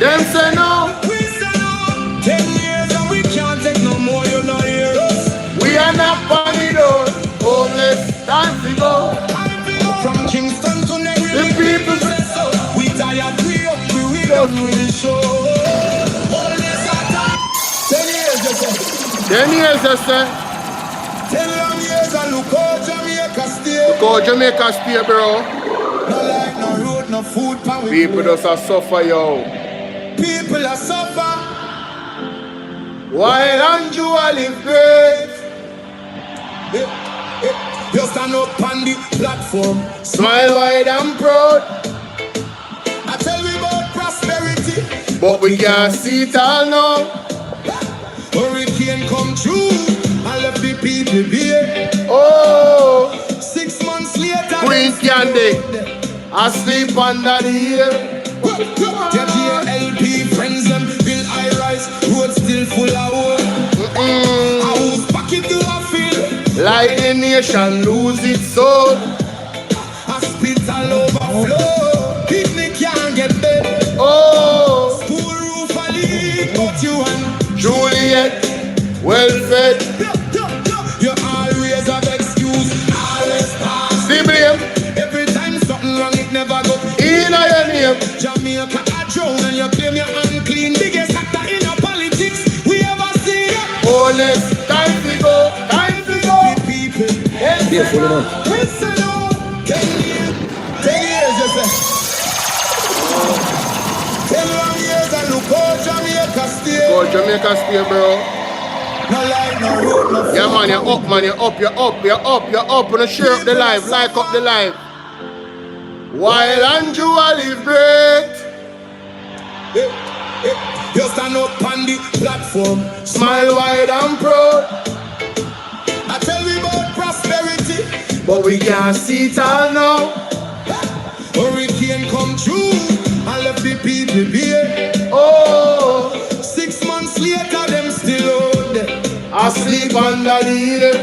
Them say no. We say no. 10 years and we can't take no more, you know hear us. We are not funny though. Homeless, time to go. From Kingston to Nairobi, The people say so. We tired, we hungry, we don't really show. Homeless at time. 10 years, you say. 10 years, you say. 10 long years and look how Jamaica stay. Look how Jamaica stay, bro. No light, no road, no food, power. People just a suffer, yo. People are suffer. While Andrew live great. You stand up on the platform, Smile wide and proud. I tell we about prosperity, But we can't see it all now. hurricane come through and left the people here. Oh, 6 months later, Queen Candy asleep under the hill. Your JLP friends them build high rise, road still full of wood. House pocket to a field, Like the nation lose its soul. hospital overflow, picnic can't get bed. Oh, School roof a leak, but you and Juliet, well fed. you always have excuse, always pass. The blame Every time something wrong, it never go. in your name. Jamaica a drown and you claim you're unclean. Biggest actor in our politics we ever see. Honest, time to go, time to go. The people, Yes, we say no. 10 years, 10 years, you say. 10 long years and look how Jamaica stay. Go Jamaica stay, bro. No light, no road, no food. Yeah, man, you're up, man, you're up, you're up, you're up, you're up. And share up the life, like up the life. While Andrew live great. You stand up on the platform, Smile wide and proud. I tell you about prosperity, But we can't see it all now. hurricane come through and left the people here. Oh, 6 months later, them still out there. asleep under the hill.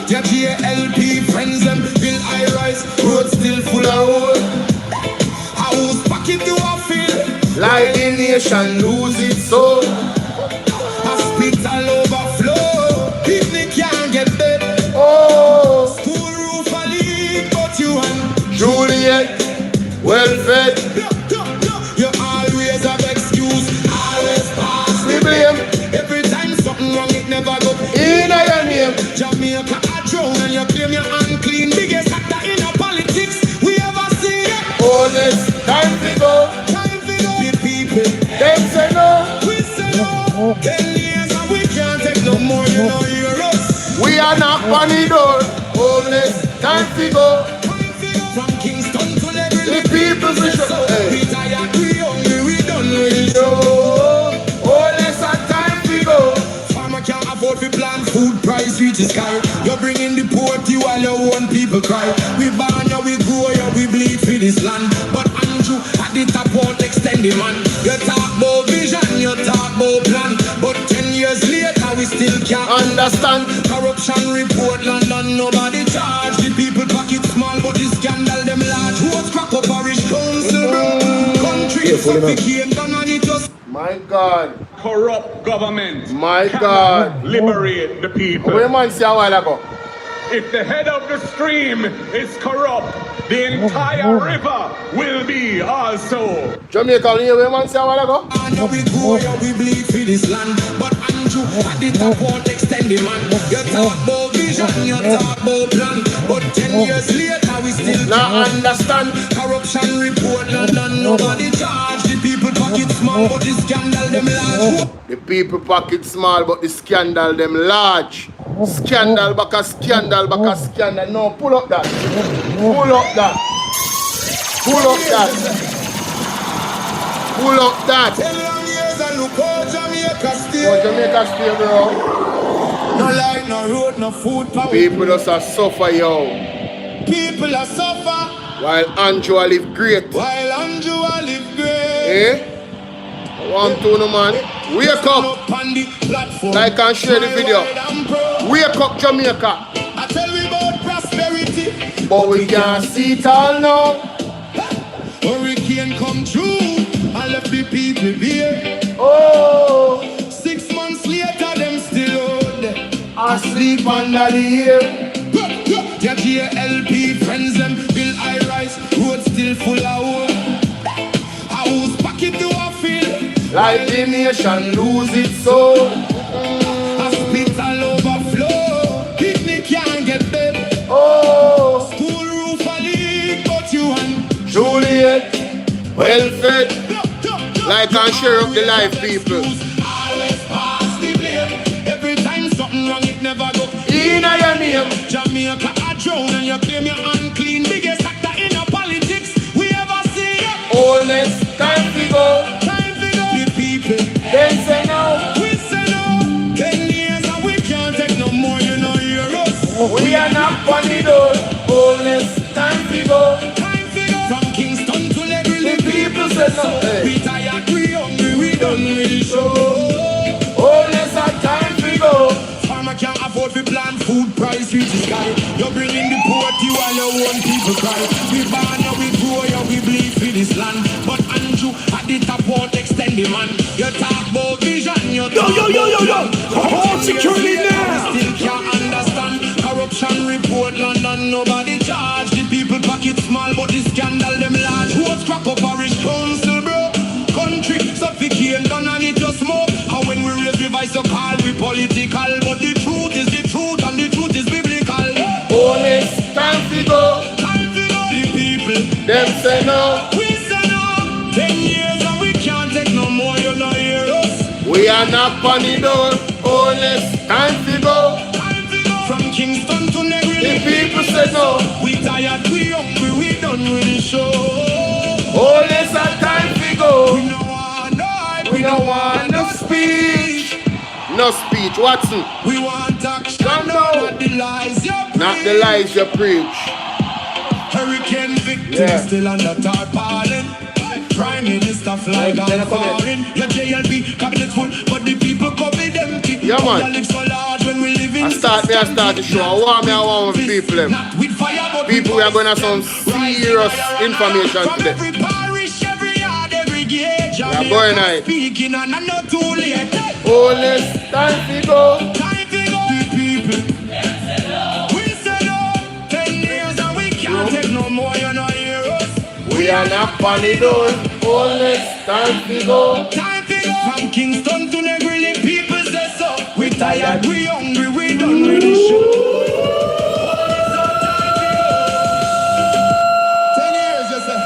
Your JLP friends them build high rise, road still full of wood. House pocket to a field, Like the nation lose its soul. hospital overflow, picnic can't get bed. Oh, School roof a leak, but you and Juliet, well fed. you always have excuse, always pass. The blame Every time something wrong, it never go. in your name. Jamaica a drown and you claim you're unclean. Biggest actor in our politics we ever see. Honest, time to go. Time for the people. Them say no. We say no. 10 years and we can't take no more. You know hear us. We are not funny door. Homeless, time to go. Time for go. From Kingston to Nairobi. The people we show. We tired, we hungry, we done with it. Homeless, and time to go. Farmer can't afford to plant food, price reach the sky. You're bringing the poverty while your own people cry. We born you, we grow you, we bleed for this land. But Andrew at the top won't extend the man. You talk about vision, you talk about plan. But 10 years later, we still can't Understand? corruption report, London, nobody charge. The people pocket small, but the scandal them large. Who's crack up parish council? Country became done and it just. My God. Corrupt government. My God. Liberate the people. Where man say a while ago? If the head of the stream is corrupt, the entire river will be also. Jamaica, you hear where man say a while ago? Now we go, yeah, we bleed for this land. But Andrew at the top won't extend the man. You talk about vision, you talk about plan. But 10 years later, we still Now understand? corruption report, London, nobody charge. The people pocket small, but the scandal them large. The people pocket small, but the scandal them large. Scandal back a scandal back a scandal. No, pull up that. Pull up that. Pull up that. Pull up that. 10 long years and look how Jamaica stay. Oh, Jamaica stay, bro. No light, no road, no food, power. People just a suffer, yo. People are suffer While Andrew live great. while Andrew live great. Eh? One, two, no man. Wake up. Like and share the video. Wake up, Jamaica. I tell you about prosperity, But we can't see it all now. hurricane come through and left the people people here. Oh, 6 months later, them still out there. asleep under the hill. Your JLP friends, them bill I rise. Road still full of wood. House pocket to a field. Like the nation lose its soul. Hospital overflow. Picnic can't get bed. Oh, School roof a leak, but you and Juliet, well fed. Like and share up the life, people. always pass the blame. Every time something wrong, it never go. In your name, Jamaica a drown and you claim you're unclean. Biggest actor in the politics we ever see. honest, time to go. Time to go. The people, Then say no, we say no. 10 years and we can't take no more, you know, hear us. we are not on the door. Honest, time to go. Time to go. From Kingston to Legree, The people say no. Hey. we tired, we hungry, we done with the show. Honest, time to go. Farmer can't afford to plant food price reach the sky. You're bringing the poverty while your own people cry. We born you, we grow you, we bleed for this land. But Andrew at the top won't extend the man. You talk about vision, you talk Home security now. still can't understand. Corruption report London, nobody charge. The people pocket small, but the scandal them large. Who's crack up parish council, bro? Country suffocate, done and it just smoke. How when we raise the voice, so call we political. But the truth is the truth, and the truth is biblical. Honest, time to go. Time to go. The people, Them say no, we say no. 10 years and we can't take no more, you know, hear us. we are not on the door. Honest, time to go. Time to go. From Kingston to The Negril, people say no, we tired, we hungry, we done with the show. honest, time to go. We don't want no hype, We don't want no speech. No speech, Watson. we want action, Come not now. the lies you Not the preach. lies you preach. Hurricane victims Yeah. still under tarpaulin. Prime Minister fly Then I down come in. foreign. Your JLP cabinet full, but the people covered empty. Yeah, man. Your lips so large when we live in I start the show. I want with people. Them. Not with fire, but People, we with are going to have some voice. serious information From today. every parish, every yard, every gate. We are going on it. Speaking and I'm not too late. Honest, time to go. Time to go. The people. We say no. 10 years and we can't take no more, you know, hear us. We are not on the door. Honest, time to go. Time to go. From Kingston to Negril, the people say so. We tired, we hungry, we done with the show. 10 years, you say.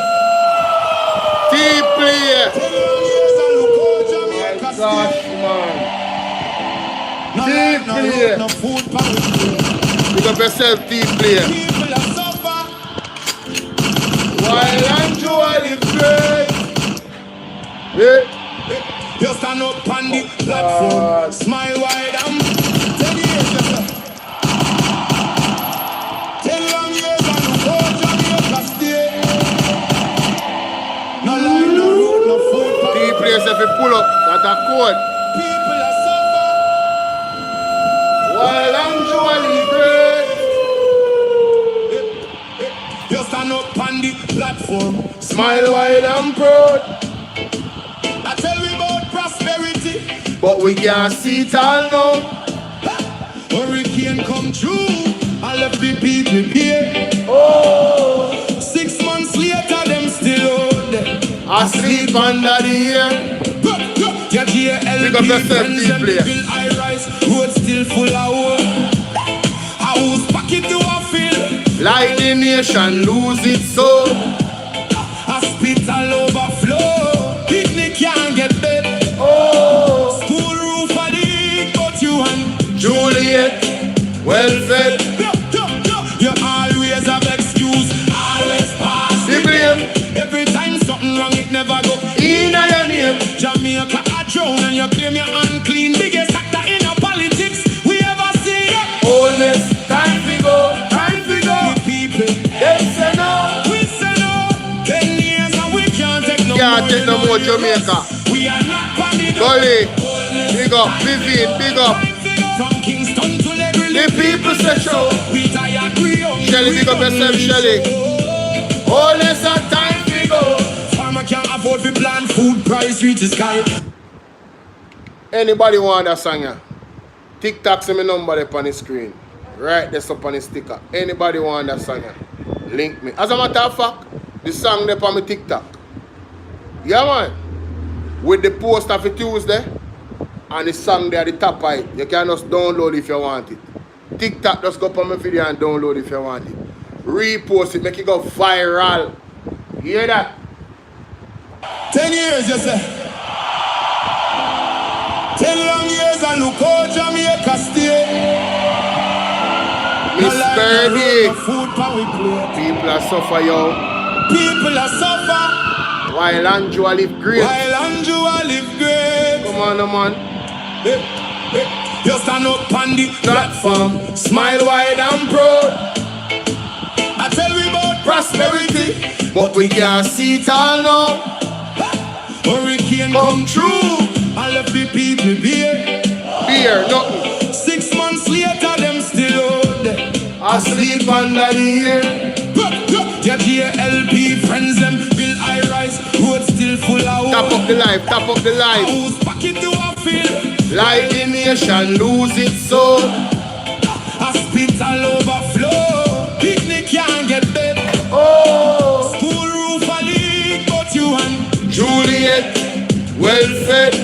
Team player. 10 years and look how Jamaica Gosh, stay. man. No Team life, no player. road, no food, power. Pick up yourself, team player. People are suffer. While I'm the great. Yeah. You stand up on the platform, smile wide and 10 years, you say. 10 long years and look how Jamaica stay. No life, no road, no food, power. Team player, if you pull up, that's a code. People are suffer. While I'm the great. You stand up on the platform, Smile wide and proud. I tell we about prosperity. But we can't see it all now. Hurricane come through, I left the people here. Oh, 6 months later, them still out there. asleep under the air. Your JLP Pick up yourself, friends, team them player. bill I rise. Road still full of wood. House pocket to a field. Like the nation lose its soul. Hospital overflow. Picnic can't get bed. Oh, School roof a leak, but you and Juliet, well fed. you always have excuse. Always pass The blame every time something wrong, it never go. in your name. Jamaica a drown and you claim you're unclean. Biggest actor in the politics we ever see. Honest, time to go. Time to go. The people, Them say no. we say no. 10 years and we can't take no Can't more. take no more Jamaica. We are not panic. Gully, big up, Vivian, big up. From Kingston to Legril, The people say show. we tired, we hungry, Shelly, we big up done yourself, with the Shelly. show. Honest, time to go. Farmer can't afford to plan food price reach the sky. Anybody want that song? Yeah? TikTok send me number there on the screen. Right there up on the sticker. Anybody want that song? Yeah? Link me. As a matter of fact, the song there on my TikTok. Yeah man. With the post of it Tuesday and the song there at the top of it. You can just download if you want it. TikTok, just go up on my video and download if you want it. Repost it, make it go viral. You hear that? 10 years, you say. 10 long years and look how Jamaica stay. Miss Birdie. People are suffer, yo. People are suffer. While Andrew live great. While Andrew live great. Come on, man. You stand up on the platform, smile wide and proud. I tell we about prosperity, but we can't see it all now. Hurricane come true, all of the people beer. Beer, nothing. 6 months later, them still out there. Asleep under the air. Your GLP friends, them build high rise, road still full of water. Tap up the life, tap up the life. Who's back into a field? Like the nation lose its soul. Hospital overflow, picnic can't get bed. Oh, School roof a leak, but you and Juliet, well fed.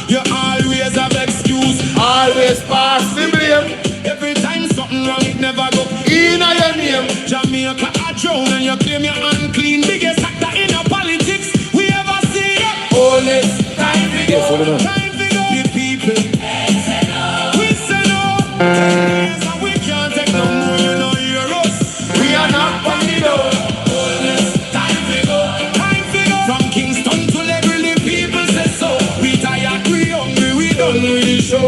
You always have excuse, Always pass the blame. every time something wrong, it never go. In your name. Jamaica a drown and you claim you're unclean. Biggest actor in your politics we ever see. Honest time to go. Time to go. The people we say no. 10 years and we can't take no more. You know you're us. We are not on the door. Honest time to go. Time to go. From Kingston to Level, the people say so. We tired, we hungry, we done with the show.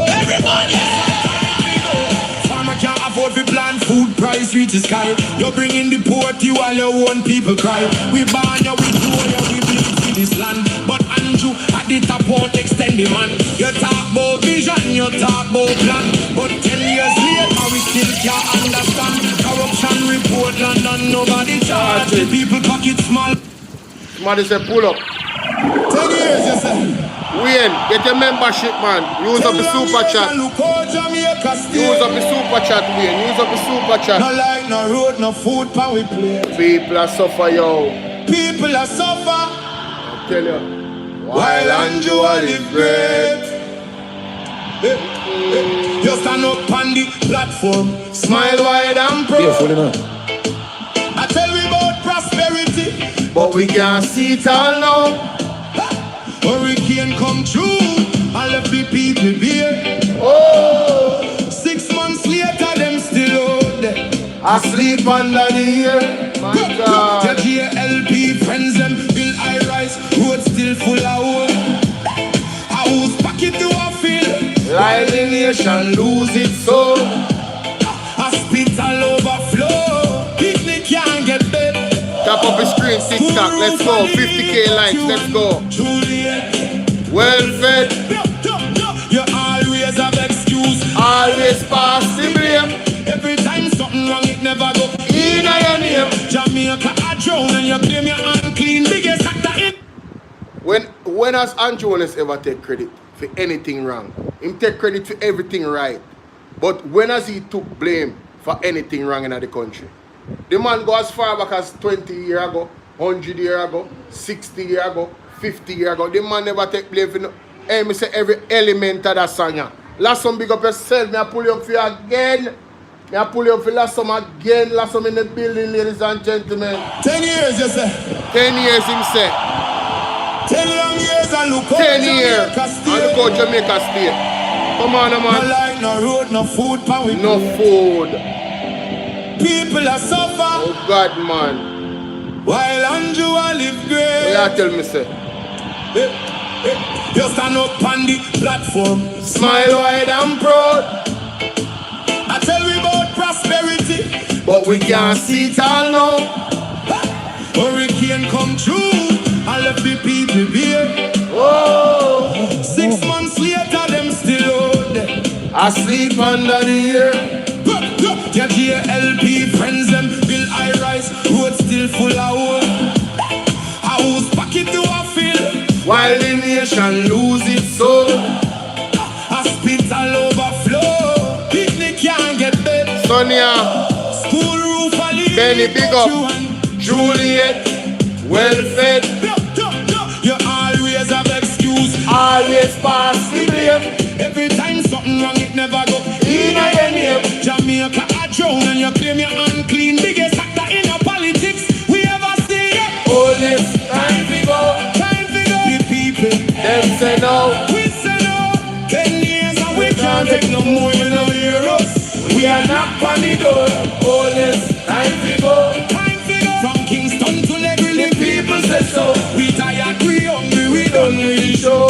Everybody. Farmer can't afford to plant food price reach the sky. You bring in the poverty while your own people cry. We ban you, we grow you, we bleed for this land. But Andrew at the top won't extend the man. You talk about vision, you talk about plan. But 10 years later we still can't understand. Corruption report London, nobody charge. People pocket small. Somebody say pull up. 10 years you say. Wayne, get your membership, man. Use up the super chat. Use up the super chat, Wayne. Use up the super chat. No light, no road, no food, pan we play. People are suffer, yo. People are suffer. I tell you. While Andrew live great. You stand up on the platform, smile wide and proud. I tell we about prosperity, But we can't see it all now. hurricane come true, all of the people beer. Oh, 6 months later, them still out there. asleep under the air. My Your God. GLP friends, them build high rise, road still full of wood. House back into a field. Like the nation lose its soul. Hospital overflow, picnic can't get bed. Tap up the screen, TikTok. Let's go. 50K likes. Let's go. Juliet, Well fed. you always have excuse. Always pass the blame. Every time something wrong, it never go. In your name. Jamaica a drown and you claim you're unclean. Biggest actor in. When has Andrew ever take credit for anything wrong? Him take credit for everything right. But when has he took blame for anything wrong in the country? The man go as far back as 20 years ago, 100 years ago, 60 years ago, 50 years ago. The man never take blame for no. Hey, me say every element of that song. Last some big up yourself. Me I pull you up for you again. Me I pull you up for last some again. Last some in the building, ladies and gentlemen. 10 years, you say. 10 years him say. 10 long years and look 10 years. And look how Jamaica stay. Come on, No man. light, no road, no food, pan we No food. People are suffer. Oh God, man. While Andrew live What great. you tell me, say? You stand up on the platform, Smile wide and proud. I tell we about prosperity, But we can't see it all now. hurricane come true, all of the people beer. Oh, 6 months later, them still out there. asleep under the air. Your GLP friends, them build high rise, road still full of wood. House nation lose its soul. Hospital overflow. Picnic can't get bed. Sonia, School roof a leak. Benny, big up. Juliet, well fed. You always have excuse. Always pass the blame. Every time something wrong, it never go in your name. Jamaica a drown and you claim you're unclean. Biggest actor in your politics we ever see. All this time we go. Time we go. The people, them say no. We say no. 10 years and we can't take no more. You know hear us. We are knock on the door. All this time we go. Time we go. From Kingston to Legree, the people say so. We tired, we hungry, we don't really show.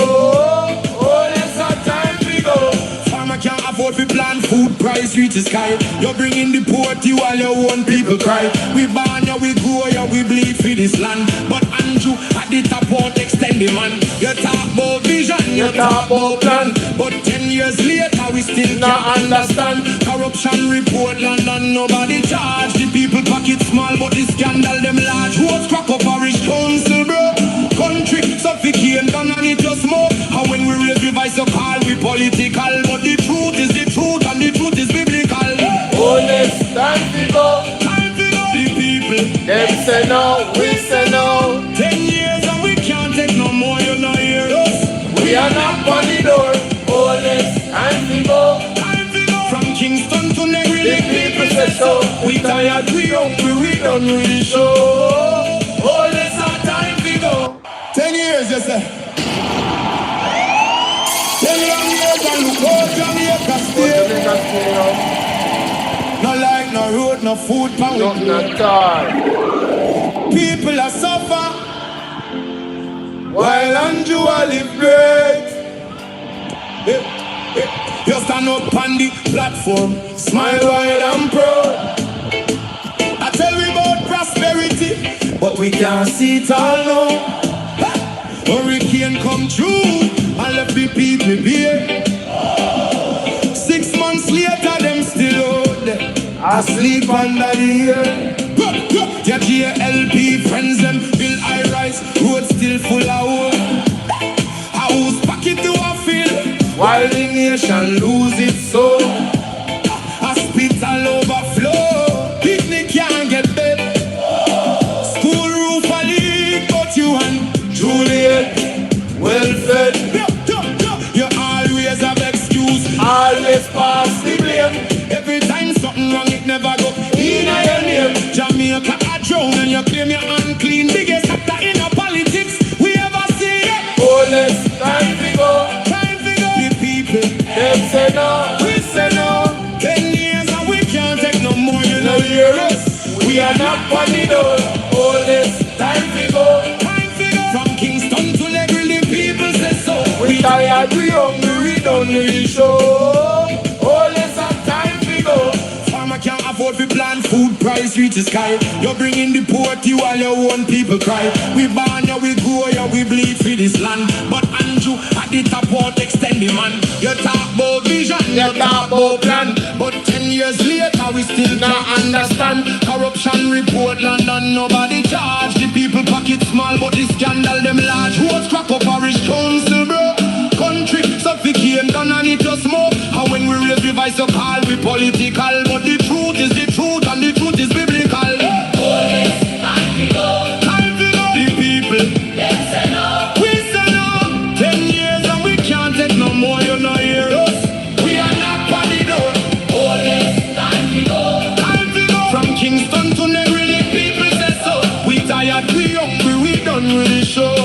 All this time we go. Farmer can't afford to plant food, price reach the sky. You're bringing the poor to all your own people cry. We born ya, we grow ya, we bleed for this land. But Andrew at the top won't extend the man. You talk about vision, you talk about plan. But 10 years later we still not understand. Corruption report London, nobody charge. The people pocket small but the scandal them large. Who's crack up parish council bro? Country suffocate and it just smoke. And when we raise the voice so call we political. But the truth is the truth and the truth is biblical. Honest, time to go. Time to go. The people, them say no, we say no. 10 years and we can't take no more, you know hear us. We are not on the door. Honest, time to go. Time to go. From Kingston to Legree, the people say so. We tired, we hungry, we done with the show. Honest, time to go. 10 years, you say. 10 long years and look out Jamaica stay. No light, no road, no food, pound. nothing at all. People are suffer while Andrew a live great. You stand up on the platform, smile wide and proud. I tell we about prosperity, but we can't see it all now. Hurricane come through and left the people bare. 6 months later, them still out there, asleep under the air. Your JLP friends, them build high rise, road still full of wood. House pocket to a field, while the nation lose its soul. Hospital overflow, picnic can't get bed. School roof a leak, but you and Juliet, well fed. You always have excuse, always pass the blame. Every time something wrong, it never go in your name. Jamaica a drown and you claim you're unclean. Biggest actor in your politics we ever see. Honest, time to go. Time to go. The people, them say no, we say no. 10 years and we can't take no more, you know hear us. We are not on the door. Honest, time to go. Time to go. From Kingston to Legree, the people say so. We tired, we hungry, we don't really show. Honest, time to go. Farmer can't afford to plant food, price reach the sky. You're bringing the poor to all your own people cry. We born ya, we grow ya, we bleed for this land. But Andrew at the top won't extend the man. You talk about vision, you talk about plan. But 10 years later we still not understand. Corruption report London, nobody charge. The people pocket small but the scandal them large. Who's crack up parish council bro? Country suffocate and it just smoke. And when we raise the voice so call we political. But the truth is the truth and the truth is biblical. Time to go. Time to go. The people, them say no, we say no. 10 years and we can't take no more, you know hear us. We are not on the door. Time to go. Time to go. From Kingston to Legree, the people say so. We tired, we hungry, we done with the show.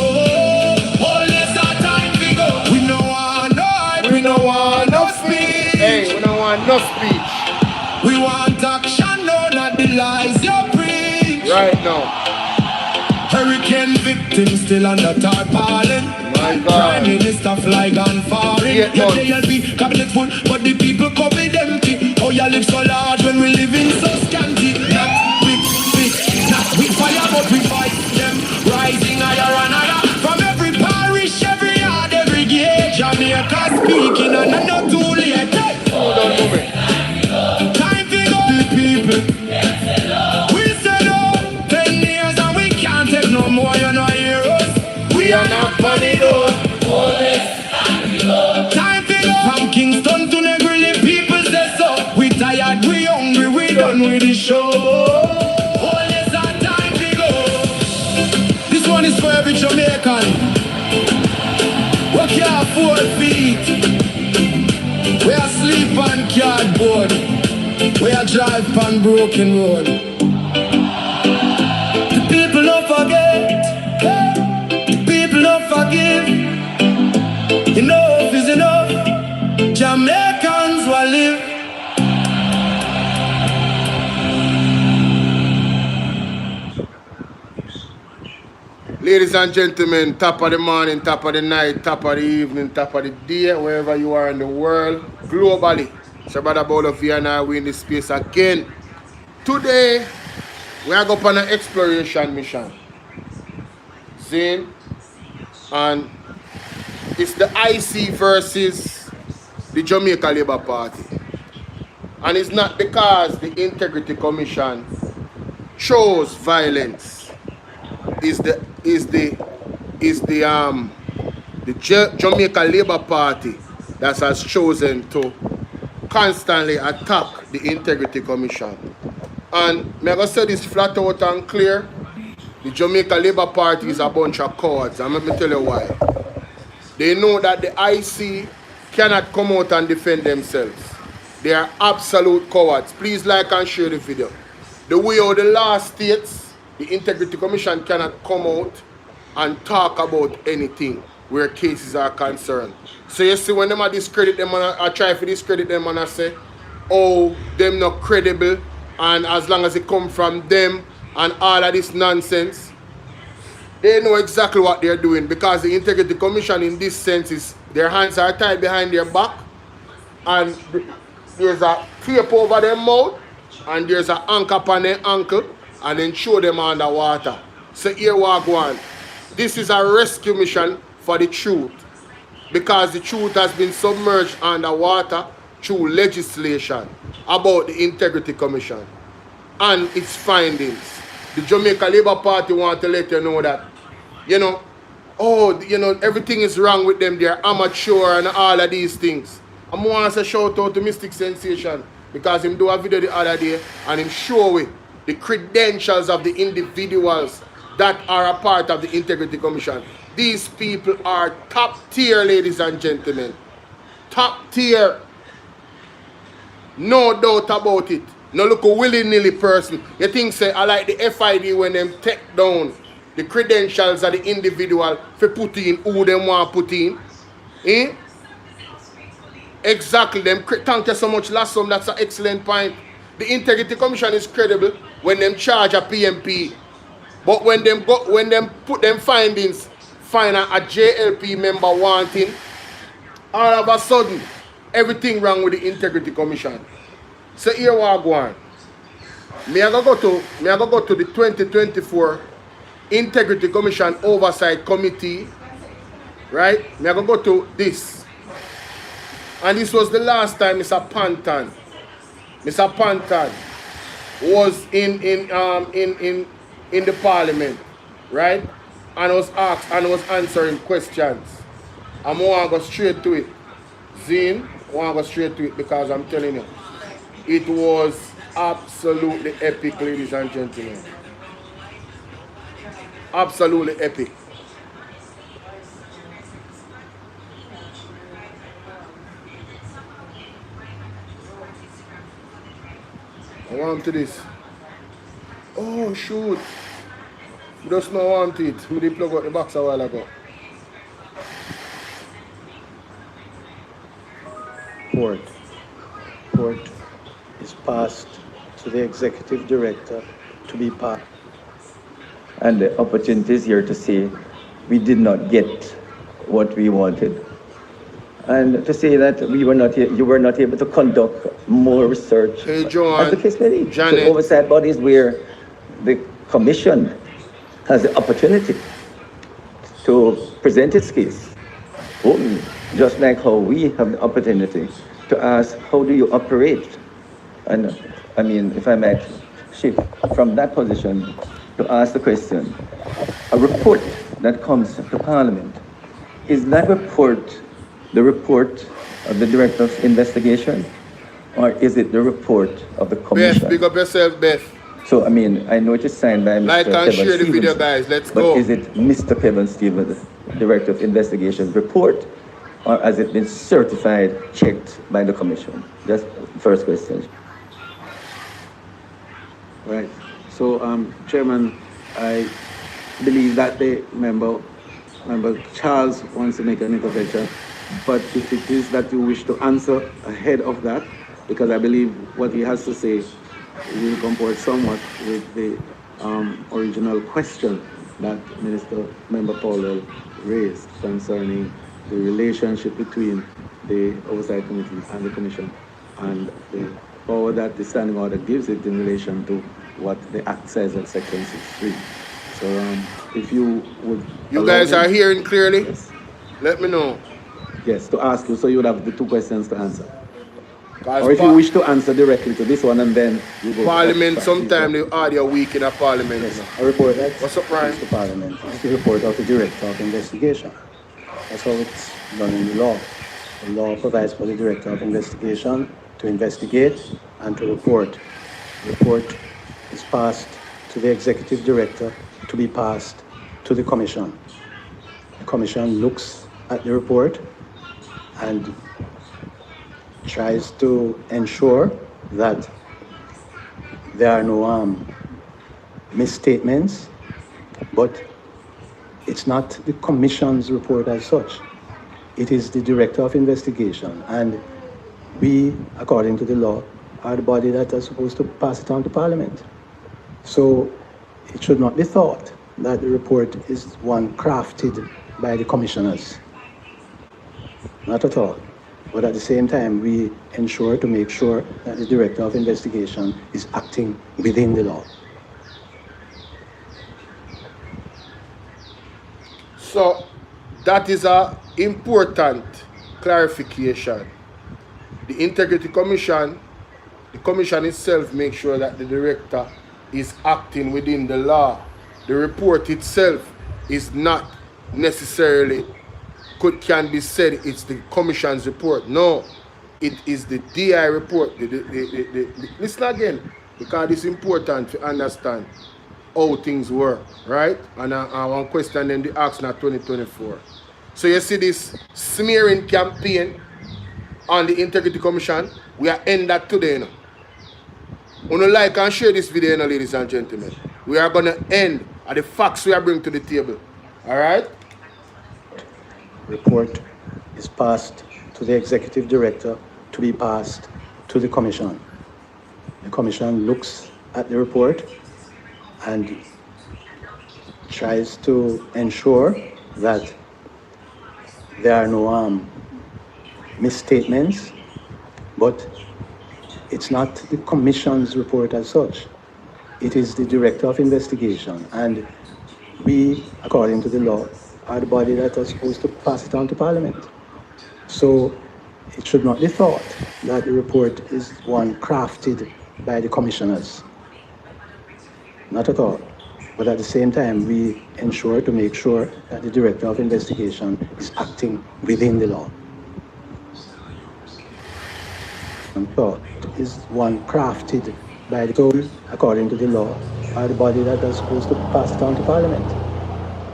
Hey, we don't want no speech. We want action, no, not the lies you preach. Right now. Hurricane victims still under tarpaulin. My God. Prime Minister fly gone foreign. Yeah, Your JLP cabinet full, but the people come with empty. Oh, you live so large when we live in so scanty. Not with fire, but we fight them. Rising higher and higher. From every parish, every yard, every gate. Jamaica speaking and I'm not too late. Don't move it. Time to go. The people, we say no. 10 years and we can't take no more, you know hear us. We are not on the door. Time to go. From Kingston to Negril, people say so. We tired, we hungry, we done with the show. Oh, yes, our time to go. This one is for every Jamaican. We can't afford feet. We are sleep on cardboard. We are drive on broken road. The people don't forget. The people don't forgive. Enough is enough. Jamaicans will live. Ladies and gentlemen, top of the morning, top of the night, top of the evening, top of the day, wherever you are in the world, globally. So brother Bolo and I we in this space again. Today, we are going on an exploration mission. See? And it's the IC versus the Jamaica Labour Party. And it's not because the Integrity Commission chose violence. It's the Jamaica Labour Party that has chosen to constantly attack the Integrity Commission. And I'm going to say this flat out and clear. The Jamaica Labour Party is a bunch of cowards. And let me tell you why. They know that the IC cannot come out and defend themselves. They are absolute cowards. Please like and share the video. The way of the law states, the Integrity Commission cannot come out and talk about anything where cases are concerned. So you see when them discredit them and I try to discredit them and I say, oh, them not credible, and as long as it come from them and all of this nonsense, they know exactly what they're doing, because the Integrity Commission in this sense is their hands are tied behind their back and there's a tape over their mouth and there's an anchor upon their ankle and then show them underwater. So here we go on. This is a rescue mission for the truth, because the truth has been submerged underwater through legislation about the Integrity Commission and its findings. The Jamaica Labour Party want to let you know that, everything is wrong with them, they're amateur and all of these things. I want to shout out to Mystic Sensation, because him do a video the other day and him show it the credentials of the individuals that are a part of the Integrity Commission. These people are top tier, ladies and gentlemen. Top tier. No doubt about it. No look a willy-nilly person. You think say, I like the FID when them take down the credentials of the individual for put in who them want put in. Eh? Exactly. Thank you so much, Lassom. That's an excellent point. The Integrity Commission is credible when them charge a PMP. But when them put them findings, find a JLP member wanting, all of a sudden, everything wrong with the Integrity Commission. So here we are going. Me I go to the 2024 Integrity Commission Oversight Committee, right? Me I go to this. And this was the last time Mr. Panton was in the parliament, right? And was asked and was answering questions. I'm going to go straight to it. Zine, I want to go straight to it, because I'm telling you, it was absolutely epic, ladies and gentlemen. Absolutely epic. I want to this. Oh shoot. Just not want it. We did plug out the box a while ago. Report is passed to the executive director to be passed. And the opportunity is here to say we did not get what we wanted. And to say that you were not able to conduct more research. Hey, John, as the case may be. Janet. So oversight bodies where the commission has the opportunity to present its case openly, just like how we have the opportunity to ask, how do you operate? And I mean, if I might shift from that position to ask the question, a report that comes to Parliament is that report the report of the Director of Investigation, or is it the report of the Commission? Beth, big up yourself, Beth. So, I mean, I know it is signed by Mr. Like and Kevin share the video, Stevenson, guys. Let's but go. is it Mr. Kevin Stevens, Director of Investigation report, or has it been certified, checked by the Commission? That's the first question. Right. So, Chairman, I believe that the member Charles wants to make an intervention, but if it is that you wish to answer ahead of that, because I believe what he has to say will comport somewhat with the original question that Member Powell raised concerning the relationship between the Oversight Committee and the Commission and the power that the standing order gives it in relation to what the Act says in Section 63. So if you would... You guys are hearing clearly? Yes. Let me know. Yes, to ask you, so you would have the two questions to answer. Or if you wish to answer directly to this one and then you go... Parliament, sometime the audio week in a parliament. Yes, a report that What's up, Ryan? to Parliament. It's the report of the Director of Investigation. That's how it's done in the law. The law provides for the Director of Investigation to investigate and to report. The report is passed to the Executive Director to be passed to the Commission. The Commission looks at the report and tries to ensure that there are no misstatements, but it's not the Commission's report as such. It is the Director of Investigation, and we, according to the law, are the body that are supposed to pass it on to Parliament. So it should not be thought that the report is one crafted by the commissioners. Not at all. But at the same time, we ensure to make sure that the Director of Investigation is acting within the law. So that is an important clarification. The Integrity Commission, the Commission itself makes sure that the Director is acting within the law. The report itself is not necessarily can be said it's the Commission's report. No, it is the DI report. Listen again, because it's important to understand how things work, right? And I want to question then the action at 2024. So you see this smearing campaign on the Integrity Commission, we are end that today now. You know, like and share this video now, ladies and gentlemen. We are going to end at the facts we are bringing to the table. All right? Report is passed to the Executive Director to be passed to the Commission. The Commission looks at the report and tries to ensure that there are no misstatements, but it's not the Commission's report as such. It is the Director of Investigation, and we, according to the law, are the body that are supposed to pass it on to Parliament. So it should not be thought that the report is one crafted by the commissioners. Not at all. But at the same time, we ensure to make sure that the Director of Investigation is acting within the law. And thought is one crafted by the so according to the law, are the body that are supposed to pass it on to Parliament.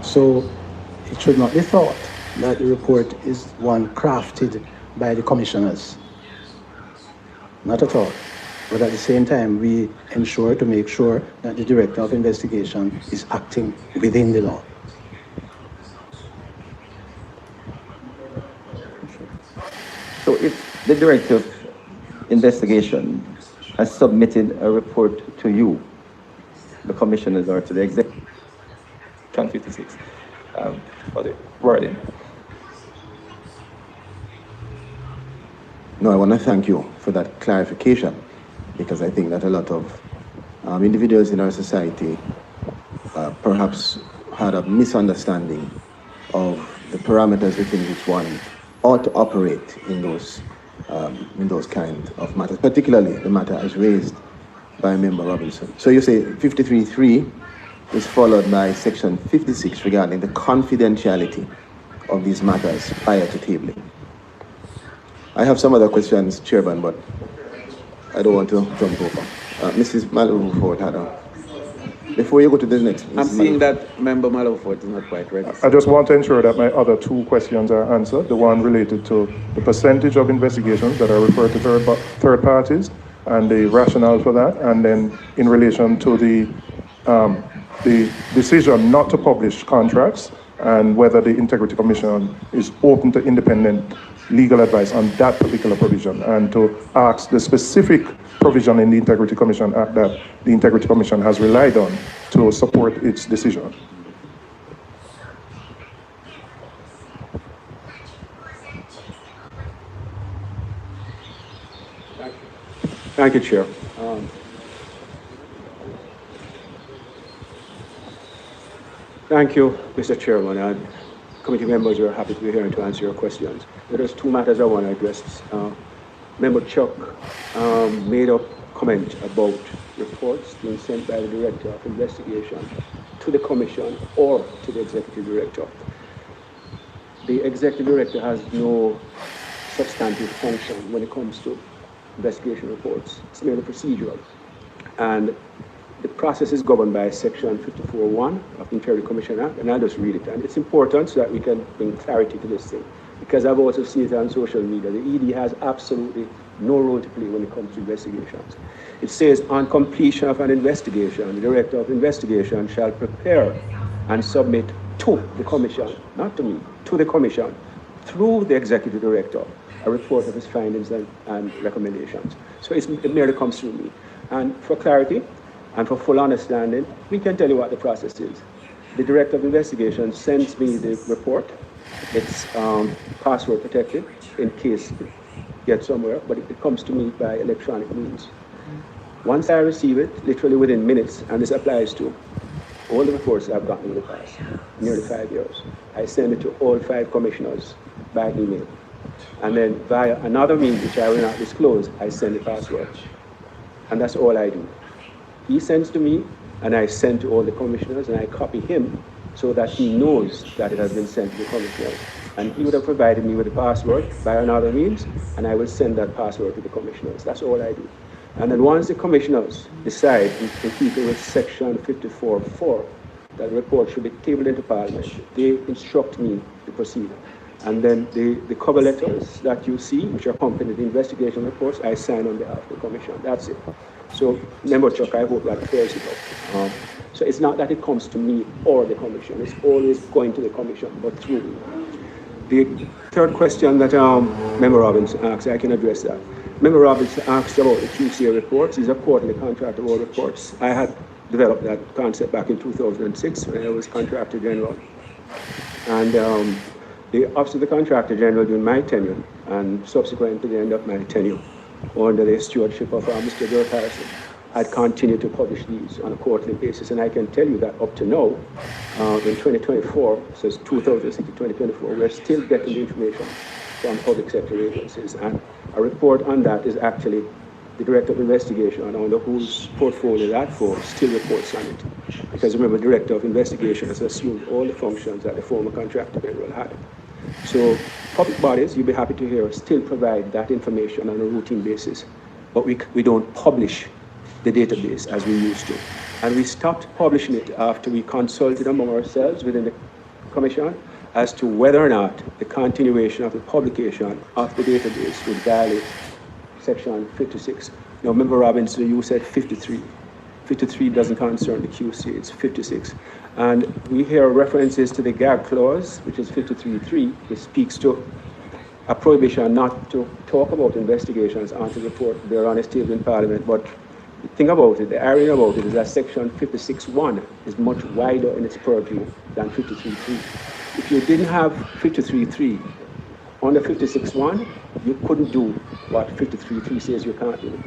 So it should not be thought that the report is one crafted by the commissioners. Not at all. But at the same time, we ensure to make sure that the Director of Investigation is acting within the law. So if the Director of Investigation has submitted a report to you, the commissioners, or to the executive, 56, for the wording. No, I want to thank you for that clarification, because I think that a lot of individuals in our society perhaps had a misunderstanding of the parameters within which one ought to operate in those kind of matters, particularly the matter as raised by Member Robinson. So you say 53.3 is followed by Section 56 regarding the confidentiality of these matters prior to tabling. I have some other questions, Chairman, but I don't want to jump over. Mrs. Malou-Ford had a... Before you go to the next... I'm seeing that Member Malou-Ford is not quite ready. I just want to ensure that my other two questions are answered. The one related to the percentage of investigations that are referred to third parties and the rationale for that, and then in relation to the decision not to publish contracts and whether the Integrity Commission is open to independent legal advice on that particular provision, and to ask the specific provision in the Integrity Commission Act that the Integrity Commission has relied on to support its decision. Thank you, Chair. Thank you, Mr. Chairman, and committee members. We are happy to be here and to answer your questions. There are two matters I want to address. Member Chuck made a comment about reports being sent by the Director of Investigation to the Commission or to the Executive Director. The Executive Director has no substantive function when it comes to investigation reports. It's merely procedural. And the process is governed by Section 54(1) of the Integrity Commission Act, and I'll just read it. And it's important so that we can bring clarity to this thing, because I've also seen it on social media. The ED has absolutely no role to play when it comes to investigations. It says, on completion of an investigation, the Director of Investigation shall prepare and submit to the Commission, not to me, to the Commission, through the Executive Director, a report of his findings and recommendations. So it merely comes through me. And for clarity and for full understanding, we can tell you what the process is. The Director of Investigation sends me the report. It's password protected in case it gets somewhere, but it comes to me by electronic means. Once I receive it, literally within minutes, and this applies to all the reports I've gotten in the past, nearly 5 years, I send it to all 5 commissioners by email. And then via another means, which I will not disclose, I send the password. And that's all I do. He sends to me, and I send to all the commissioners, and I copy him so that he knows that it has been sent to the commissioners. And he would have provided me with the password by another means, and I will send that password to the commissioners. That's all I do. And then once the commissioners decide, in keeping with Section 54(4), that the report should be tabled into Parliament, they instruct me to proceed. And then the cover letters that you see, which accompany the investigation reports, I sign on behalf of the Commission. That's it. So, Member Chuck, I hope that clears it up. So it's not that it comes to me or the Commission. It's always going to the Commission, but through me. The third question that Member Robbins asked, I can address that. Member Robbins asked about the QCA reports. These are quarterly contract award reports. I had developed that concept back in 2006 when I was Contractor General. And the Office of the Contractor General during my tenure and subsequent to the end of my tenure under the stewardship of Mr. George Harrison, I'd continued to publish these on a quarterly basis. And I can tell you that up to now, in 2024, so it's 2006 to 2024, we're still getting the information from public sector agencies. And a report on that is actually the Director of Investigation, under whose portfolio that falls, still reports on it. Because remember, the Director of Investigation has assumed all the functions that the former Contractor General had. So public bodies, you'll be happy to hear, still provide that information on a routine basis, but we don't publish the database as we used to. And we stopped publishing it after we consulted among ourselves within the Commission as to whether or not the continuation of the publication of the database would violate Section 56. Now, Member Robbins, you said 53. 53 doesn't concern the QC, it's 56. And we hear references to the gag clause, which is 53.3, which speaks to a prohibition not to talk about investigations until the report they're on a table in Parliament. But the thing about it, the irony about it, is that Section 56.1 is much wider in its purview than 53.3. If you didn't have 53.3 under 56.1, you couldn't do what 53.3 says you can't do.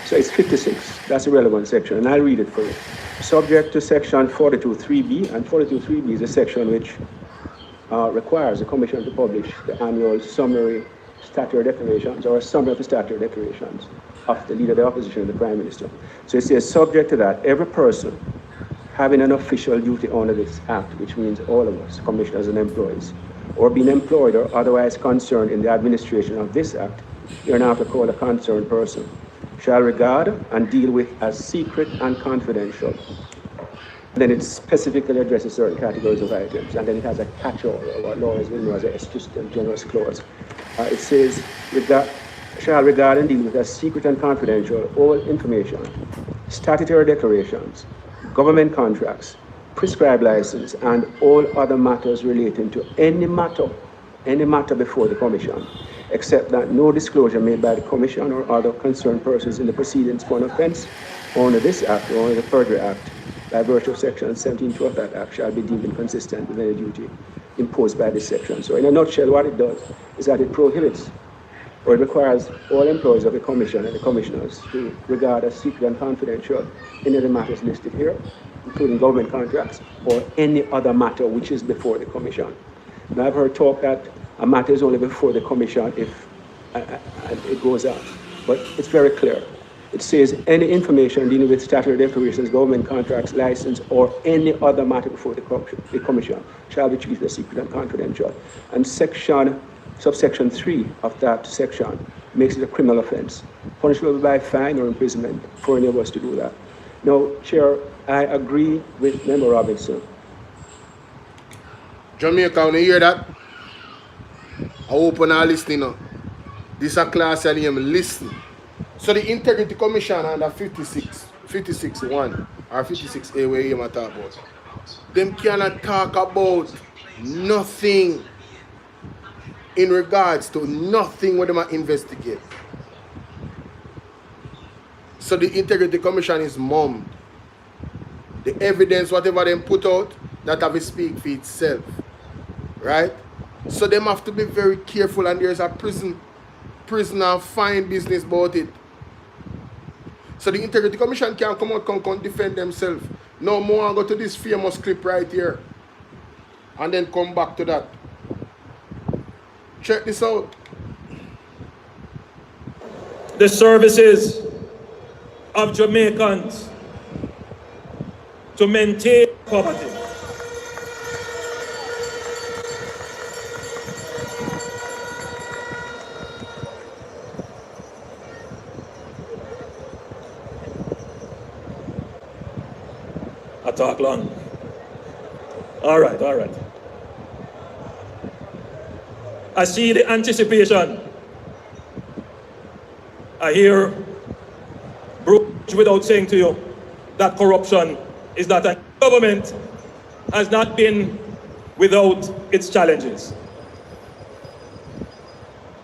So it's 56, that's a relevant section, and I'll read it for you. Subject to Section 42.3b, and 42.3b is a section which requires the Commission to publish the annual summary statutory declarations, or a summary of the statutory declarations of the Leader of the Opposition and the Prime Minister. So it says, subject to that, every person having an official duty under this act, which means all of us, commissioners and employees, or being employed or otherwise concerned in the administration of this act, you're now to call a concerned person, shall regard and deal with as secret and confidential. Then it specifically addresses certain categories of items, and then it has a catch-all, or what lawyers will know as a just a generous clause. It says, shall regard and deal with as secret and confidential all information, statutory declarations, government contracts, prescribed license, and all other matters relating to any matter before the Commission, except that no disclosure made by the Commission or other concerned persons in the proceedings for an offence under this Act or under the Perjury Act, by virtue of Section 17.2 of that Act, shall be deemed inconsistent with any duty imposed by this section. So in a nutshell, what it does is that it prohibits or it requires all employees of the Commission and the Commissioners to regard as secret and confidential any of the matters listed here, including government contracts or any other matter which is before the Commission. Now I've heard talk that a matter is only before the Commission if it goes out, but it's very clear. It says any information dealing with statutory declarations, government contracts, license, or any other matter before the Commission shall be treated as secret and confidential. And subsection 3 of that section makes it a criminal offense, punishable by fine or imprisonment for any of us to do that. Now, Chair, I agree with Member Robinson. Jamaica, when you hear that, I open our listening now. This is a class and you listen. So the Integrity Commission under 56.1 or 56A where you talk about, them cannot talk about nothing in regards to nothing what they might investigate. So the Integrity Commission is mummed. The evidence, whatever they put out, that have to speak for itself. Right? So they have to be very careful, and there's a prisoner fine business about it. So the Integrity Commission can come out and defend themselves. No more go to this famous clip right here. And then come back to that. Check this out. The services of Jamaicans to maintain poverty. I talk long. All right. I see the anticipation. I hear Bruce without saying to you that corruption is not a government has not been without its challenges.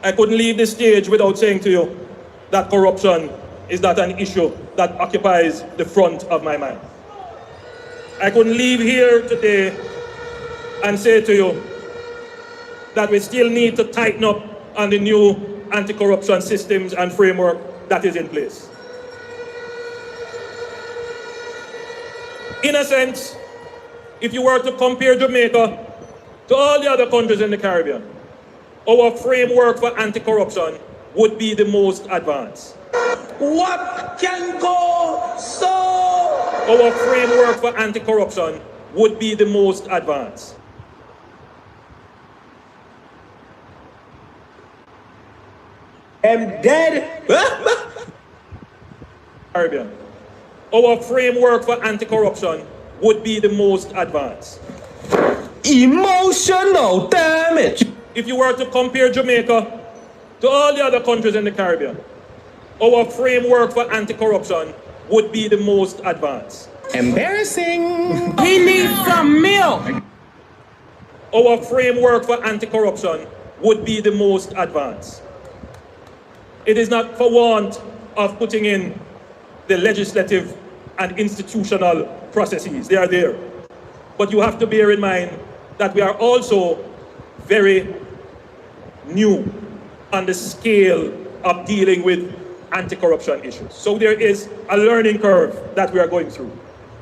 I couldn't leave this stage without saying to you that corruption is not an issue that occupies the front of my mind. I couldn't leave here today and say to you that we still need to tighten up on the new anti-corruption systems and framework that is in place. In a sense, if you were to compare Jamaica to all the other countries in the Caribbean, our framework for anti-corruption would be the most advanced. What can go so? Our framework for anti-corruption would be the most advanced. I'm dead. Caribbean. Our framework for anti-corruption would be the most advanced. Emotional damage. If you were to compare Jamaica to all the other countries in the Caribbean, our framework for anti-corruption would be the most advanced. Embarrassing. We need some milk. Our framework for anti-corruption would be the most advanced. It is not for want of putting in the legislative and institutional processes. They are there. But you have to bear in mind that we are also very new on the scale of dealing with anti-corruption issues. So there is a learning curve that we are going through.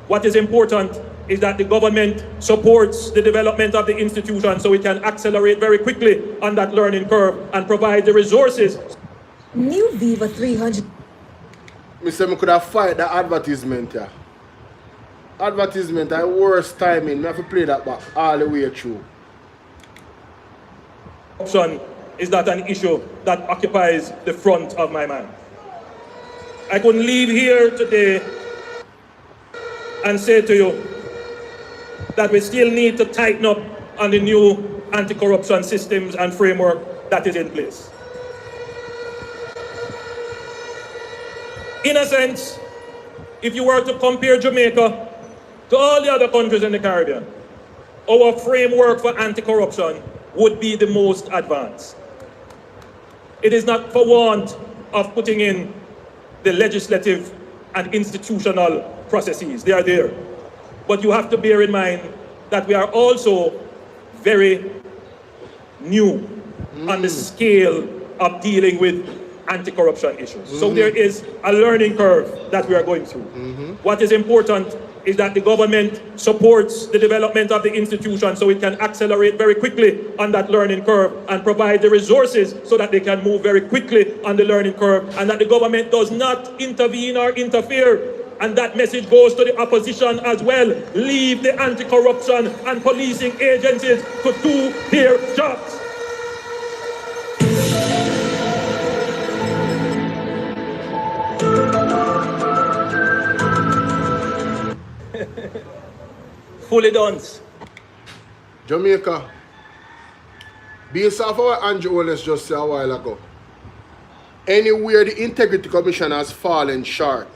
What is important is that the government supports the development of the institution so it can accelerate very quickly on that learning curve and provide the resources. New Viva 300. I said I could have fired the advertisement here. advertisement and worst timing. I have to play that back all the way through. Corruption is not an issue that occupies the front of my mind. I couldn't leave here today and say to you that we still need to tighten up on the new anti-corruption systems and framework that is in place. In a sense, if you were to compare Jamaica to all the other countries in the Caribbean, our framework for anti-corruption would be the most advanced. It is not for want of putting in the legislative and institutional processes. They are there. But you have to bear in mind that we are also very new on the scale of dealing with anti-corruption issues. So there is a learning curve that we are going through. What is important is that the government supports the development of the institution so it can accelerate very quickly on that learning curve and provide the resources so that they can move very quickly on the learning curve, and that the government does not intervene or interfere. And that message goes to the opposition as well. Leave the anti-corruption and policing agencies to do their jobs. Fully done. Jamaica, based off what Andrew Wallace just said a while ago, anywhere the Integrity Commission has fallen short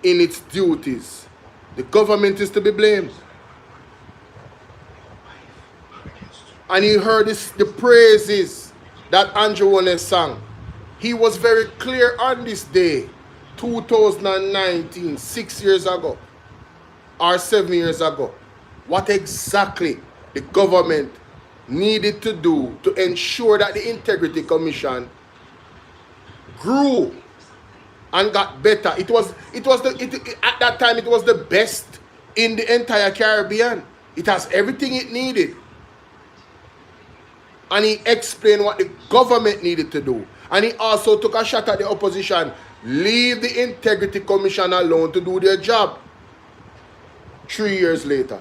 in its duties, the government is to be blamed. And you heard the praises that Andrew Wallace sang. He was very clear on this day, 2019, 6 years ago, or 7 years ago, what exactly the government needed to do to ensure that the Integrity Commission grew and got better. At that time it was the best in the entire Caribbean. It has everything it needed. And he explained what the government needed to do. And he also took a shot at the opposition. Leave the Integrity Commission alone to do their job. 3 years later,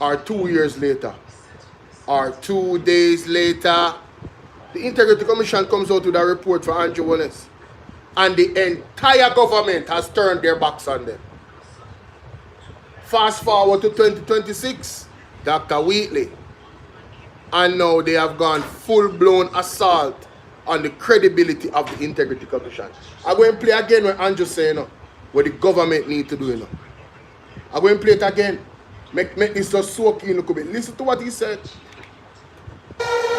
or 2 years later, or 2 days later, the Integrity Commission comes out with a report for Andrew Wallace. And the entire government has turned their backs on them. Fast forward to 2026, Dr. Wheatley. And now they have gone full-blown assault on the credibility of the Integrity Commission. I'm going to play again what Andrew said, what the government need to do. I'm going to play it again. Make this just soak in a little bit. Listen to what he said.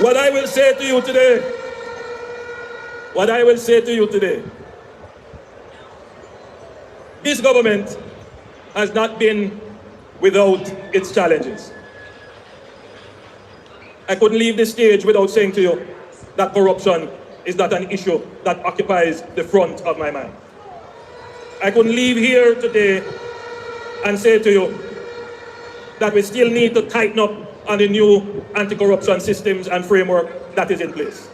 What I will say to you today, this government has not been without its challenges. I couldn't leave this stage without saying to you that corruption is not an issue that occupies the front of my mind. I couldn't leave here today and say to you that we still need to tighten up on the new anti-corruption systems and framework that is in place.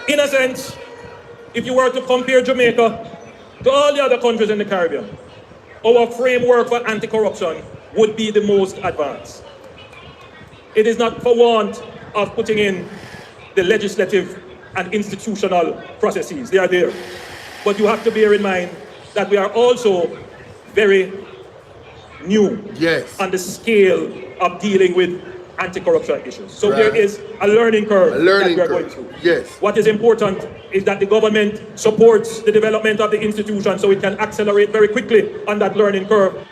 In a sense, if you were to compare Jamaica to all the other countries in the Caribbean, our framework for anti-corruption would be the most advanced. It is not for want of putting in the legislative and institutional processes. They are there. But you have to bear in mind that we are also very new on the scale of dealing with anti-corruption issues. So there is a learning curve that we are going through. What is important is that the government supports the development of the institution so it can accelerate very quickly on that learning curve.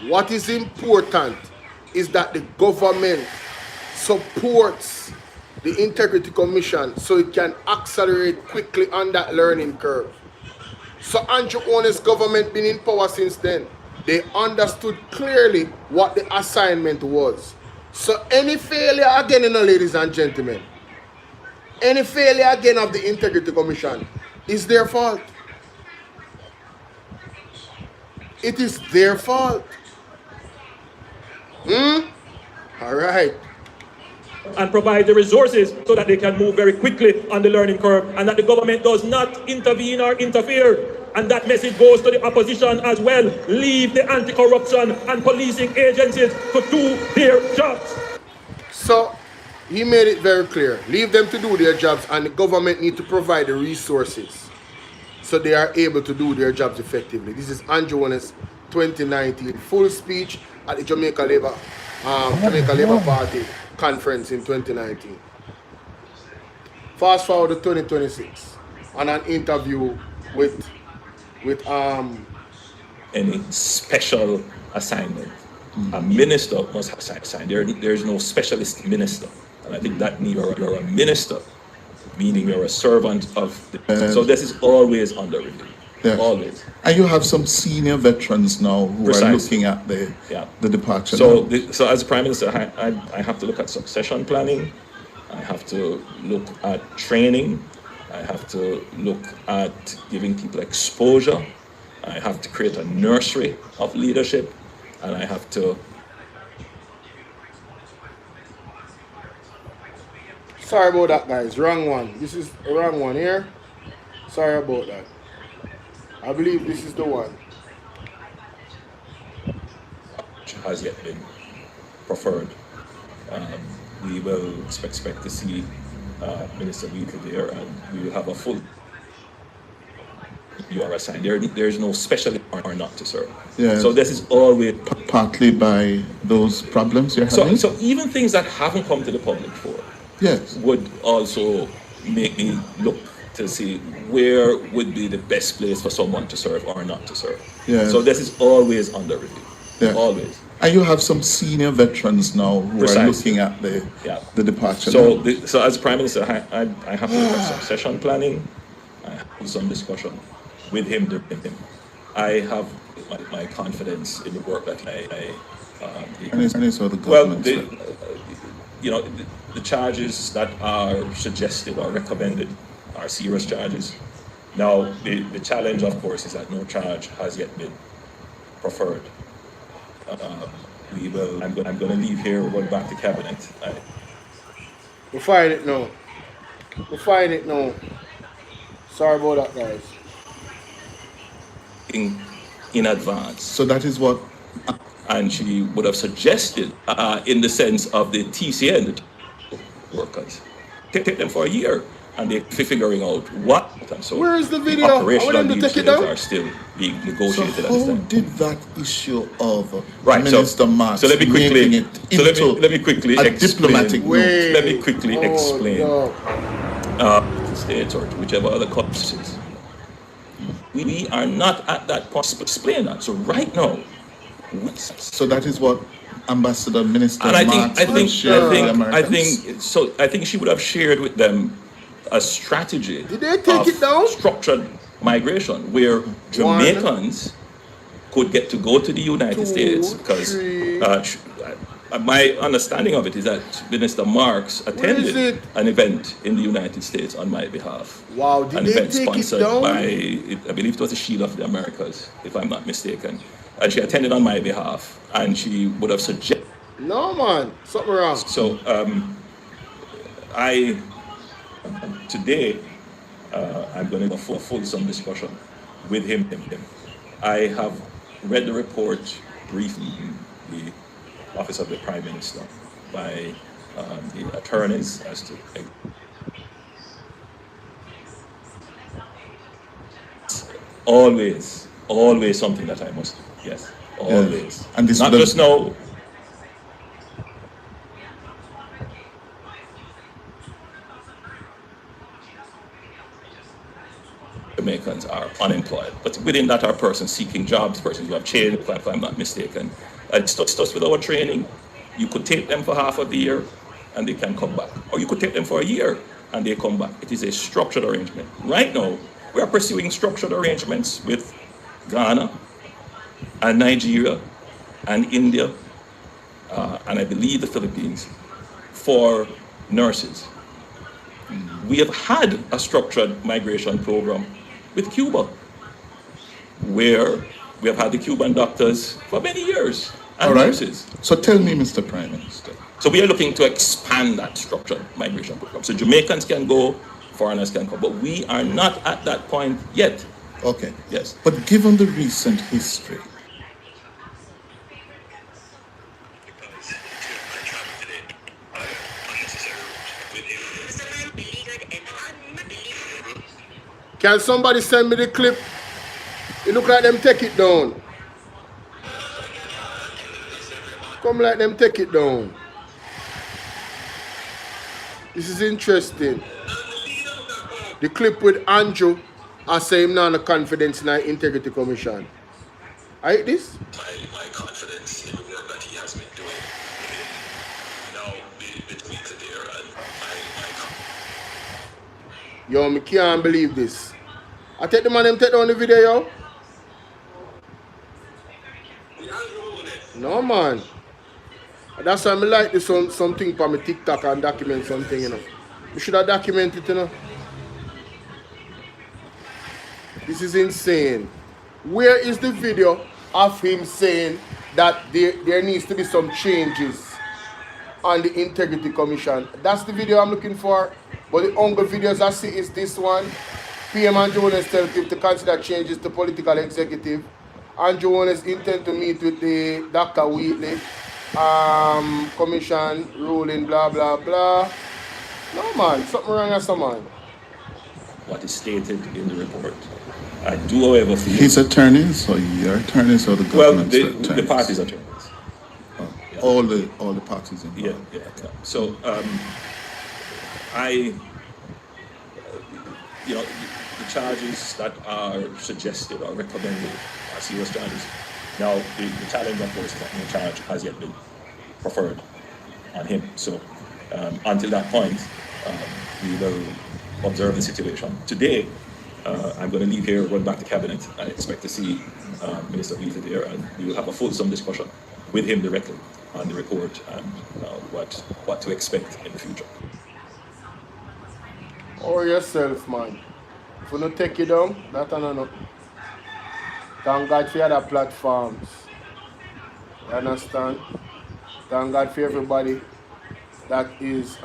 What is important is that the government supports the Integrity Commission so it can accelerate quickly on that learning curve. So Andrew Wallace's government been in power since then. They understood clearly what the assignment was. So any failure again, ladies and gentlemen, any failure again of the Integrity Commission is their fault. It is their fault. All right. and provide the resources so that they can move very quickly on the learning curve, and that the government does not intervene or interfere. And that message goes to the opposition as well. Leave the anti-corruption and policing agencies to do their jobs. So he made it very clear. Leave them to do their jobs, and the government need to provide the resources so they are able to do their jobs effectively. This is Andrew Wallace, 2019, full speech at the Jamaica Labour Party conference in 2019. Fast forward to 2026 and an interview with any special assignment. A minister must have assigned. There's no specialist minister. And I think that you're a minister, meaning you're a servant of the... So this is always under review. Yes. Always. And you have some senior veterans now who are looking at the departure. So as Prime Minister, I have to look at succession planning. I have to look at training. I have to look at giving people exposure. I have to create a nursery of leadership. And I have to... Sorry about that, guys. Wrong one. This is the wrong one here. Sorry about that. I believe this is the one. Has yet been preferred. We will expect to see Minister Wheatley there, and we will have a full... You are assigned. There's no special or not to serve. Yeah. So this is always... Partly by those problems you're having? So even things that haven't come to the public for, yes, would also make me look to see where would be the best place for someone to serve or not to serve. Yeah. So this is always under review. Yeah. Always. And you have some senior veterans now who are looking at the departure. So as Prime Minister, I have to look at succession planning. I have some discussion with him. I have my confidence in the work that the charges that are suggested or recommended are serious charges. Now, the challenge, of course, is that no charge has yet been preferred. I'm going to leave here. We're going back to cabinet. We'll find it now. We'll find it now. Sorry about that, guys. In advance. So that is what... And she would have suggested, in the sense of the TCN, the workers, take them for a year, and they're figuring out what. And so where is the video? I want them to take it down. Are still being negotiated. So how did that issue of Minister Marks so let me quickly let me quickly a explain. diplomatic note? Let me quickly explain. States or whichever other countries. We are not at that point to explain that. So right now. So that is what Ambassador Minister and Marks I think she would have shared with them a strategy. Did they take it down? Structured migration where Jamaicans could get to go to the United States because my understanding of it is that Minister Marks attended an event in the United States on my behalf. Wow, did an they event take sponsored it down? by, I believe it was the Shield of the Americas, if I'm not mistaken. And she attended on my behalf, and she would have suggested... No, man, something wrong. So, today, I'm going to go for fulsome discussion with him. I have read the report briefly in the Office of the Prime Minister by the attorneys as to... Always something that I must do. Yes, always. Yes. And this not just now. Jamaicans are unemployed, but within that are persons seeking jobs, persons who have changed, if I'm not mistaken. And stuff with our training, you could take them for half of the year and they can come back. Or you could take them for a year and they come back. It is a structured arrangement. Right now, we are pursuing structured arrangements with Ghana and Nigeria and India and I believe the Philippines for nurses. We have had a structured migration program with Cuba where we have had the Cuban doctors for many years and nurses. So tell me, Mr. Prime Minister, So we are looking to expand that structured migration program. So Jamaicans can go, foreigners can come, but we are not at that point yet. Okay. Yes. But given the recent history, Can somebody send me the clip? It look like them take it down. Come like them take it down. This is interesting. The clip with Andrew, I say him now the confidence in the Integrity Commission. I hate this? My confidence in the work that he has been doing now between there and Yo, me can't believe this. I take the man them take down the video, yo. No man. That's why I like this something for my TikTok and document something, you know. You should have documented it, you know. This is insane. Where is the video of him saying that there needs to be some changes on the Integrity Commission? That's the video I'm looking for. But the only videos I see is this one. PM and Jones tell people to consider changes to political executive. And Jones intend to meet with the Dr. Wheatley. Commission ruling, blah, blah, blah. No, man. Something wrong with someone. What is stated in the report. I do, however, feel... His attorneys, or your attorneys, or the government's attorneys? The party's attorneys. Oh, yeah. All the parties involved. Yeah. So, the charges that are suggested or recommended are serious charges. Now, the challenge, of course, is that no charge has yet been preferred on him. So, until that point, we will observe the situation. Today, I'm going to leave here, run back to Cabinet. I expect to see Minister Wheatley there, and we will have a fulsome discussion with him directly on the report and what to expect in the future. Or yourself, man. If you don't take it down, that no. Thank God for other platforms. You understand? Thank God for everybody that is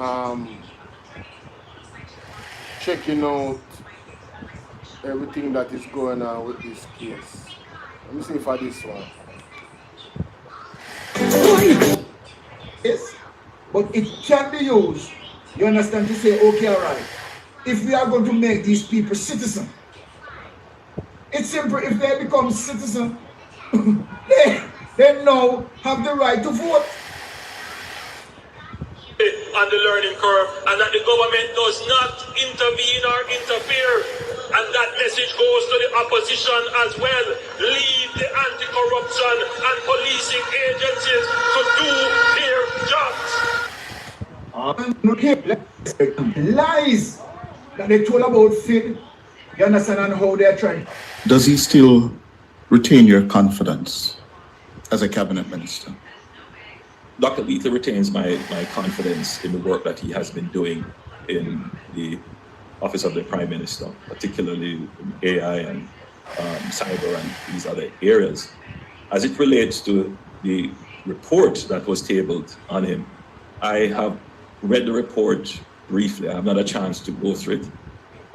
checking out everything that is going on with this case. Let me see for this one. Yes, but it can be used, you understand, to say, okay, all right, if we are going to make these people citizens, it's simple. If they become citizens, they now have the right to vote. On the learning curve, and that the government does not intervene or interfere, and that message goes to the opposition as well. Leave the anti-corruption and policing agencies to do their jobs. Lies that they told about Phil, you understand, and how they're trying. Does he still retain your confidence as a cabinet minister? Dr. Wheatley retains my confidence in the work that he has been doing in the Office of the Prime Minister, particularly in AI and cyber and these other areas. As it relates to the report that was tabled on him, I have read the report briefly. I have not a chance to go through it.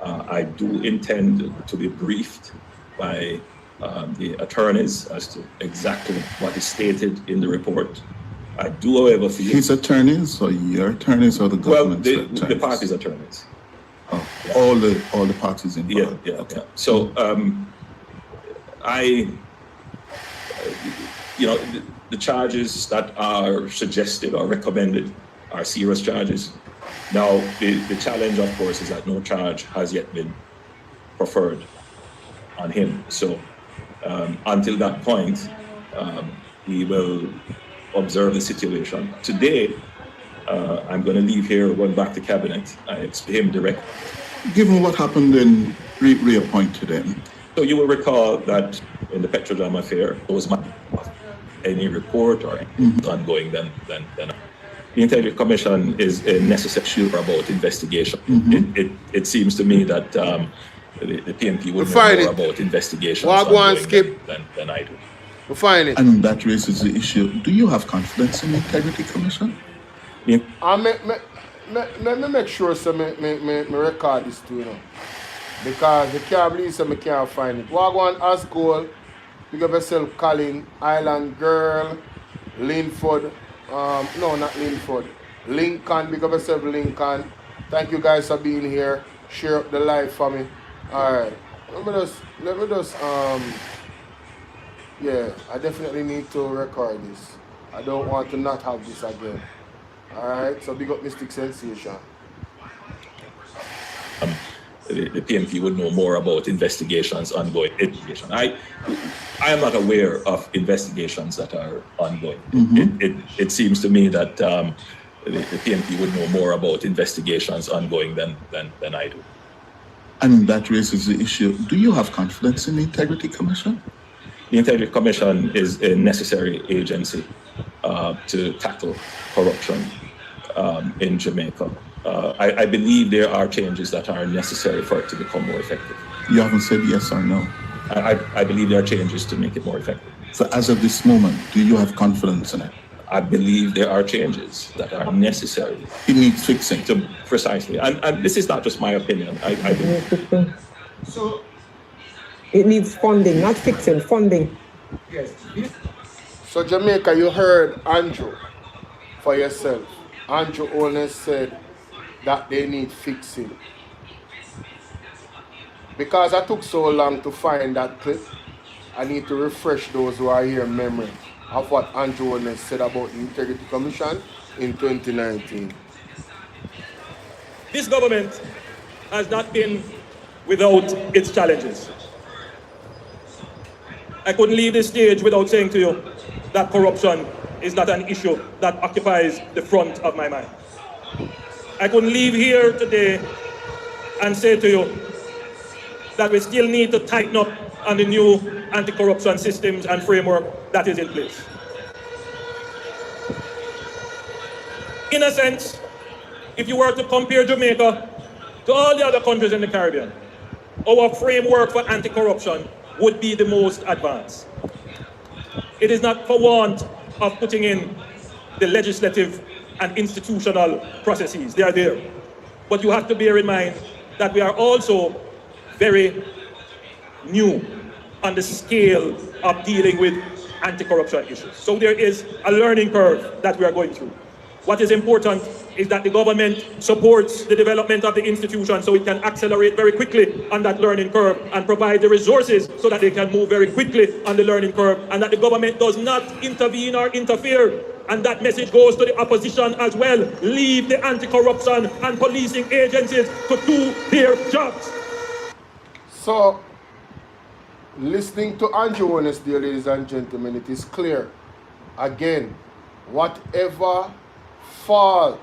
I do intend to be briefed by the attorneys as to exactly what is stated in the report. I do, however, feel... His attorneys, or your attorneys, or the government's attorneys? The party's attorneys. Oh, yeah. All the parties involved? Yeah. So, the charges that are suggested or recommended are serious charges. Now, the challenge, of course, is that no charge has yet been preferred on him. So, until that point, we will observe the situation. Today, I'm going to leave here, run back to Cabinet. I expect him directly. Given what happened, then reappointed him. So you will recall that in the Petrodram affair, there was any report or ongoing then. The Integrity Commission is a necessary about investigation. It seems to me that the PMP would know more about investigations than I do. We'll find it. And that raises the issue, do you have confidence in the Integrity Commission? And me make sure so me record this too, you know. Because they can't believe so me can't find it. Wagwan Asgold, big up yourself, Colin, Island Girl, Linford, no, not Linford, Lincoln, big up yourself, Lincoln. Thank you guys for being here. Share up the live for me. Alright. Let me just yeah, I definitely need to record this. I don't want to not have this again. Alright, so big up Mystic Sensation. The PMP would know more about investigations ongoing. I am not aware of investigations that are ongoing. It seems to me that the PMP would know more about investigations ongoing than I do. And that raises the issue, do you have confidence in the Integrity Commission? The Integrity Commission is a necessary agency to tackle corruption in Jamaica. I believe there are changes that are necessary for it to become more effective. You haven't said yes or no. I believe there are changes to make it more effective. So as of this moment, do you have confidence in it? I believe there are changes that are necessary. It needs fixing. Precisely. And this is not just my opinion. I believe. So it needs funding, not fixing, funding. Yes. So Jamaica, you heard Andrew for yourself. Andrew only said that they need fixing. Because I took so long to find that clip, I need to refresh those who are here memory of what Andrew Holness said about the Integrity Commission in 2019. This government has not been without its challenges. I couldn't leave this stage without saying to you that corruption is not an issue that occupies the front of my mind. I couldn't leave here today and say to you that we still need to tighten up on the new anti-corruption systems and framework that is in place. In a sense, if you were to compare Jamaica to all the other countries in the Caribbean, our framework for anti-corruption would be the most advanced. It is not for want of putting in the legislative and institutional processes. They are there. But you have to bear in mind that we are also very new on the scale of dealing with anti-corruption issues. So there is a learning curve that we are going through. What is important is that the government supports the development of the institution so it can accelerate very quickly on that learning curve and provide the resources so that they can move very quickly on the learning curve, and that the government does not intervene or interfere. And that message goes to the opposition as well. Leave the anti-corruption and policing agencies to do their jobs. So, listening to Andrew Holness, dear ladies and gentlemen, it is clear, again, whatever fault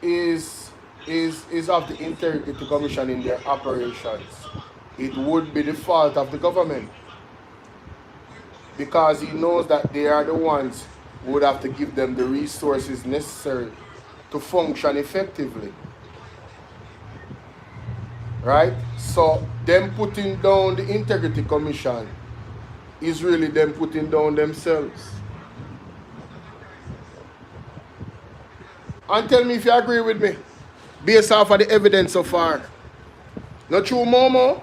is of the Integrity Commission in their operations, it would be the fault of the government. Because he knows that they are the ones who would have to give them the resources necessary to function effectively. Right? So, them putting down the Integrity Commission is really them putting down themselves. And tell me if you agree with me, based off of the evidence so far. Not true, Momo?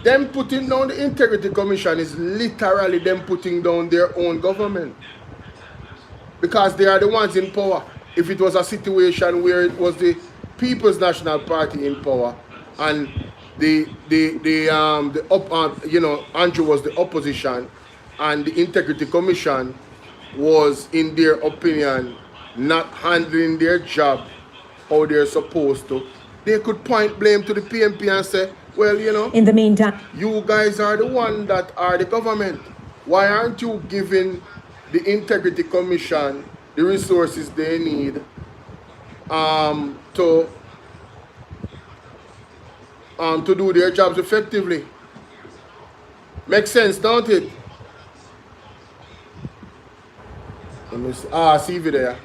Them putting down the Integrity Commission is literally them putting down their own government. Because they are the ones in power. If it was a situation where it was the People's National Party in power and Andrew was the opposition and the Integrity Commission was, in their opinion, not handling their job how they're supposed to, they could point blame to the PMP and say, well, you know, in the meantime, you guys are the one that are the government. Why aren't you giving the Integrity Commission the resources they need to do their jobs effectively? Makes sense, don't it? Let me see. See you there.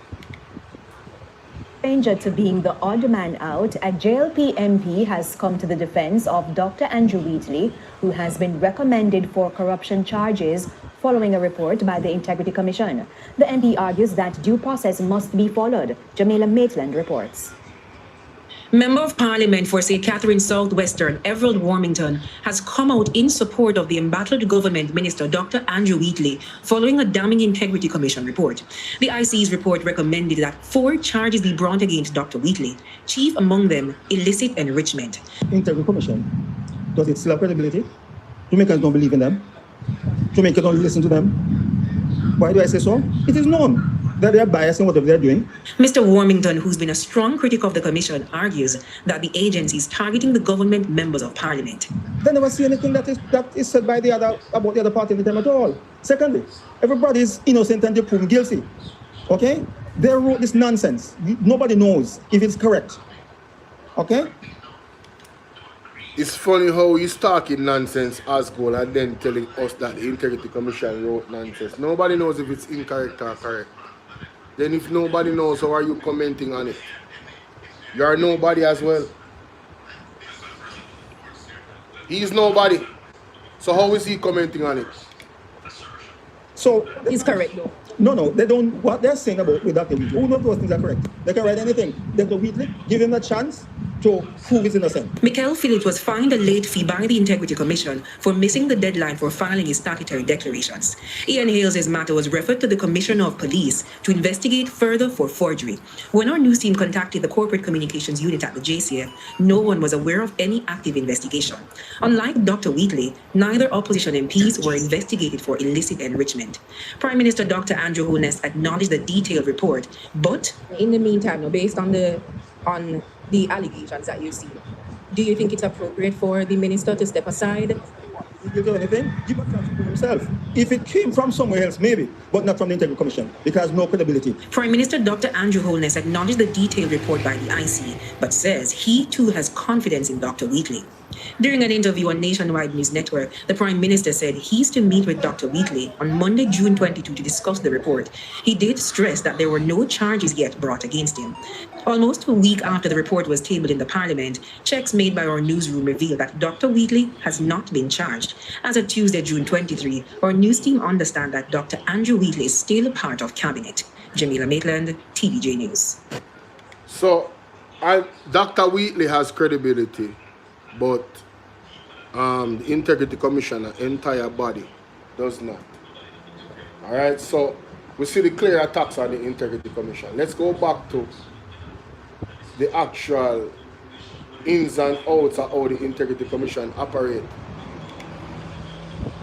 stranger to being the odd man out, a JLP MP has come to the defense of Dr. Andrew Wheatley, who has been recommended for corruption charges following a report by the Integrity Commission. The MP argues that due process must be followed. Jamila Maitland reports. Member of Parliament for St. Catherine Southwestern, Everald Warmington, has come out in support of the embattled government minister, Dr. Andrew Wheatley, following a damning Integrity Commission report. The IC's report recommended that 4 charges be brought against Dr. Wheatley, chief among them illicit enrichment. Integrity Commission, does it still have credibility? Jamaicans don't believe in them. Jamaicans don't listen to them. Why do I say so? It is known that they are biased in whatever they're doing. Mr. Warmington, who's been a strong critic of the commission, argues that the agency is targeting the government members of parliament. They never see anything that is said by about the other party at the time at all. Secondly, everybody is innocent and they're proven guilty. Okay? They wrote this nonsense. Nobody knows if it's correct. Okay? It's funny how he's talking nonsense as goal and then telling us that the Integrity Commission wrote nonsense. Nobody knows if it's incorrect or correct. Then if nobody knows, how are you commenting on it? You are nobody as well. He's nobody. So how is he commenting on it? So He's correct though. No, they don't. What they're saying about with Dr. Wheatley, who knows those things are correct? They can write anything. Dr. Wheatley, give him a chance to prove his innocent. Michael Phillips was fined a late fee by the Integrity Commission for missing the deadline for filing his statutory declarations. Ian Hales' matter was referred to the Commissioner of Police to investigate further for forgery. When our news team contacted the Corporate Communications Unit at the JCF, no one was aware of any active investigation. Unlike Dr. Wheatley, neither opposition MPs were investigated for illicit enrichment. Prime Minister Dr. Andrew Holness acknowledged the detailed report, but In the meantime, based on the allegations that you see, do you think it's appropriate for the minister to step aside? If you do anything, give a chance to himself. If it came from somewhere else, maybe, but not from the Integrity Commission, because no credibility. Prime Minister Dr. Andrew Holness acknowledged the detailed report by the IC, but says he too has confidence in Dr. Wheatley. During an interview on Nationwide News Network, the Prime Minister said he's to meet with Dr. Wheatley on Monday, June 22 to discuss the report. He did stress that there were no charges yet brought against him. Almost a week after the report was tabled in the Parliament, checks made by our newsroom revealed that Dr. Wheatley has not been charged. As of Tuesday, June 23, our news team understand that Dr. Andrew Wheatley is still a part of Cabinet. Jamila Maitland, TVJ News. So, Dr. Wheatley has credibility, but the Integrity Commission, the entire body, does not. All right, so we see the clear attacks on the Integrity Commission. Let's go back to the actual ins and outs of how the Integrity Commission operate.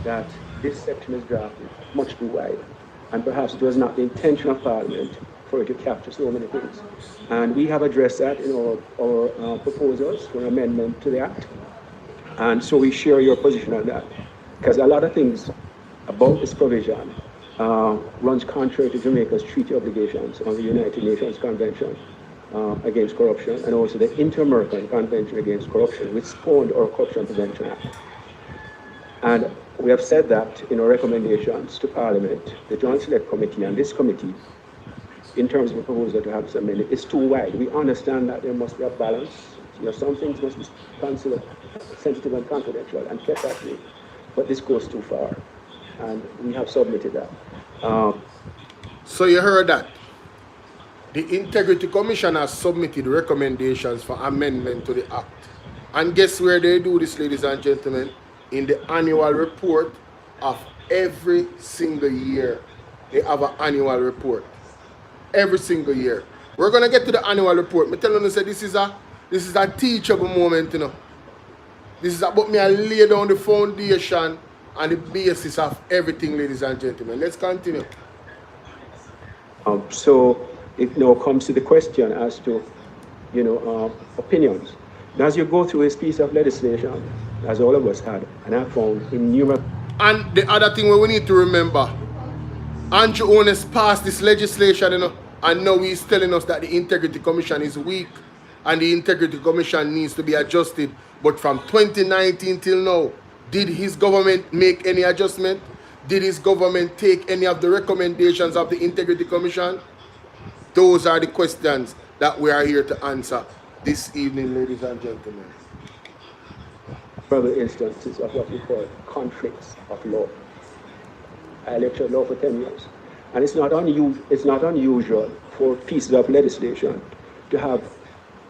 That this section is drafted much too wide, and perhaps it was not the intention of Parliament for it to capture so many things. And we have addressed that in our proposals for amendment to the Act. And so we share your position on that, because a lot of things about this provision runs contrary to Jamaica's treaty obligations on the United Nations Convention against Corruption, and also the Inter-American Convention against Corruption, which spawned our Corruption Prevention Act. And we have said that in our recommendations to Parliament, the Joint Select Committee and this committee, in terms of a proposal to have this amendment, is too wide. We understand that there must be a balance. Some things must be considered sensitive and confidential and kept that way. But this goes too far, and we have submitted that. So you heard that. The Integrity Commission has submitted recommendations for amendment to the Act. And guess where they do this, ladies and gentlemen? In the annual report of every single year. They have an annual report. Every single year. We're going to get to the annual report. I'm telling you, this is a teachable moment, you know. This is about me I lay down the foundation and the basis of everything, ladies and gentlemen. Let's continue. So it now comes to the question as to, opinions. As you go through this piece of legislation, as all of us had, and I found innumerable. And the other thing we need to remember, Andrew Holness passed this legislation, and now he's telling us that the Integrity Commission is weak and the Integrity Commission needs to be adjusted. But from 2019 till now, did his government make any adjustment? Did his government take any of the recommendations of the Integrity Commission? Those are the questions that we are here to answer this evening, ladies and gentlemen. Further instances of what we call conflicts of law. I lectured law for 10 years. And it's not unusual for pieces of legislation to have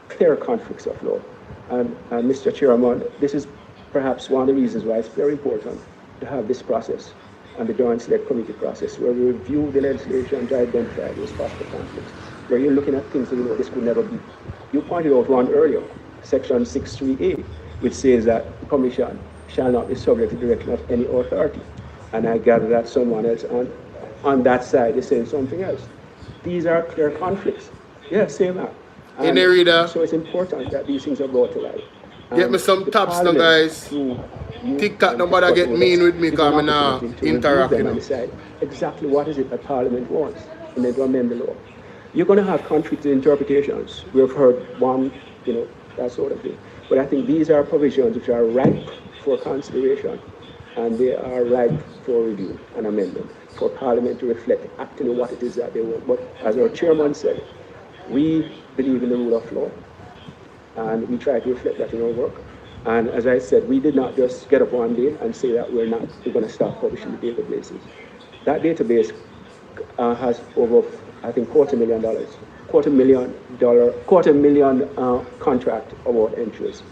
clear conflicts of law. And Mr. Chairman, this is perhaps one of the reasons why it's very important to have this process and the Joint Select Committee process, where we review the legislation to identify those possible conflicts, where you're looking at things that you know this could never be. You pointed out one earlier, Section 63A, which says that the Commission shall not be subject to the direction of any authority. And I gather that someone else on that side is saying something else. These are clear conflicts. Yeah, say that. In the reader. So it's important that these things are brought to light. Get me some taps now, guys. TikTok, nobody get mean with me because I'm not interacting. And decide exactly what is it that Parliament wants and then to amend the law. You're going to have conflicting interpretations. We've heard one, you know, that sort of thing. But I think these are provisions which are ripe for consideration and they are ripe for review and amendment for Parliament to reflect actually what it is that they want. But as our chairman said, we believe in the rule of law and we try to reflect that in our work. And as I said, we did not just get up one day and say that we're going to stop publishing the databases. That database has over, I think, $250,000 contract award entries,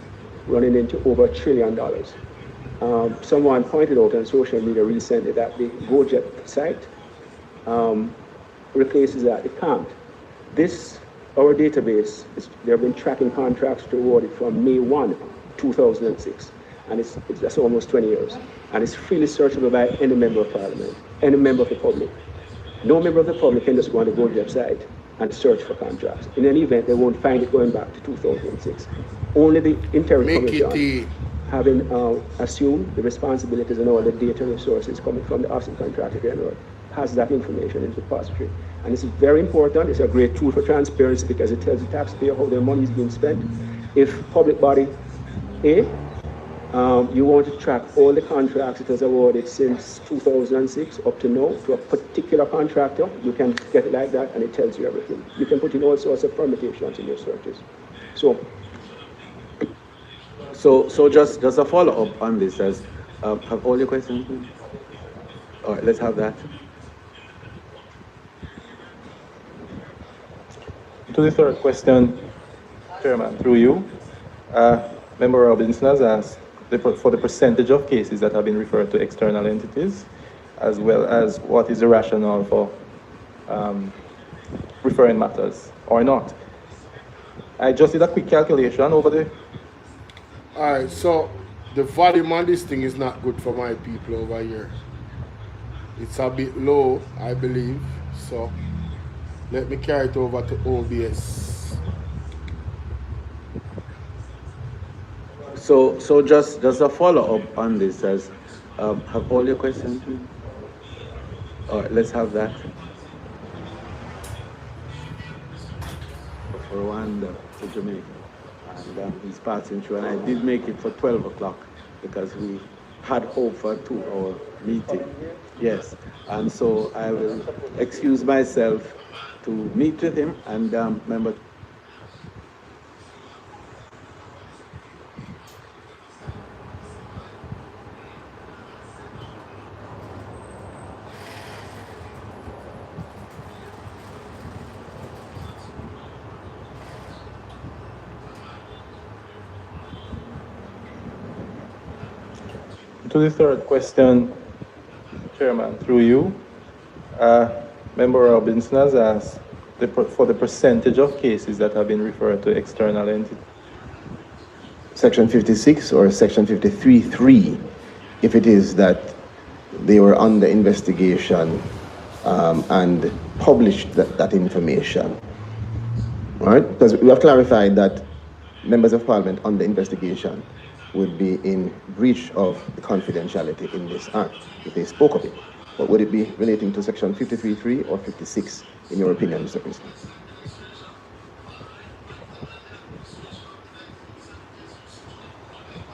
running into over $1 trillion. Someone pointed out on social media recently that the GoJet site replaces that. It can't. Our database, they've been tracking contracts to award it from May 1, 2006, and that's almost 20 years. And it's freely searchable by any member of Parliament, any member of the public. No member of the public can just go on the GoJet site and search for contracts. In any event, they won't find it going back to 2006. Only the Integrity Commission, having assumed the responsibilities and all the data resources coming from the Office of Contractor General, has that information in the repository. And this is very important. It's a great tool for transparency because it tells the taxpayer how their money is being spent. If public body A, you want to track all the contracts it has awarded since 2006 up to now to a particular contractor, you can get it like that and it tells you everything. You can put in all sorts of permutations in your searches. So just a follow-up on this, as have all your questions? All right, let's have that. To the third question, Chairman, through you, Member Robinson has asked for the percentage of cases that have been referred to external entities, as well as what is the rationale for referring matters or not. I just did a quick calculation over the... All right, so the volume on this thing is not good for my people over here. It's a bit low, I believe, so let me carry it over to OBS. So just a follow-up on this, as have all your questions? All right, let's have that. For Rwanda to Jamaica, and he's passing through, and I did make it for 12 o'clock because we had hope for a 2-hour meeting. Yes, and so I will excuse myself to meet with him and member. To the third question, Chairman, through you, Member Robinson has asked for the percentage of cases that have been referred to external entities. Section 56 or Section 53(3), if it is that they were under investigation and published that information. All right? Because we have clarified that members of Parliament under investigation would be in breach of the confidentiality in this act if they spoke of it. But would it be relating to Section 53(3) or 56, in your opinion, Mr. President?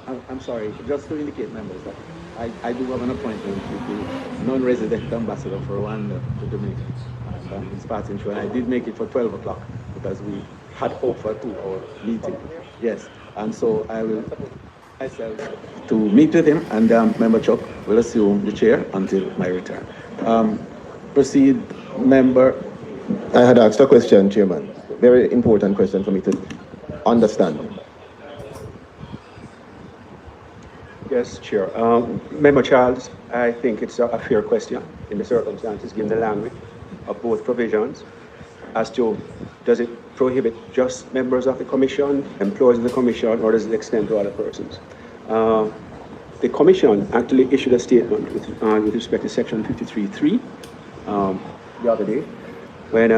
I'm sorry, just to indicate, members, that I do have an appointment with the non-resident ambassador for Rwanda to Jamaica. And he's passing through, and I did make it for 12 o'clock because we had hope for a 2-hour meeting. Yes, and so I myself to meet with him, and Member Chuck will assume the chair until my return. Proceed, Member. I had asked a question, Chairman. Very important question for me to understand. Yes, Chair. Member Charles, I think it's a fair question in the circumstances, given the language of both provisions, as to does it prohibit just members of the Commission, employees of the Commission, or does it extend to other persons? The Commission actually issued a statement with respect to Section 53.3 the other day, when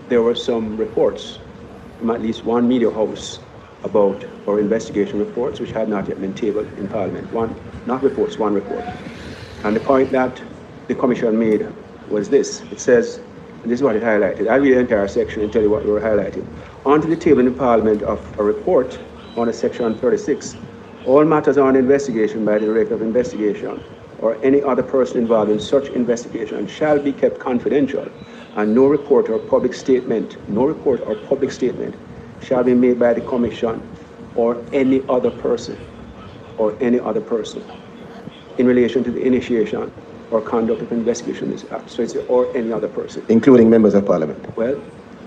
there were some reports from at least one media house about our investigation reports, which had not yet been tabled in Parliament. One report. And the point that the Commission made was this. It says, and this is what it highlighted. I'll read the entire section and tell you what we were highlighting. Onto the table in Parliament of a report on a Section 36, all matters on investigation by the Director of Investigation or any other person involved in such investigation shall be kept confidential, and no report or public statement shall be made by the Commission or any other person in relation to the initiation or conduct of investigation in this act. So it's or any other person. Including members of Parliament. Well,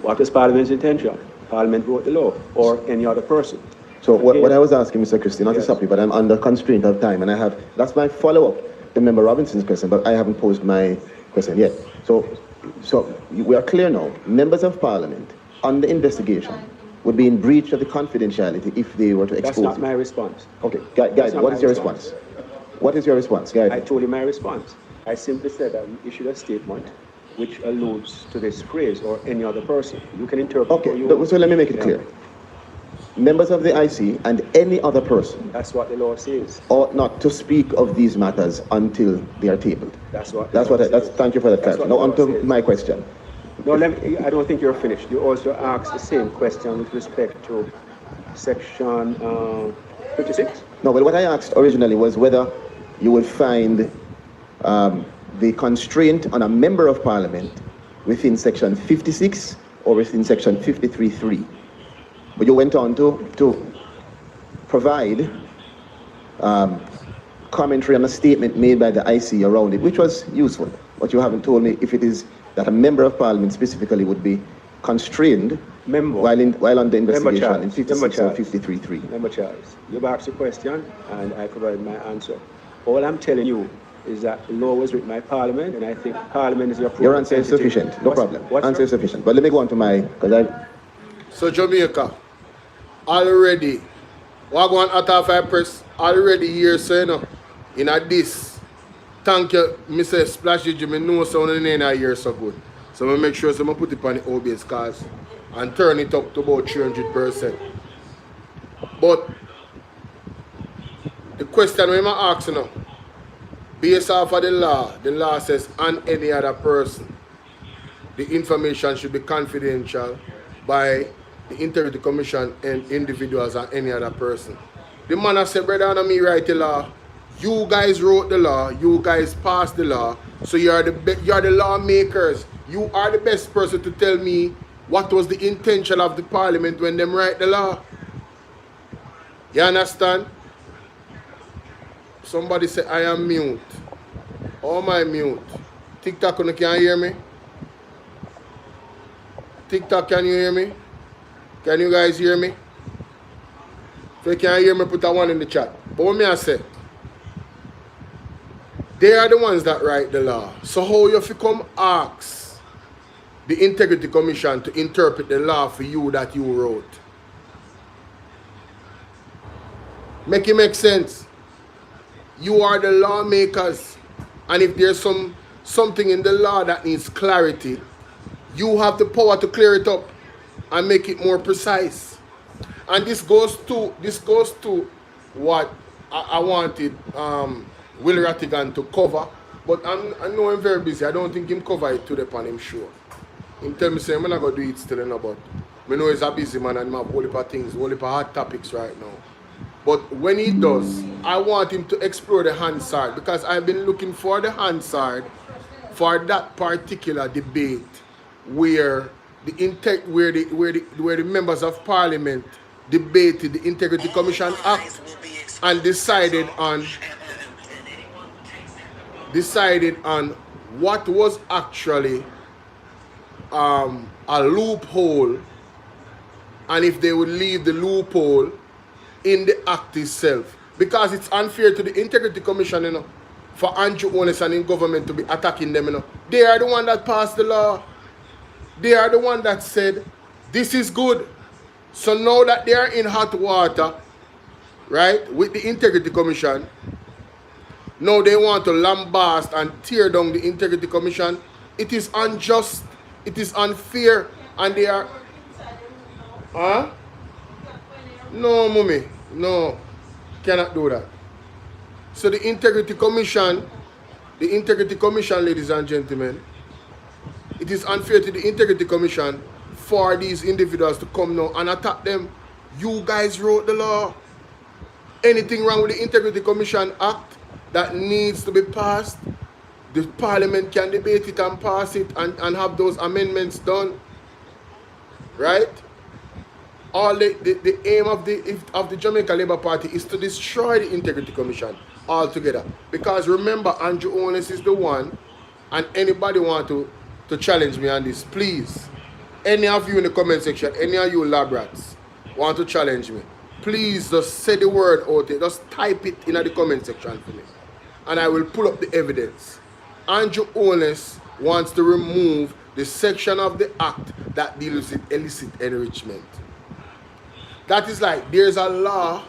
what is Parliament's intention? Parliament wrote the law, or any other person. So what I was asking, Mr. Christie, not to stop you, but I'm under constraint of time, and that's my follow-up to Member Robinson's question, but I haven't posed my question yet. So we are clear now. Members of Parliament on the investigation would be in breach of the confidentiality if they were to expose That's not my response. Okay, guys, what is your response? What is your response, guys? I told you my response. I simply said that we issued a statement which alludes to this phrase, or any other person. You can interpret. Okay, so let me make it clear. Members of the IC and any other person. That's what the law says. Ought not to speak of these matters until they are tabled. Thank you for that clarity. Now on to my question. No, I don't think you're finished. You also asked the same question with respect to Section 56? No, but what I asked originally was whether you would find the constraint on a member of Parliament within Section 56 or within Section 53.3. But you went on to provide commentary on a statement made by the IC around it, which was useful. But you haven't told me if it is that a member of Parliament specifically would be constrained while under investigation in 56 or 53.3. Member Charles, you've asked a question and I provided my answer. All I'm telling you is that the law was written by Parliament, and I think Parliament is the appropriate Your answer is sufficient, no problem. Answer is sufficient. But let me go on to my, So Jamaica, already, Wagwan Atafai Press, already here, so you know, in this, thank you, Mr. Splash Jimmy, know someone in a year so good. So I make sure someone put it on the OBS cars and turn it up to about 300%. But the question I'm asking now, based off of the law says, and any other person, the information should be confidential by the Integrity Commission and individuals and any other person. The man has said, brother, and me write the law. You guys wrote the law. You guys passed the law. So you are the lawmakers. You are the best person to tell me what was the intention of the Parliament when them write the law. You understand? Somebody say I am mute. How am I mute? TikTok, can you hear me? TikTok, can you hear me? Can you guys hear me? If you can't hear me, put a one in the chat. But what me I say? They are the ones that write the law. So how you have to come ask the Integrity Commission to interpret the law for you that you wrote? Make it make sense. You are the lawmakers. And if there's something in the law that needs clarity, you have the power to clear it up and make it more precise. And this goes to what I wanted Will Rattigan to cover, but I know I'm very busy. I don't think him cover it to the pan him sure. Him tell me say I'm not gonna do it still, but I know he's a busy man and I have a whole heap of things, a whole heap of hot topics right now. But when he does, I want him to explore the Hansard, because I've been looking for the Hansard for that particular debate where the members of Parliament debated the Integrity Commission Act and decided on what was actually a loophole, and if they would leave the loophole in the act itself, because it's unfair to the Integrity Commission, you know, for Andrew Holness and in government to be attacking them, you know. They are the one that passed the law. They are the one that said this is good. So now that they are in hot water, right, with the Integrity Commission, now they want to lambast and tear down the Integrity Commission. It is unjust. It is unfair. And they are... Huh? No, mommy. No. Cannot do that. So the Integrity Commission, ladies and gentlemen, it is unfair to the Integrity Commission for these individuals to come now and attack them. You guys wrote the law. Anything wrong with the Integrity Commission Act that needs to be passed, the Parliament can debate it and pass it and have those amendments done. Right? All the aim of the Jamaica Labour Party is to destroy the Integrity Commission altogether. Because remember, Andrew Holness is the one, and anybody want to challenge me on this, please. Any of you in the comment section, any of you lab rats want to challenge me, please just say the word out there. Just type it in the comment section for me, and I will pull up the evidence. Andrew Holness wants to remove the section of the act that deals with illicit enrichment. That is like, there's a law.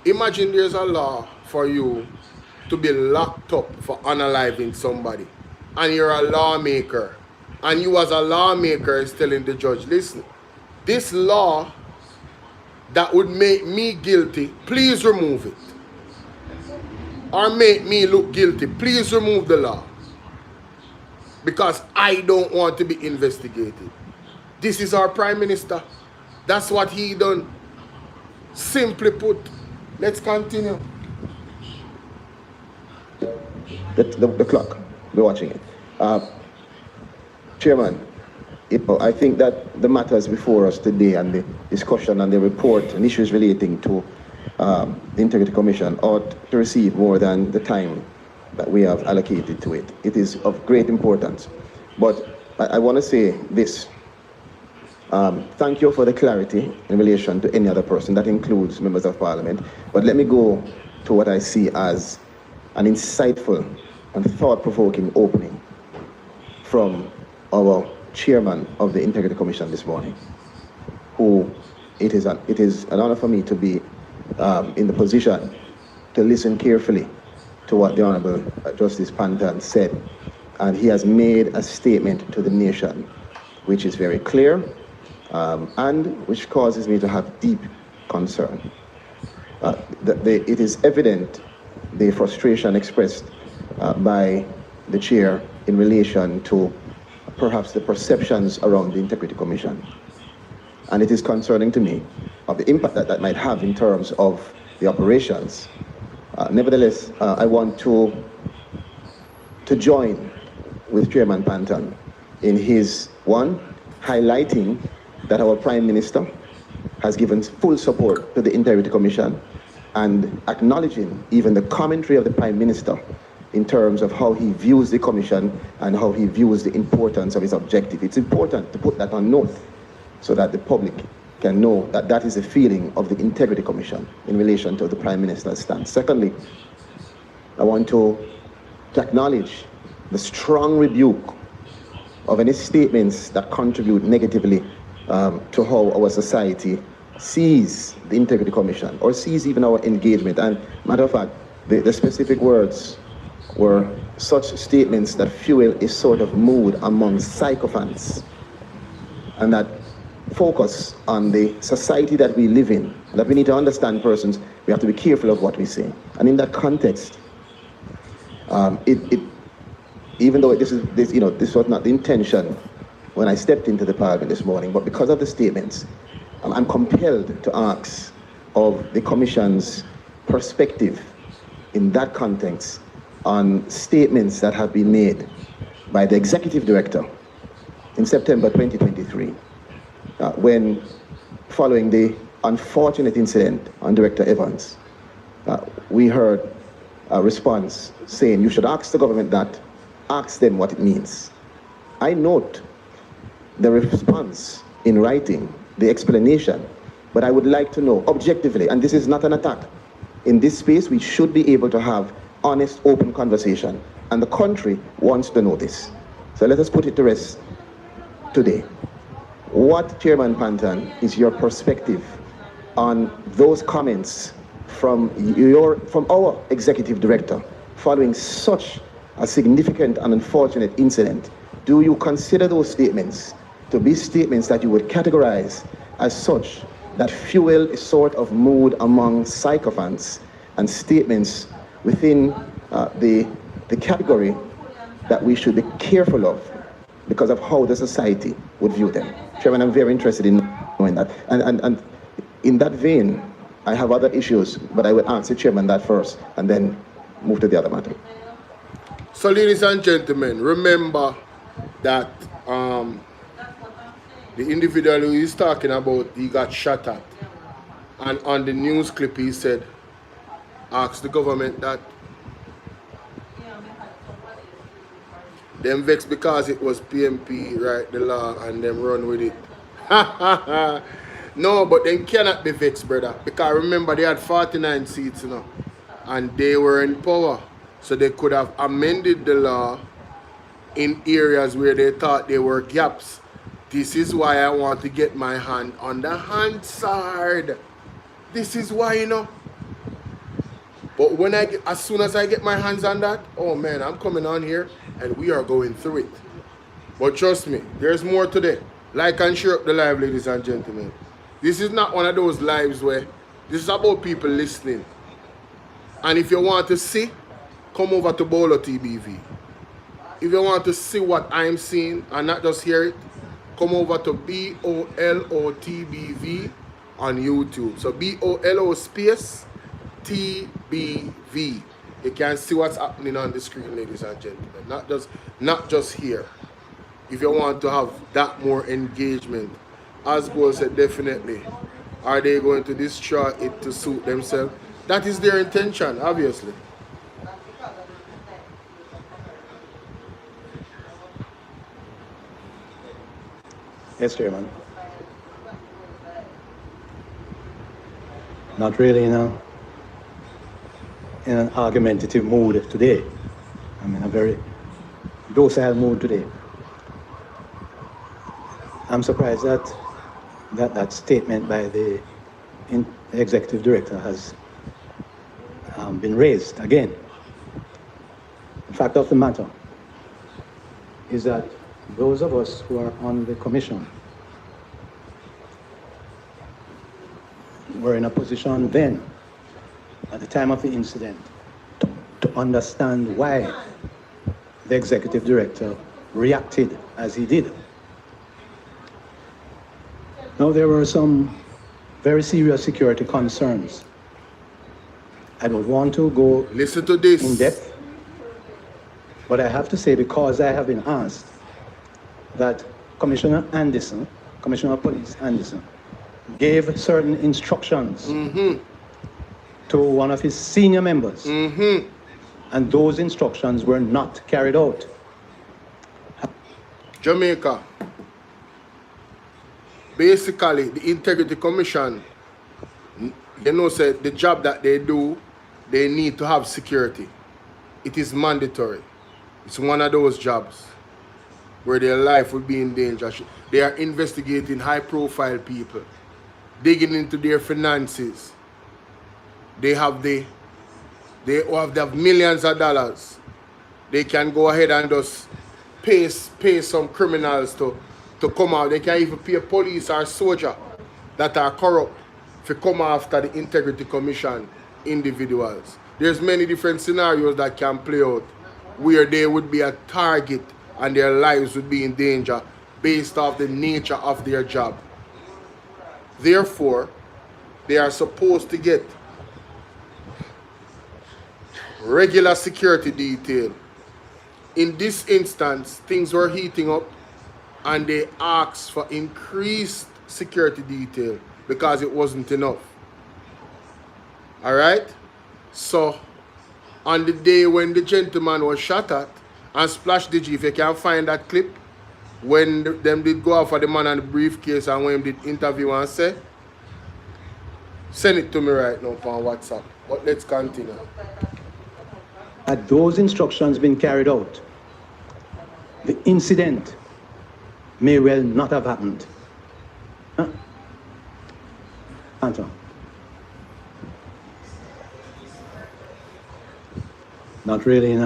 Imagine there's a law for you to be locked up for unaliving somebody, and you're a lawmaker, and you as a lawmaker is telling the judge, listen, this law that would make me guilty, please remove it. Or make me look guilty, please remove the law. Because I don't want to be investigated. This is our Prime Minister. That's what he done. Simply put, let's continue. The clock, we're watching it. Chairman, I think that the matters before us today and the discussion and the report and issues relating to the Integrity Commission ought to receive more than the time that we have allocated to it. It is of great importance. But I want to say this. Thank you for the clarity in relation to any other person. That includes members of Parliament. But let me go to what I see as an insightful and thought-provoking opening from our chairman of the Integrity Commission this morning, who it is an honor for me to be in the position to listen carefully to what the Honorable Justice Panton said. And he has made a statement to the nation which is very clear and which causes me to have deep concern. It is evident the frustration expressed by the chair in relation to perhaps the perceptions around the Integrity Commission. And it is concerning to me of the impact that might have in terms of the operations. Nevertheless, I want to join with Chairman Panton in his, one, highlighting that our Prime Minister has given full support to the Integrity Commission, and acknowledging even the commentary of the Prime Minister in terms of how he views the Commission and how he views the importance of his objective. It's important to put that on note so that the public can know that that is the feeling of the Integrity Commission in relation to the Prime Minister's stance. Secondly, I want to acknowledge the strong rebuke of any statements that contribute negatively to how our society sees the Integrity Commission or sees even our engagement. And matter of fact, the specific words were such statements that fuel a sort of mood among sycophants, and that focus on the society that we live in, that we need to understand persons, we have to be careful of what we say. And in that context, even though this was not the intention when I stepped into the Parliament this morning, but because of the statements, I'm compelled to ask of the Commission's perspective in that context on statements that have been made by the Executive Director in September 2023, when following the unfortunate incident on Director Evans, we heard a response saying you should ask the government that, ask them what it means. I note the response in writing, the explanation, but I would like to know objectively, and this is not an attack. In this space, we should be able to have honest, open conversation, and the country wants to know this. So let us put it to rest today. What, Chairman Panton, is your perspective on those comments from our executive director following such a significant and unfortunate incident? Do you consider those statements to be statements that you would categorize as such that fuel a sort of mood among sycophants and statements within the category that we should be careful of because of how the society would view them? Chairman, I'm very interested in knowing that. And in that vein, I have other issues, but I will answer Chairman that first and then move to the other matter. So, ladies and gentlemen, remember that the individual who he's talking about, he got shot at. And on the news clip, he said, ask the government that. Them vexed because it was PMP, write the law, and them run with it. No, but they cannot be vexed, brother. Because remember, they had 49 seats, you know, and they were in power. So they could have amended the law in areas where they thought there were gaps. This is why I want to get my hand on the Hansard. This is why, you know. But when as soon as I get my hands on that, oh man, I'm coming on here and we are going through it. But trust me, there's more today. Like and share up the live, ladies and gentlemen. This is not one of those lives where this is about people listening. And if you want to see, come over to Bolo TBV. If you want to see what I'm seeing and not just hear it, come over to BOLO TBV on YouTube. So BOLO space TBV. You can see what's happening on the screen, ladies and gentlemen. Not just here. If you want to have that more engagement, as Bolo said, definitely. Are they going to destroy it to suit themselves? That is their intention, obviously. Yes, Chairman. Not really in an argumentative mood today. I'm in a very docile mood today. I'm surprised that statement by the executive director has been raised again. The fact of the matter is that those of us who are on the commission were in a position then, at the time of the incident, to understand why the executive director reacted as he did. Now, there were some very serious security concerns. I don't want to go listen to this in depth, but I have to say, because I have been asked, that Commissioner of Police Anderson, gave certain instructions to one of his senior members, and those instructions were not carried out. Jamaica, basically the Integrity Commission, you know, said the job that they do, they need to have security. It is mandatory. It's one of those jobs where their life will be in danger. They are investigating high-profile people, digging into their finances. They have millions of dollars. They can go ahead and just pay some criminals to come out. They can even pay police or soldier that are corrupt to come after the Integrity Commission individuals. There's many different scenarios that can play out where they would be a target and their lives would be in danger based off the nature of their job. Therefore, they are supposed to get regular security detail. In this instance, things were heating up and they asked for increased security detail because it wasn't enough. All right? So, on the day when the gentleman was shot at, and Splash DG, if you can find that clip, when them did go out for the man and the briefcase and when did interview and say, send it to me right now on WhatsApp. But let's continue. Had those instructions been carried out, the incident may well not have happened. Huh? Anton. Not really in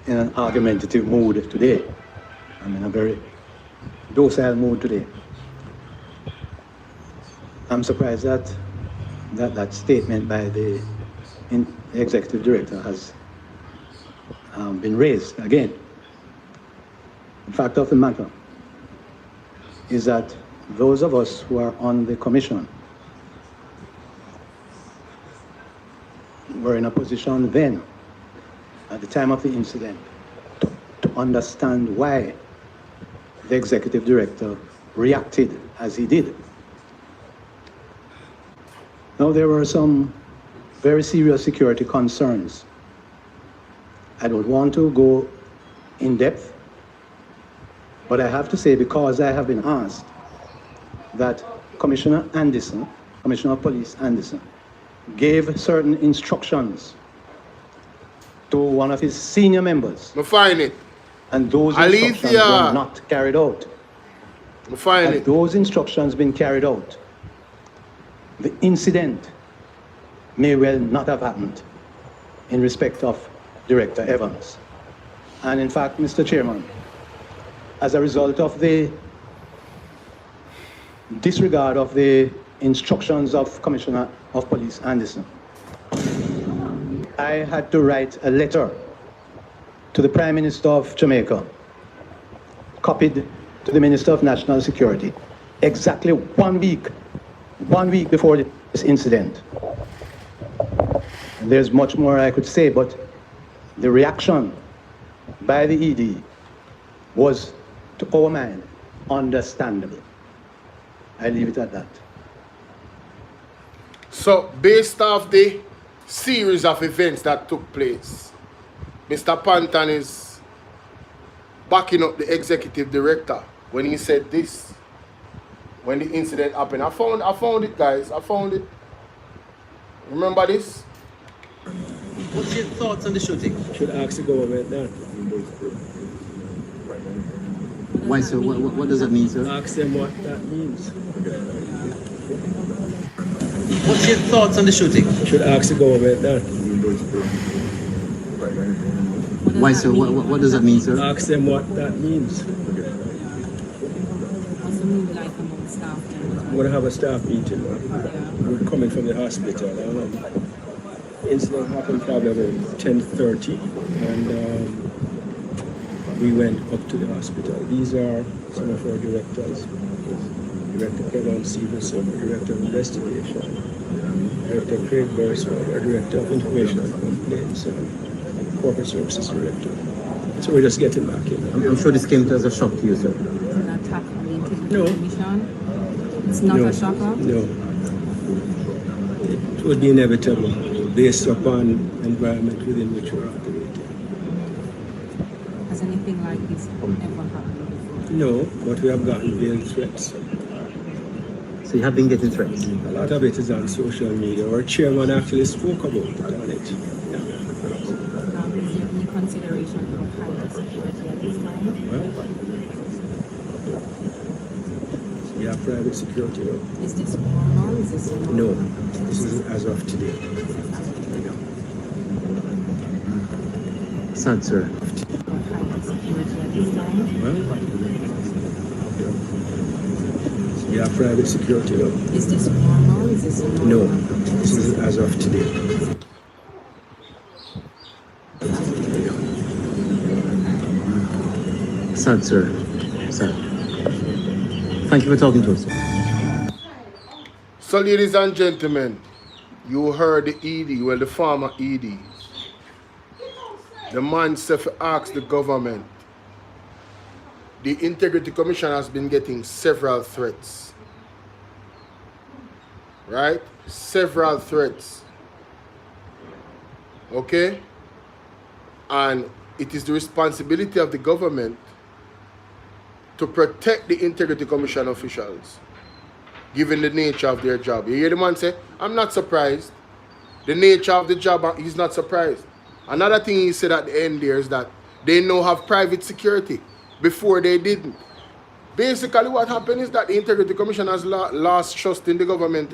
an argumentative mood today. I'm in a very docile mood today. I'm surprised that that statement by the executive director has been raised again. The fact of the matter is that those of us who are on the commission were in a position then, at the time of the incident, to understand why the executive director reacted as he did. Now, there were some very serious security concerns. I don't want to go in depth, but I have to say, because I have been asked, that Commissioner Anderson, Commissioner of Police Anderson, gave certain instructions to one of his senior members. I find it. And those instructions were not carried out. I find Had it. those instructions been carried out, the incident may well not have happened in respect of Director Evans. And in fact, Mr. Chairman, as a result of the disregard of the instructions of Commissioner of Police Anderson, I had to write a letter to the Prime Minister of Jamaica, copied to the Minister of National Security, exactly 1 week before this incident. And there's much more I could say, but the reaction by the ED was, to our mind, understandable. I leave it at that. So, based off the series of events that took place, Mr. Panton is backing up the executive director when he said this, when the incident happened. I found it, guys. I found it. Remember this? What's your thoughts on the shooting? Should ask the government that. Why, sir? What does that mean, sir? Ask them what that means. What's your thoughts on the shooting? Should ask the government that. Why, sir? What does that mean, sir? Ask them what that means. I'm going to have a staff meeting. We're coming from the hospital. Incident happened probably about 10:30, and we went up to the hospital. These are some of our directors. Director Kevin Stevenson, Director of Investigation, Director Craig Beresford, Director of Information and Complaints, and Corporate Services Director. So we're just getting back in. I'm sure this came as a shock to you, sir. An attack on the Integrity No. Commission? It's not a shocker? No. It would be inevitable based upon environment within which we're operating. Has anything like this ever happened before? No, but we have gotten veiled threats. So you have been getting threats? A lot of it is on social media. Our chairman actually spoke about it on it. Is there any consideration for higher security at this time? Well, we have private security now. Is this normal? Is this No, this is as of today. Sad, sir. higher security at this time? Well, we have private security now. Is this normal? Is this No, this is as of today. Sad, sir. Sad. Thank you for talking to us. So, ladies and gentlemen, you heard the ED, well, the former ED. The man said to ask the government. The Integrity Commission has been getting several threats. right? Several threats. Okay? And it is the responsibility of the government to protect the Integrity Commission officials, given the nature of their job. You hear the man say, I'm not surprised. The nature of the job, he's not surprised. Another thing he said at the end there is that they now have private security. Before they didn't. Basically what happened is that the Integrity Commission has lost trust in the government,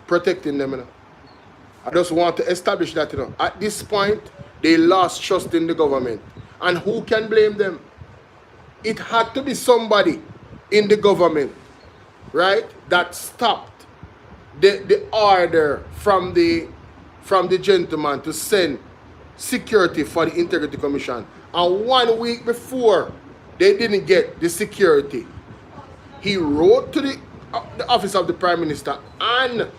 protecting them. I just want to establish that, at this point, they lost trust in the government. And who can blame them? It had to be somebody in the government, right, that stopped the order from the gentleman to send security for the Integrity Commission. And 1 week before they didn't get the security, he wrote to the office of the Prime Minister and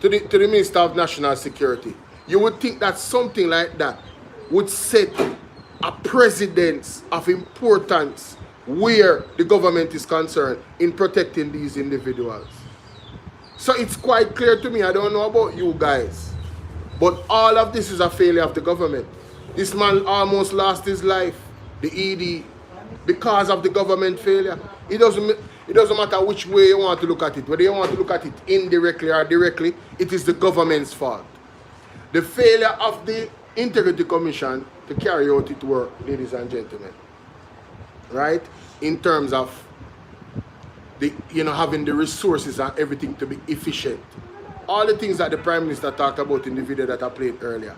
to the Minister of National Security. You would think that something like that would set a precedence of importance where the government is concerned in protecting these individuals. So it's quite clear to me, I don't know about you guys, but all of this is a failure of the government. This man almost lost his life, the ED, because of the government failure. It doesn't matter which way you want to look at it. Whether you want to look at it indirectly or directly, it is the government's fault. The failure of the Integrity Commission to carry out its work, ladies and gentlemen, right? In terms of the, having the resources and everything to be efficient. All the things that the Prime Minister talked about in the video that I played earlier.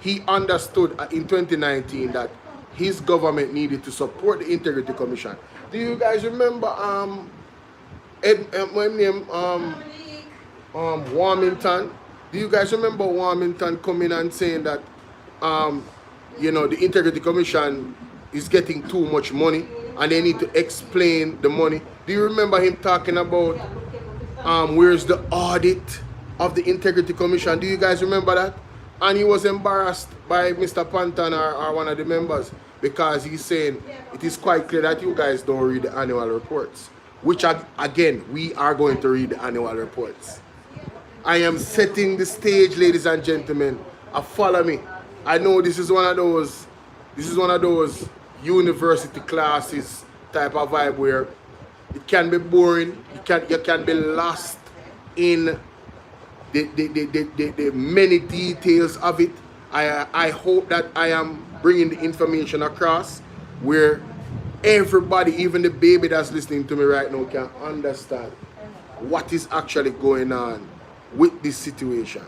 He understood in 2019 that his government needed to support the Integrity Commission. Do you guys remember Warmington? Do you guys remember Warmington coming and saying that the Integrity Commission is getting too much money and they need to explain the money? Do you remember him talking about where's the audit of the Integrity Commission? Do you guys remember that? And he was embarrassed by Mr. Panton or one of the members, because he's saying it is quite clear that you guys don't read the annual reports, which again, we are going to read the annual reports. I am setting the stage, ladies and gentlemen. Follow me. I know this is one of those university classes type of vibe where it can be boring, you can be lost in the many details of it. I hope that I am bringing the information across where everybody, even the baby that's listening to me right now, can understand what is actually going on with this situation,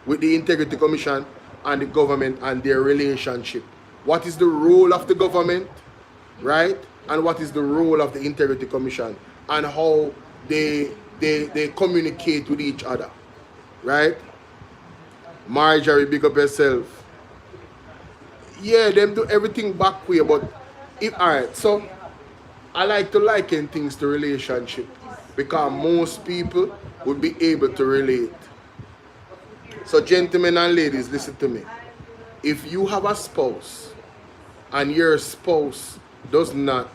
with the Integrity Commission and the government and their relationship. What is the role of the government, right? And what is the role of the Integrity Commission, and how they communicate with each other, right? Marjorie, big up yourself. Yeah, them do everything back way, but alright, so I like to liken things to relationship because most people would be able to relate. So gentlemen and ladies, listen to me. If you have a spouse and your spouse does not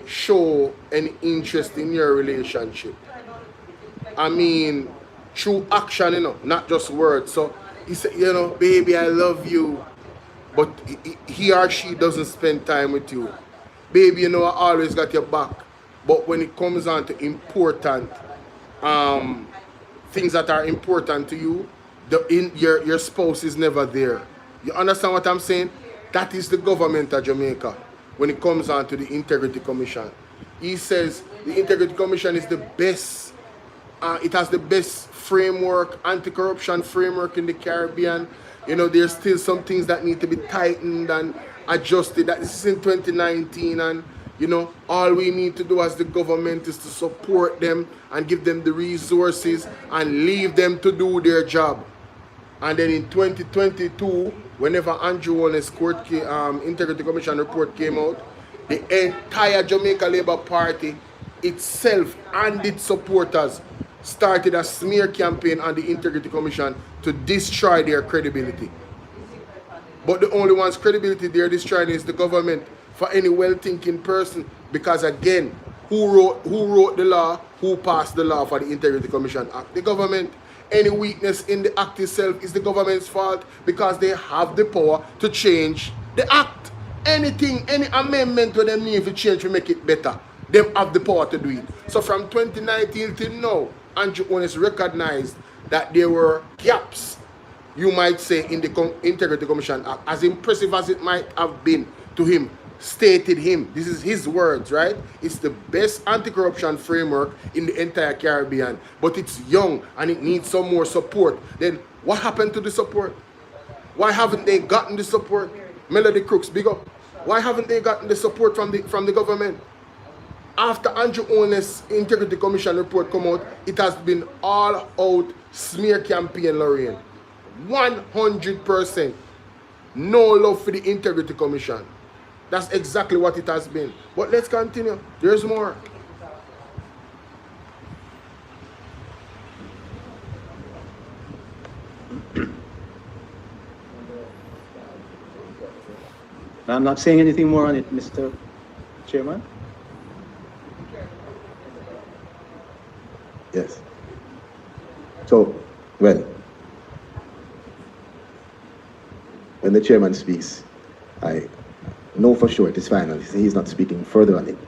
show any interest in your relationship, I mean through action, not just words. So he said, baby, I love you, but he or she doesn't spend time with you. Baby, I always got your back, but when it comes on to important things that are important to you, your spouse is never there. You understand what I'm saying? That is the government of Jamaica when it comes on to the Integrity Commission. He says the Integrity Commission is the best, it has the best framework, anti-corruption framework in the Caribbean. There's still some things that need to be tightened and adjusted. That this is in 2019, and all we need to do as the government is to support them and give them the resources and leave them to do their job. And then in 2022, whenever Andrew Holness Integrity Commission report came out, the entire Jamaica Labour Party itself and its supporters started a smear campaign on the Integrity Commission to destroy their credibility. But the only one's credibility they're destroying is the government, for any well-thinking person, because again, Who wrote the law? Who passed the law for the Integrity Commission Act? The government. Any weakness in the act itself is the government's fault because they have the power to change the act. Anything, any amendment to them need to change to make it better. They have the power to do it. So from 2019 till now, Andrew Holness recognized that there were gaps, you might say, in the Integrity Commission Act. As impressive as it might have been to him, stated him, this is his words, right? It's the best anti-corruption framework in the entire Caribbean, but it's young and it needs some more support. Then what happened to the support? Why haven't they gotten the support? Melody Crooks, big up. Why haven't they gotten the support from the government? After Andrew Holness Integrity Commission report come out, it has been all out smear campaign, Lorraine. 100%. No love for the Integrity Commission. That's exactly what it has been. But let's continue. There's more. I'm not saying anything more on it, Mr. Chairman. Yes. So, well, when the chairman speaks, I know for sure it is final. He's not speaking further on it.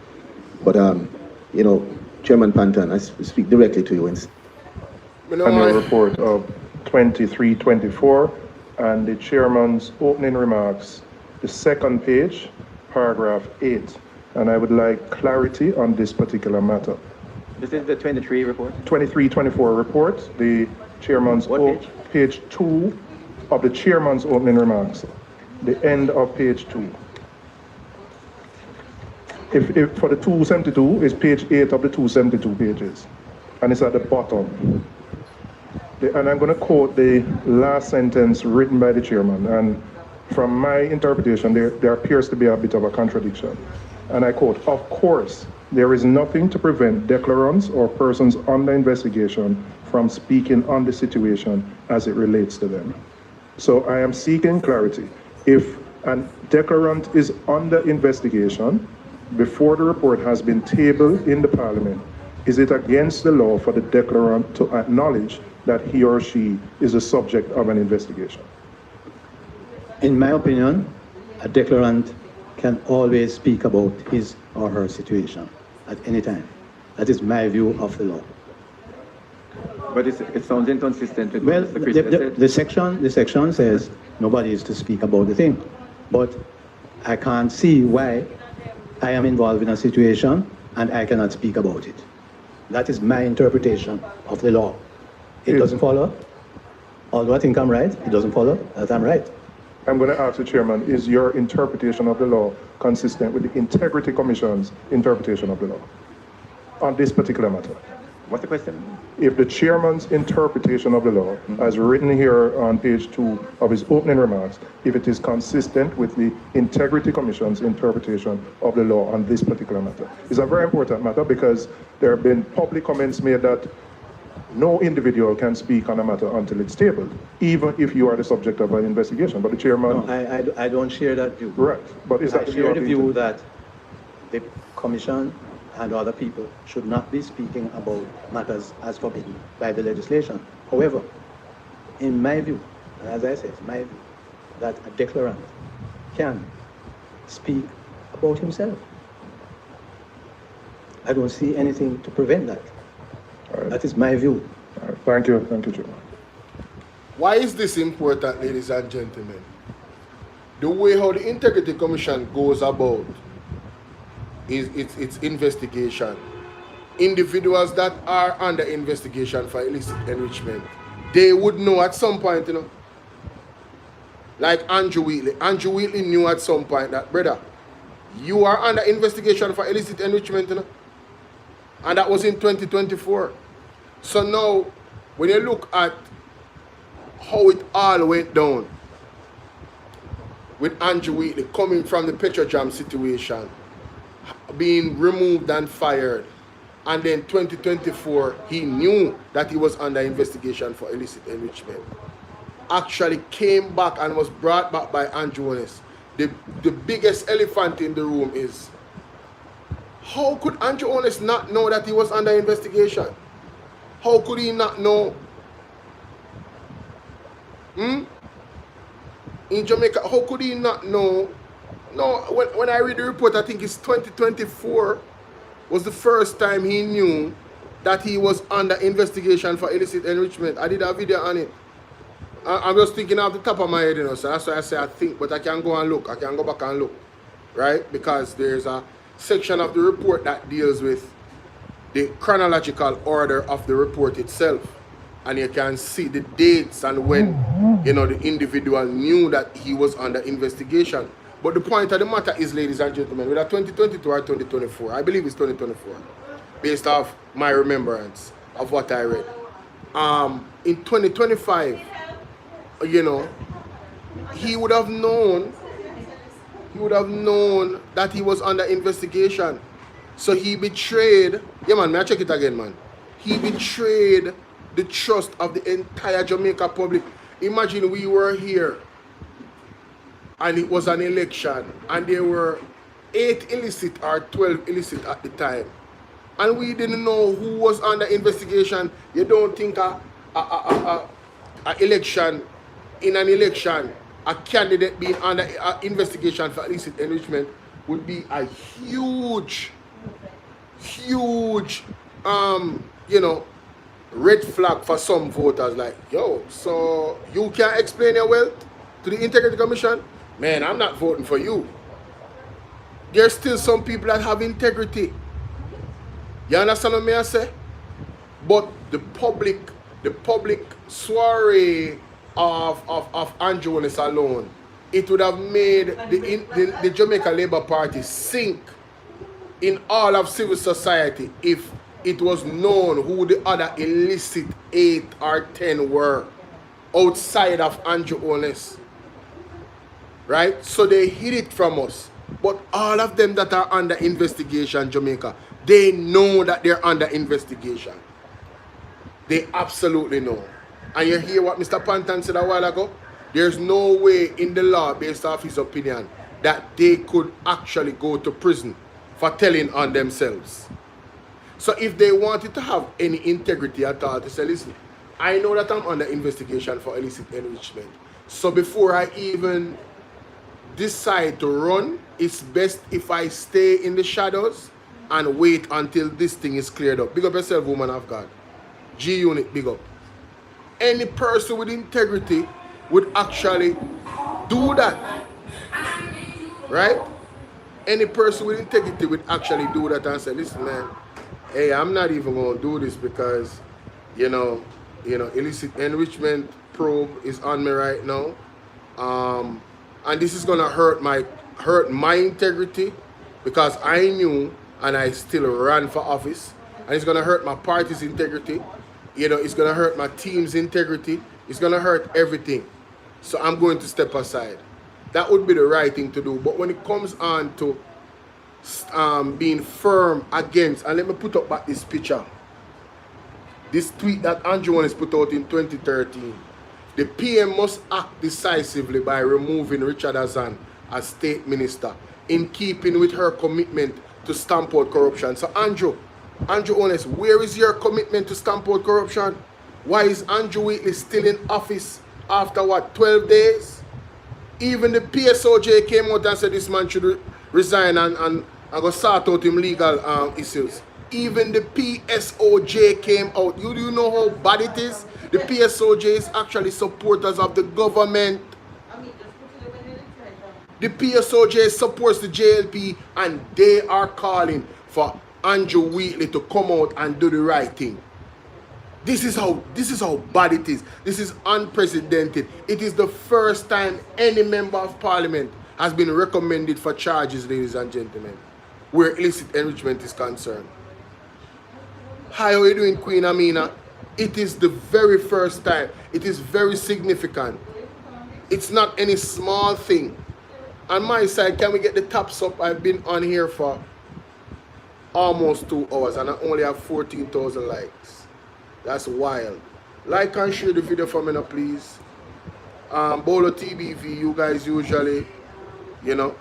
But, you know, Chairman Panton, I speak directly to you. Annual report of 2324 and the chairman's opening remarks, the second page, paragraph 8. And I would like clarity on this particular matter. This is the 23 report? 2324 report, the chairman's page 2 of the chairman's opening remarks, the end of page 2. If for the 272 is page 8 of the 272 pages, and it's at the bottom. And I'm going to quote the last sentence written by the chairman, and from my interpretation, there appears to be a bit of a contradiction. And I quote, "Of course, there is nothing to prevent declarants or persons under investigation from speaking on the situation as it relates to them." So I am seeking clarity. If a declarant is under investigation before the report has been tabled in the Parliament, is it against the law for the declarant to acknowledge that he or she is the subject of an investigation? In my opinion, a declarant can always speak about his or her situation at any time. That is my view of the law. But it sounds inconsistent with well, what Mr. Chris said. The section says nobody is to speak about the thing. But I can't see why I am involved in a situation and I cannot speak about it. That is my interpretation of the law. It doesn't follow. Although I think I'm right, it doesn't follow that I'm right. I'm going to ask the chairman, is your interpretation of the law consistent with the Integrity Commission's interpretation of the law on this particular matter? What's the question? If the chairman's interpretation of the law, as written here on page 2 of his opening remarks, if it is consistent with the Integrity Commission's interpretation of the law on this particular matter. It's a very important matter because there have been public comments made that no individual can speak on a matter until it's tabled, even if you are the subject of an investigation. But the chairman... No, I don't share that view. Right. But is that I share the view that the commission and other people should not be speaking about matters as forbidden by the legislation. However, in my view, and as I said, it's my view, that a declarant can speak about himself. I don't see anything to prevent that. Right. That is my view. Right. Thank you, Chairman. Why is this important, ladies and gentlemen? The way how the Integrity Commission goes about its investigation. Individuals that are under investigation for illicit enrichment, they would know at some point, you know. Like Andrew Wheatley. Andrew Wheatley knew at some point that, brother, you are under investigation for illicit enrichment, you know. And that was in 2024. So now, when you look at how it all went down with Andrew Wheatley coming from the Petrojam situation, being removed and fired, and then 2024 he knew that he was under investigation for illicit enrichment, actually came back and was brought back by Andrew Holness. The biggest elephant in the room is How could Andrew Holness not know that he was under investigation? How could he not know? In Jamaica, how could he not know? No, when I read the report, I think it's 2024 was the first time he knew that he was under investigation for illicit enrichment. I did a video on it. I'm just thinking off the top of my head, you know, so that's why I say I think, but I can go and look. I can go back and look, right? Because there's a section of the report that deals with the chronological order of the report itself. And you can see the dates and when, you know, the individual knew that he was under investigation. But the point of the matter is, ladies and gentlemen, whether 2022 or 2024, I believe it's 2024, based off my remembrance of what I read. In 2025, you know, he would have known that he was under investigation. So he betrayed, yeah man, may I check it again, man. He betrayed the trust of the entire Jamaica public. Imagine we were here and it was an election and there were 8 illicit or 12 illicit at the time. And we didn't know who was under investigation. You don't think a election, in an election, a candidate being under investigation for illicit enrichment would be a huge, you know, red flag for some voters. Like, yo, so you can't explain your wealth to the Integrity Commission? Man, I'm not voting for you. There's still some people that have integrity. You understand what I say? But the public soiree of Andrew Holness alone, it would have made the Jamaica Labour Party sink in all of civil society if it was known who the other illicit 8 or 10 were outside of Andrew Holness. Right? So they hid it from us. But all of them that are under investigation, Jamaica, they know that they're under investigation. They absolutely know. And you hear what Mr. Pantan said a while ago? There's no way in the law, based off his opinion, that they could actually go to prison for telling on themselves. So if they wanted to have any integrity at all, to say, listen, I know that I'm under investigation for illicit enrichment. So before I even decide to run, it's best if I stay in the shadows and wait until this thing is cleared up. Big up yourself, woman of God. G Unit, big up. Any person with integrity would actually do that. Right? Any person with integrity would actually do that and say, listen, man, hey, I'm not even going to do this because, you know, illicit enrichment probe is on me right now. And this is going to hurt my integrity because I knew and I still ran for office. And it's going to hurt my party's integrity. You know, it's going to hurt my team's integrity. It's going to hurt everything. So I'm going to step aside. That would be the right thing to do. But when it comes on to being firm against, and let me put up back this picture. This tweet that Andrew Holness put out in 2013. The PM must act decisively by removing Richard Azan as state minister in keeping with her commitment to stamp out corruption. So Andrew Holness, where is your commitment to stamp out corruption? Why is Andrew Wheatley still in office after what, 12 days? Even the PSOJ came out and said this man should resign and go sort out him legal issues. Even the PSOJ came out. You do know how bad it is? The PSOJ is actually supporters of the government. The PSOJ supports the JLP and they are calling for Andrew Wheatley to come out and do the right thing. This is how bad it is. This is unprecedented. It is the first time any member of parliament has been recommended for charges, ladies and gentlemen, where illicit enrichment is concerned. How are you doing, Queen Amina? It is the very first time. It is very significant. It's not any small thing. On my side, can we get the taps up? I've been on here for almost 2 hours and I only have 14,000 likes. That's wild. Like and share the video for me now, please. Bolo TBV, you guys usually, you know,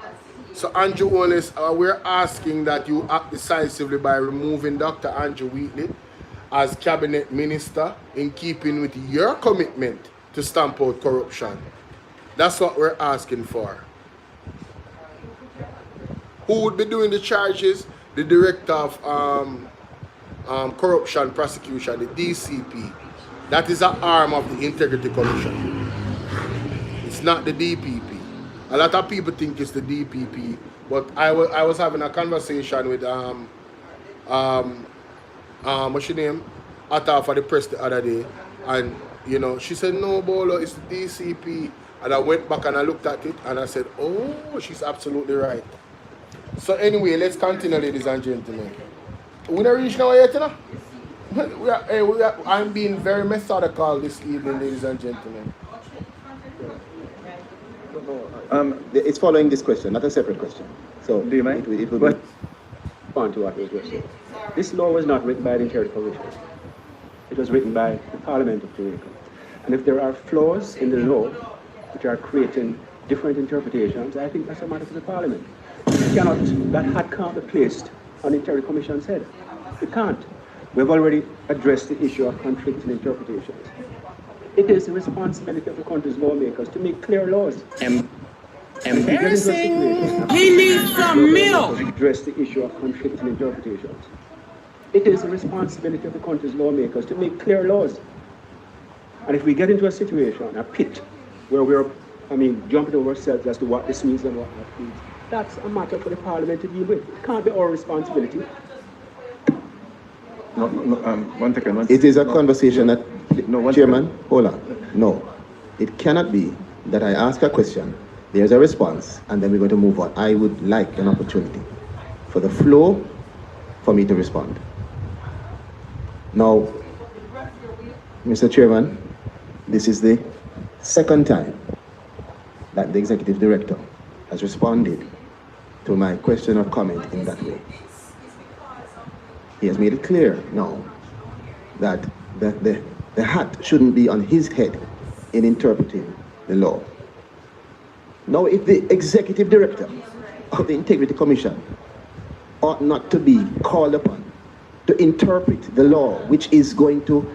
So Andrew Holness, we're asking that you act decisively by removing Dr. Andrew Wheatley as cabinet minister in keeping with your commitment to stamp out corruption. That's what we're asking for. Who would be doing the charges? The director of corruption prosecution, the DCP. That is an arm of the Integrity Commission. It's not the DPP. A lot of people think it's the DPP, but I was having a conversation with what's your name? Atta for the press the other day, and you know, she said no, Bolo, it's the DCP. And I went back and I looked at it and I said, oh, she's absolutely right. So anyway, let's continue, ladies and gentlemen. We not reached now yet, you know? I'm being very methodical this evening, ladies and gentlemen. It's following this question, not a separate question. So do you mind? It will be. On to what was said. This law was not written by the Integrity Commission. It was written by the Parliament of Jamaica. And if there are flaws in the law which are creating different interpretations, I think that's a matter for the Parliament. That hat can't be placed on the Integrity Commission's head. It can't. We've already addressed the issue of conflicting interpretations. It is the responsibility of the country's lawmakers to make clear laws. Embarrassing. He needs some milk. Address the issue of conflicting interpretations. It is the responsibility of the country's lawmakers to make clear laws. And if we get into a situation, a pit, where we're, jumping over ourselves as to what this means and what that means, that's a matter for the Parliament to deal with. It can't be our responsibility. One second. It is a conversation that, Chairman, hold on. No, it cannot be that I ask a question, there's a response, and then we're going to move on. I would like an opportunity for the flow for me to respond. Now, Mr. Chairman, this is the second time that the Executive Director has responded to my question or comment in that way. He has made it clear now that the hat shouldn't be on his head in interpreting the law. Now, if the Executive Director of the Integrity Commission ought not to be called upon to interpret the law which is going to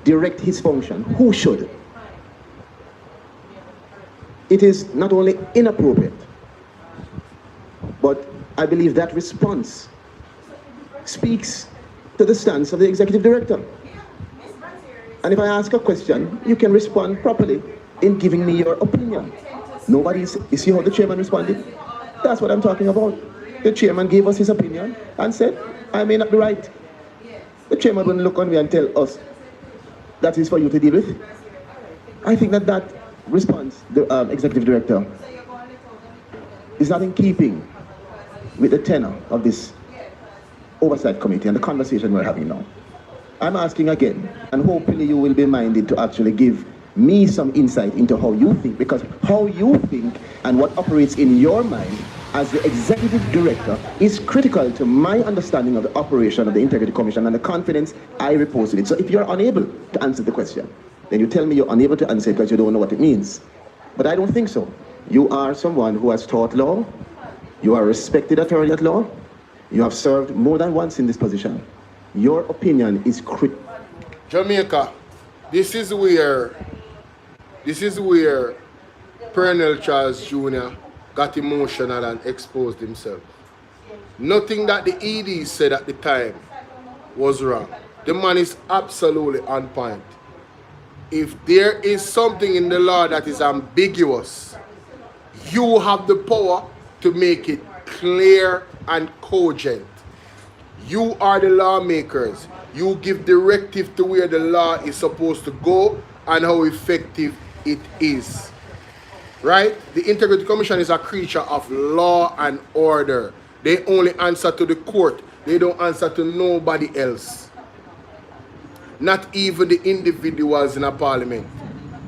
direct his function, who should? It is not only inappropriate, but I believe that response speaks to the stance of the Executive Director. And if I ask a question, you can respond properly in giving me your opinion. You see how the chairman responded? That's what I'm talking about. The chairman gave us his opinion and said, I may not be right. The chairman wouldn't look on me and tell us that is for you to deal with. I think that response, the Executive Director, is not in keeping with the tenor of this Oversight Committee and the conversation we're having now. I'm asking again, and hopefully you will be minded to actually give me some insight into how you think, because how you think and what operates in your mind as the Executive Director is critical to my understanding of the operation of the Integrity Commission and the confidence I repose in it. So if you're unable to answer the question, then you tell me you're unable to answer it because you don't know what it means. But I don't think so. You are someone who has taught law. You are a respected attorney at law. You have served more than once in this position. Your opinion is critical. Jamaica, this is where Colonel Charles Jr. got emotional and exposed himself. Nothing that the ED said at the time was wrong. The man is absolutely on point. If there is something in the law that is ambiguous, you have the power to make it clear and cogent. You are the lawmakers. You give directive to where the law is supposed to go and how effective it is. Right? The Integrity Commission is a creature of law and order. They only answer to the court. They don't answer to nobody else. Not even the individuals in a parliament.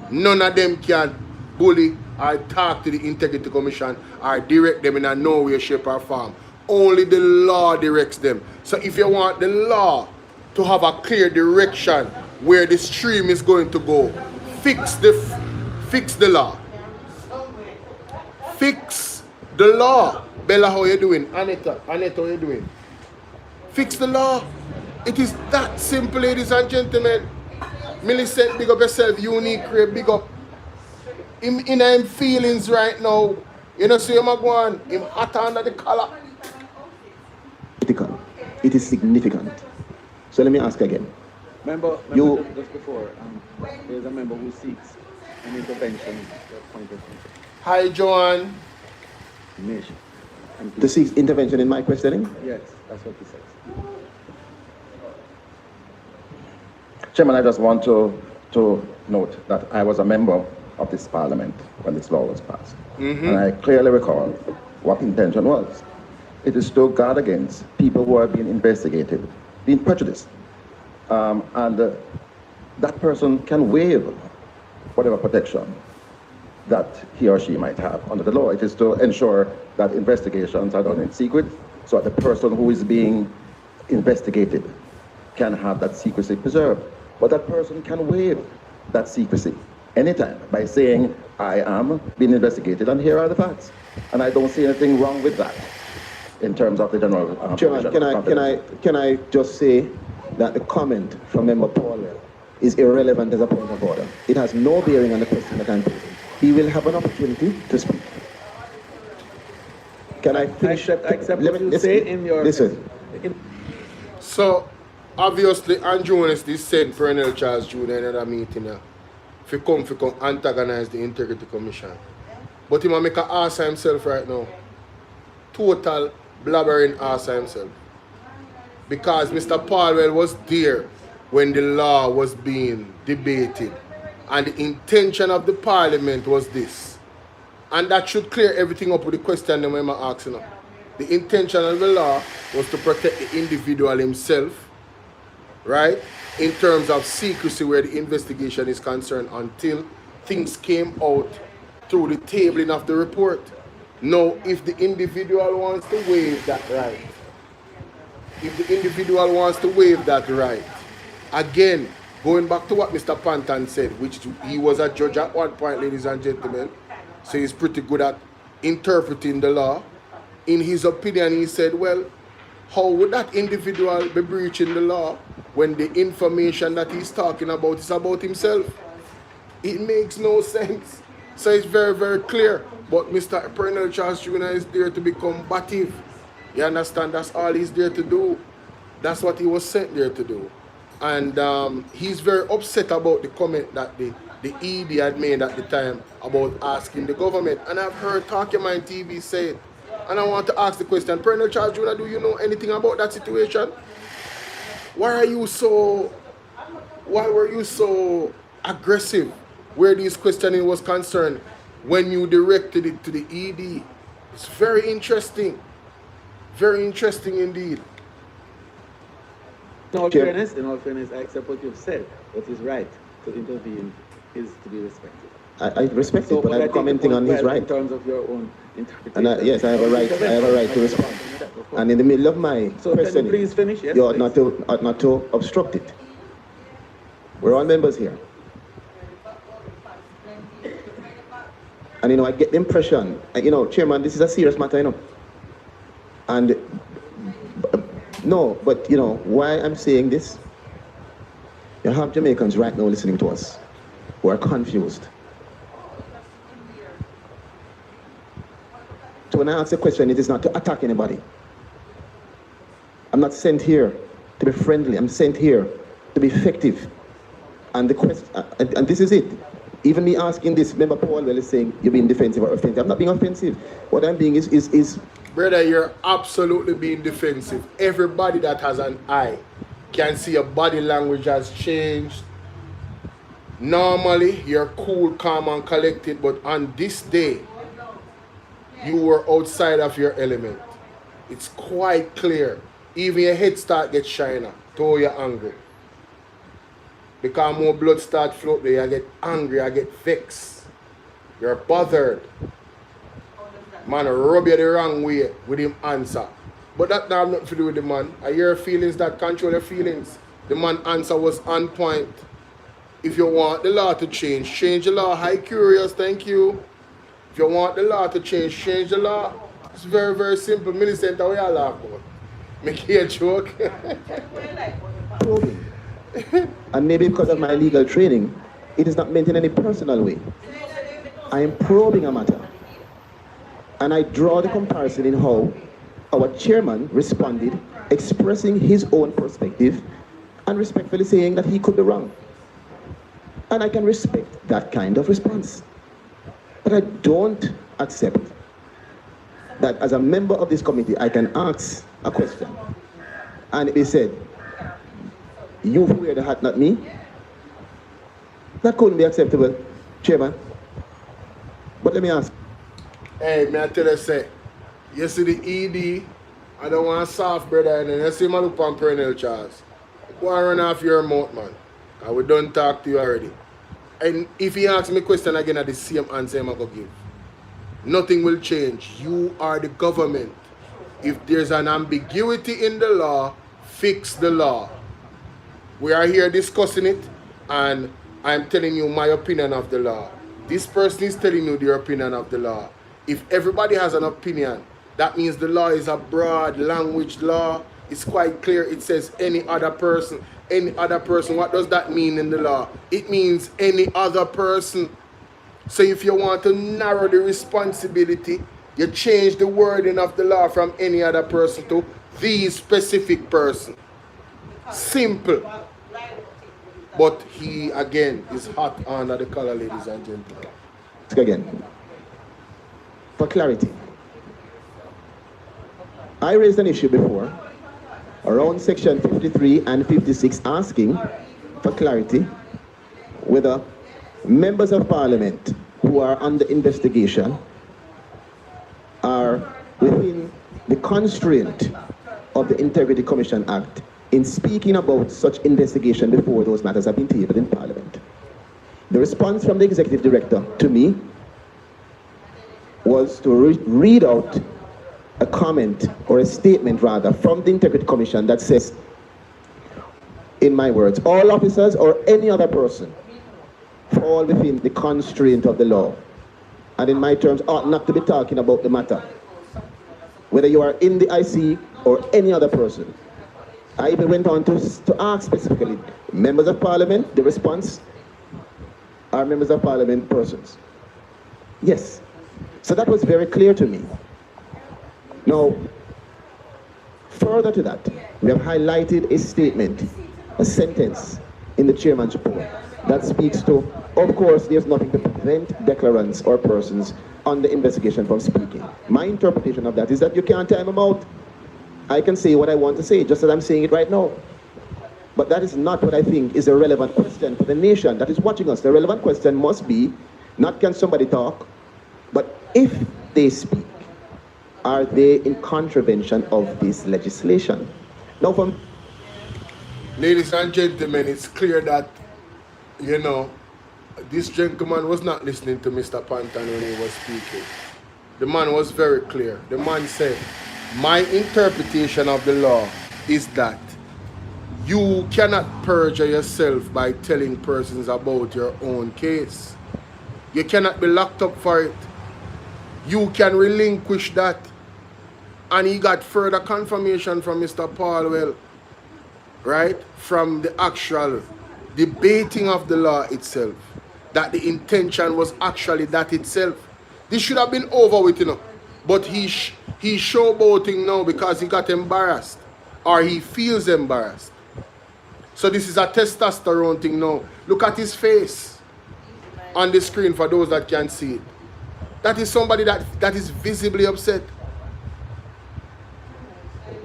None of them can bully or talk to the Integrity Commission or direct them in a no way, shape or form. Only the law directs them. So if you want the law to have a clear direction where the stream is going to go, fix the law. Fix The law. Bella, how you doing? Aneta, how you doing? Fix the law. It is that simple, ladies and gentlemen. Millicent, big up yourself. Unique, big up. In him feelings right now. You know, see him go on. Him hot under the collar. It is significant. So let me ask again. Member just before, there's a member who seeks an intervention. Hi, Joanne. To seek intervention in my questioning? Yes, that's what he says. Chairman, I just want to note that I was a member of this parliament when this law was passed. And I clearly recall what the intention was. It is to guard against people who are being investigated, being prejudiced. That person can waive whatever protection that he or she might have under the law. It is to ensure that investigations are done in secret, so that the person who is being investigated can have that secrecy preserved. But that person can waive that secrecy anytime by saying, I am being investigated and here are the facts. And I don't see anything wrong with that in terms of the general Chairman, can I just say that the comment from Member Paulwell is irrelevant as a point of order. It has no bearing on the question that I'm posing. He will have an opportunity to speak. Can I finish? I accept what you say in your... Listen. So, obviously, Andrew Honesty sent Colonel Charles Jr. in another meeting now. If he come antagonize the Integrity Commission. But he might make an ass of himself right now. Total blabbering ass of himself. Because Mr. Paulwell was there when the law was being debated. And the intention of the parliament was this. And that should clear everything up with the question that I'm asking now. The intention of the law was to protect the individual himself, right? In terms of secrecy where the investigation is concerned until things came out through the tabling of the report. Now, if the individual wants to waive that right, again, going back to what Mr. Panton said, which he was a judge at one point, ladies and gentlemen, so he's pretty good at interpreting the law. In his opinion, he said, well, how would that individual be breaching the law when the information that he's talking about is about himself? It makes no sense. So it's very, very clear. But Mr. Colonel Charles Jr. is there to be combative. You understand? That's all he's there to do. That's what he was sent there to do. And he's very upset about the comment that the ED had made at the time about asking the government. And I've heard Talking Mind TV say it. And I want to ask the question, Colonel Charles Jr., do you know anything about that situation? Why were you so aggressive where this questioning was concerned when you directed it to the ED? It's very interesting. Very interesting indeed. In all fairness, I accept what you've said. What is right to intervene is to be respected. I respect it, but I'm commenting on his right. In terms of your own interpretation. And yes, I have a right. I have a right to respond. And in the middle of my questioning, can you please finish? Yes, you ought not to obstruct it. We're all members here. And I get the impression, Chairman, this is a serious matter, And no, but why I'm saying this? You have Jamaicans right now listening to us who are confused. So when I ask a question, it is not to attack anybody. I'm not sent here to be friendly. I'm sent here to be effective. And the question, and this is it. Even me asking this, Member Paulwell is saying you're being defensive or offensive. I'm not being offensive. What I'm being is brother, you're absolutely being defensive. Everybody that has an eye can see your body language has changed. Normally, you're cool, calm, and collected, but on this day, you were outside of your element. It's quite clear. Even your head start get shiner, though you're angry. Because more blood start flow there, you get angry, I get vexed. You're bothered. Man, rub you the wrong way with him answer. But that have nothing to do with the man. I hear feelings that control your feelings. The man answer was on point. If you want the law to change the law. Hi, curious, thank you. If you want the law to change the law. It's very, very simple. Minister, what you laugh about? Make you a joke. Probing. And maybe because of my legal training, it is not meant in any personal way. I am probing a matter. And I draw the comparison in how our chairman responded, expressing his own perspective and respectfully saying that he could be wrong. And I can respect that kind of response. But I don't accept that as a member of this committee, I can ask a question and it is said, you who wear the hat, not me. That couldn't be acceptable, Chairman. But let me ask. Hey, may I tell you, say, you see the ED, I don't want a soft brother, and then you see my look on perennial Charles. Go and run off your mouth, man. I we done talk to you already. And if he asks me a question again, at the same answer I'm going to give. Nothing will change. You are the government. If there's an ambiguity in the law, fix the law. We are here discussing it, and I'm telling you my opinion of the law. This person is telling you their opinion of the law. If everybody has an opinion, that means the law is a broad language law. It's quite clear. It says any other person. Any other person. What does that mean in the law? It means any other person. So if you want to narrow the responsibility, you change the wording of the law from any other person to the specific person. Simple. But he, again, is hot under the collar, ladies and gentlemen. Again, for clarity, I raised an issue before around section 53 and 56 asking for clarity whether members of parliament who are under investigation are within the constraint of the Integrity Commission Act in speaking about such investigation before those matters have been tabled in Parliament. The response from the Executive Director to me was to read out a comment, or a statement rather, from the Integrity Commission that says, in my words, all officers or any other person fall within the constraint of the law, and in my terms ought not to be talking about the matter, whether you are in the IC or any other person. I even went on to ask specifically, members of parliament, the response are members of parliament persons. Yes. So that was very clear to me. Now, further to that, we have highlighted a statement, a sentence in the chairman's report that speaks to, of course, there's nothing to prevent declarants or persons on the investigation from speaking. My interpretation of that is that you can't time them out. I can say what I want to say, just as I'm saying it right now. But that is not what I think is a relevant question for the nation that is watching us. The relevant question must be, not can somebody talk, but if they speak, are they in contravention of this legislation? Now, from ladies and gentlemen, it's clear that, you know, this gentleman was not listening to Mr. Panton when he was speaking. The man was very clear. The man said, my interpretation of the law is that you cannot perjure yourself by telling persons about your own case. You cannot be locked up for it. You can relinquish that. And he got further confirmation from Mr. Paulwell, right, from the actual debating of the law itself, that the intention was actually that itself. This should have been over with, you know, but he's showboating now because he got embarrassed, or he feels embarrassed. So this is a testosterone thing now. Look at his face on the screen for those that can see it. That is somebody that is visibly upset.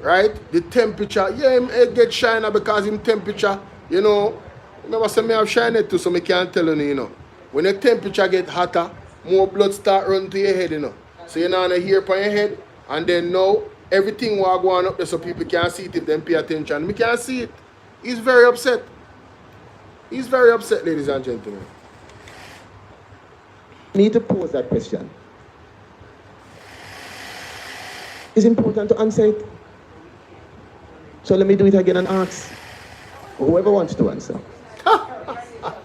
Right? The temperature, yeah, him get shiner because him temperature, you know, remember say me have shiner too, so me can't tell you, you know. When the temperature get hotter, more blood start running to your head, you know. So you know on the hair upon your head, and then now everything will go on up there so people can't see it if they pay attention. Me can't see it. He's very upset. He's very upset, ladies and gentlemen. Need to pose that question. It's important to answer it. So let me do it again and ask whoever wants to answer.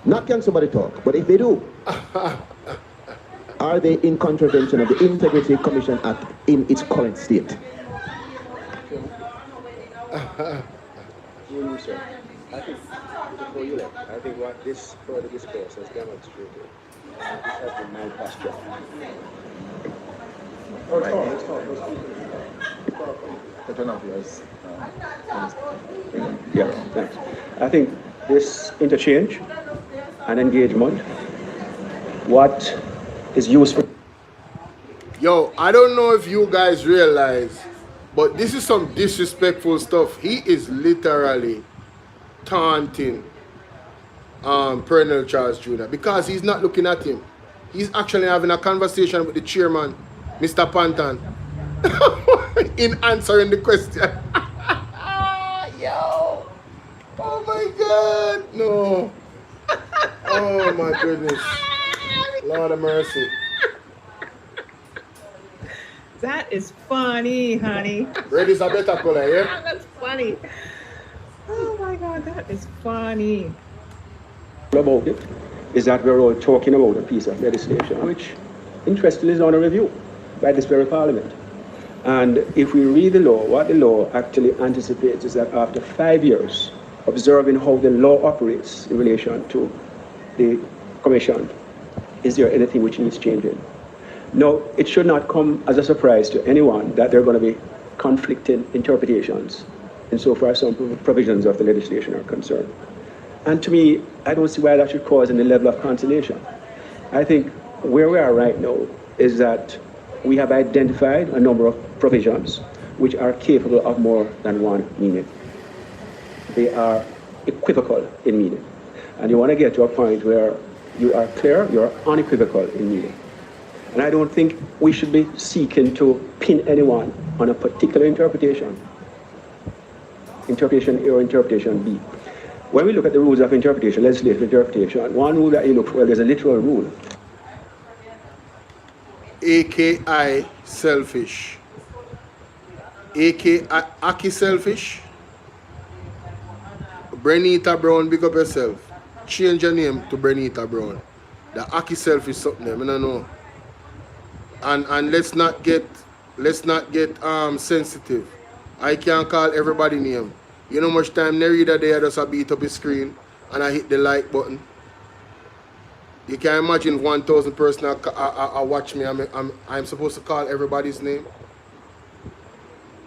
Not can somebody talk, but if they do, are they in contravention of the Integrity Commission Act in its current state? Sir, I think before you left, I think what this further discourse has demonstrated this has been my posture. Yeah, thanks. I think this interchange and engagement, what is useful. Yo, I don't know if you guys realize, but this is some disrespectful stuff. He is literally taunting Colonel Charles Jr. because he's not looking at him. He's actually having a conversation with the chairman, Mr. Panton, in answering the question. Yo, oh my God, no. Oh my goodness, Lord of mercy. That is funny, honey. Red is a better color, yeah? That's funny. Oh my God, that is funny. About it is that we're all talking about a piece of legislation which, interestingly, is under review by this very parliament. And if we read the law, what the law actually anticipates is that after 5 years, observing how the law operates in relation to the commission, is there anything which needs changing? No, it should not come as a surprise to anyone that there are going to be conflicting interpretations insofar as some provisions of the legislation are concerned. And to me, I don't see why that should cause any level of consolation. I think where we are right now is that we have identified a number of provisions which are capable of more than one meaning. They are equivocal in meaning. And you want to get to a point where you are clear, you're unequivocal in meaning. And I don't think we should be seeking to pin anyone on a particular interpretation. Interpretation A or interpretation B. When we look at the rules of interpretation, legislative interpretation, one rule that you look for, there's a literal rule. AKI selfish. AKI Aki selfish. Brenita Brown, big up yourself. Change your name to Brenita Brown. The Aki selfish something there, I don't know. And let's not get sensitive. I can't call everybody name. You know how much time Nerida there does I beat up his screen and I hit the like button. You can imagine 1,000 person I watch me. I'm supposed to call everybody's name.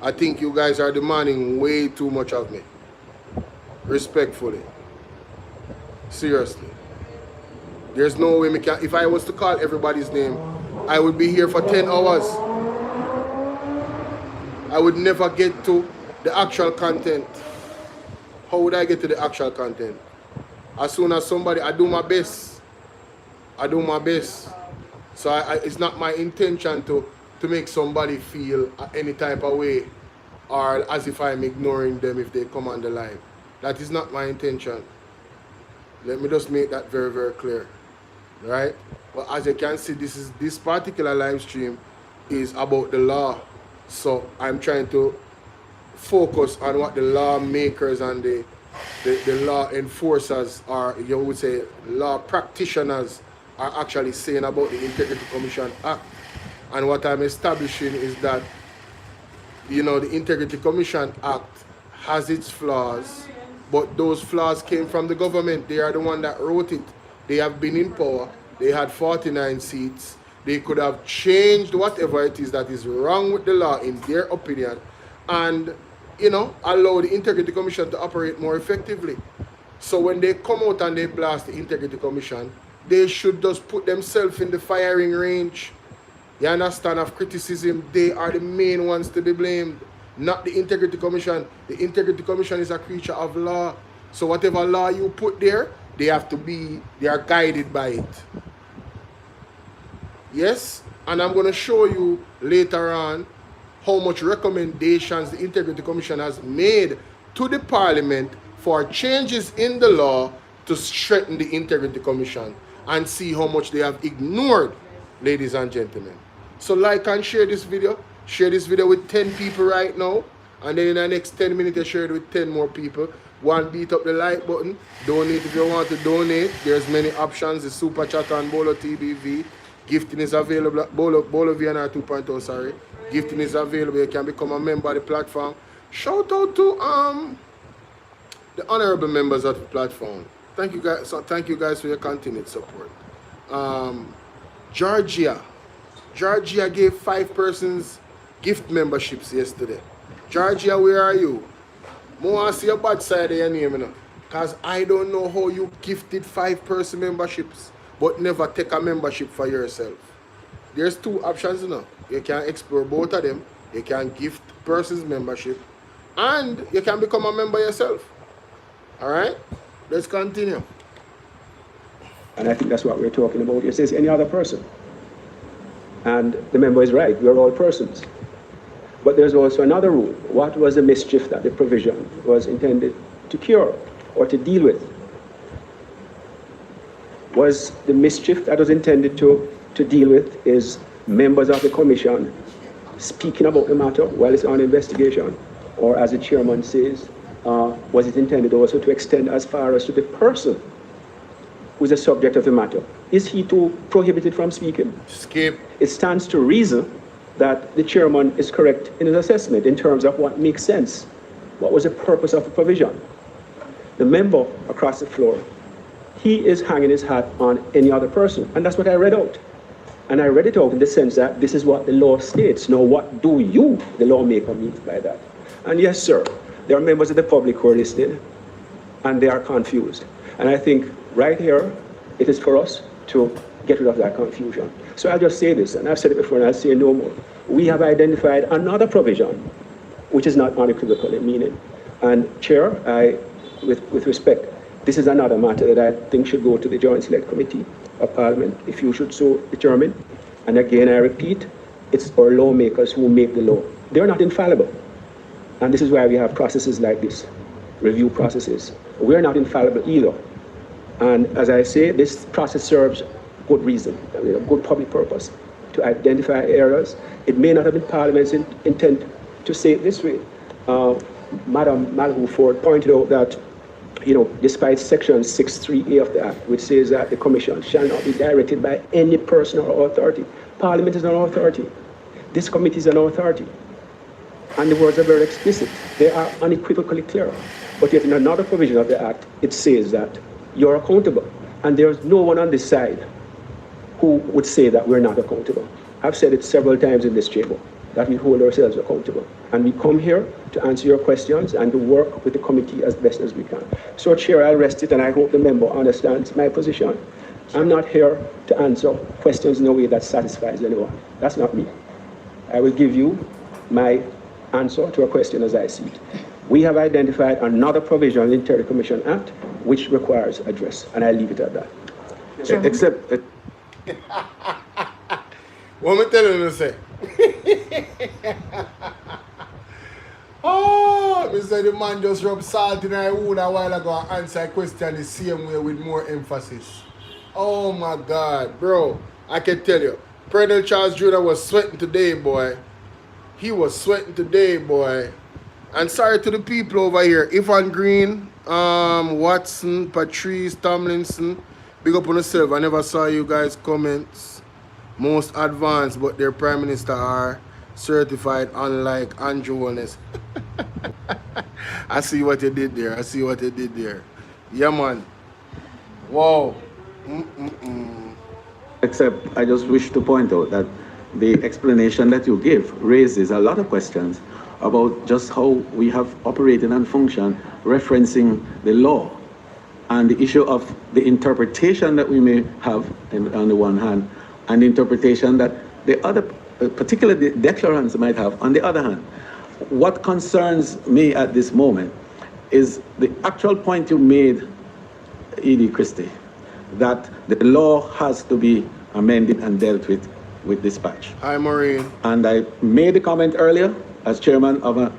I think you guys are demanding way too much of me. Respectfully. Seriously. There's no way me can. If I was to call everybody's name, I would be here for 10 hours. I would never get to the actual content. How would I get to the actual content? As soon as somebody, I do my best. I do my best. So it's not my intention to make somebody feel any type of way or as if I'm ignoring them if they come on the live. That is not my intention. Let me just make that very, very clear. Right? But as you can see, this particular live stream is about the law. So I'm trying to focus on what the lawmakers and the law enforcers, or you would say law practitioners, are actually saying about the Integrity Commission Act. And what I'm establishing is that, you know, the Integrity Commission Act has its flaws, but those flaws came from the government. They are the one that wrote it. They have been in power. They had 49 seats. They could have changed whatever it is that is wrong with the law in their opinion and, you know, allow the Integrity Commission to operate more effectively. So when they come out and they blast the Integrity Commission, they should just put themselves in the firing range. You understand, of criticism. They are the main ones to be blamed, not the Integrity Commission. The Integrity Commission is a creature of law. So whatever law you put there, they are guided by it. Yes, and I'm going to show you later on how much recommendations the Integrity Commission has made to the Parliament for changes in the law to strengthen the Integrity Commission, and see how much they have ignored, ladies and gentlemen. So like and share this video. Share this video with 10 people right now, and then in the next 10 minutes you share it with 10 more people. One, beat up the like button. Donate if you want to donate. There's many options. The super chat on Bolo TBV. Gifting is available. Bolo VNR 2.0, sorry. Gifting is available. You can become a member of the platform. Shout out to the honorable members of the platform. Thank you guys. So thank you guys for your continued support. Georgia gave 5 persons gift memberships yesterday. Georgia, where are you? I want to see your bad side of your name, you know. Because I don't know how you gifted 5-person memberships, but never take a membership for yourself. There's 2 options, you know. You can explore both of them. You can gift persons membership, and you can become a member yourself. All right? Let's continue. And I think that's what we're talking about. It says any other person. And the member is right. We are all persons. But there's also another rule. What was the mischief that the provision was intended to cure or to deal with? Was the mischief that was intended to deal with is members of the commission speaking about the matter while it's on investigation? Or as the chairman says, was it intended also to extend as far as to the person who's the subject of the matter? Is he too prohibited from speaking? Skip. It stands to reason that the chairman is correct in his assessment in terms of what makes sense. What was the purpose of the provision? The member across the floor, he is hanging his hat on any other person. And that's what I read out. And I read it out in the sense that this is what the law states. Now, what do you, the lawmaker, mean by that? And yes, sir, there are members of the public who are listed, and they are confused. And I think right here, it is for us to get rid of that confusion. So I'll just say this, and I've said it before, and I'll say no more. We have identified another provision, which is not unequivocal in meaning. And Chair, with respect, this is another matter that I think should go to the Joint Select Committee of Parliament, if you should so determine. And again, I repeat, it's our lawmakers who make the law. They're not infallible. And this is why we have processes like this, review processes. We're not infallible either. And as I say, this process serves good reason, a good public purpose, to identify errors. It may not have been Parliament's intent to say it this way. Madam Malhu Ford pointed out that, despite Section 6.3a of the Act, which says that the Commission shall not be directed by any person or authority. Parliament is an authority. This committee is an authority. And the words are very explicit. They are unequivocally clear. But yet in another provision of the Act, it says that you're accountable. And there's no one on this side who would say that we're not accountable. I've said it several times in this chamber, that we hold ourselves accountable. And we come here to answer your questions and to work with the committee as best as we can. So, Chair, I'll rest it, and I hope the member understands my position. I'm not here to answer questions in a way that satisfies anyone. That's not me. I will give you my answer to a question as I see it. We have identified another provision in the Interior Commission Act which requires address, and I leave it at that. Except... What am I telling you to say? Oh, Mr. The man just rubbed salt in our wound a while ago and answered a question the same way with more emphasis. Oh my God, bro. I can tell you, President Charles Jr. was sweating today, boy. He was sweating today, boy. And sorry to the people over here. Yvonne Green, Watson, Patrice, Tomlinson. Big up on yourself. I never saw you guys' comments. Most advanced, but their prime minister are certified, unlike Andrew Holness. I see what you did there. I see what you did there. Yeah, man. Wow. Except I just wish to point out that the explanation that you give raises a lot of questions about just how we have operated and functioned, referencing the law and the issue of the interpretation that we may have on the one hand, and the interpretation that the other, particularly the declarants, might have on the other hand. What concerns me at this moment is the actual point you made, E.D. Christie, that the law has to be amended and dealt with dispatch. Hi, Maureen. And I made the comment earlier as chairman of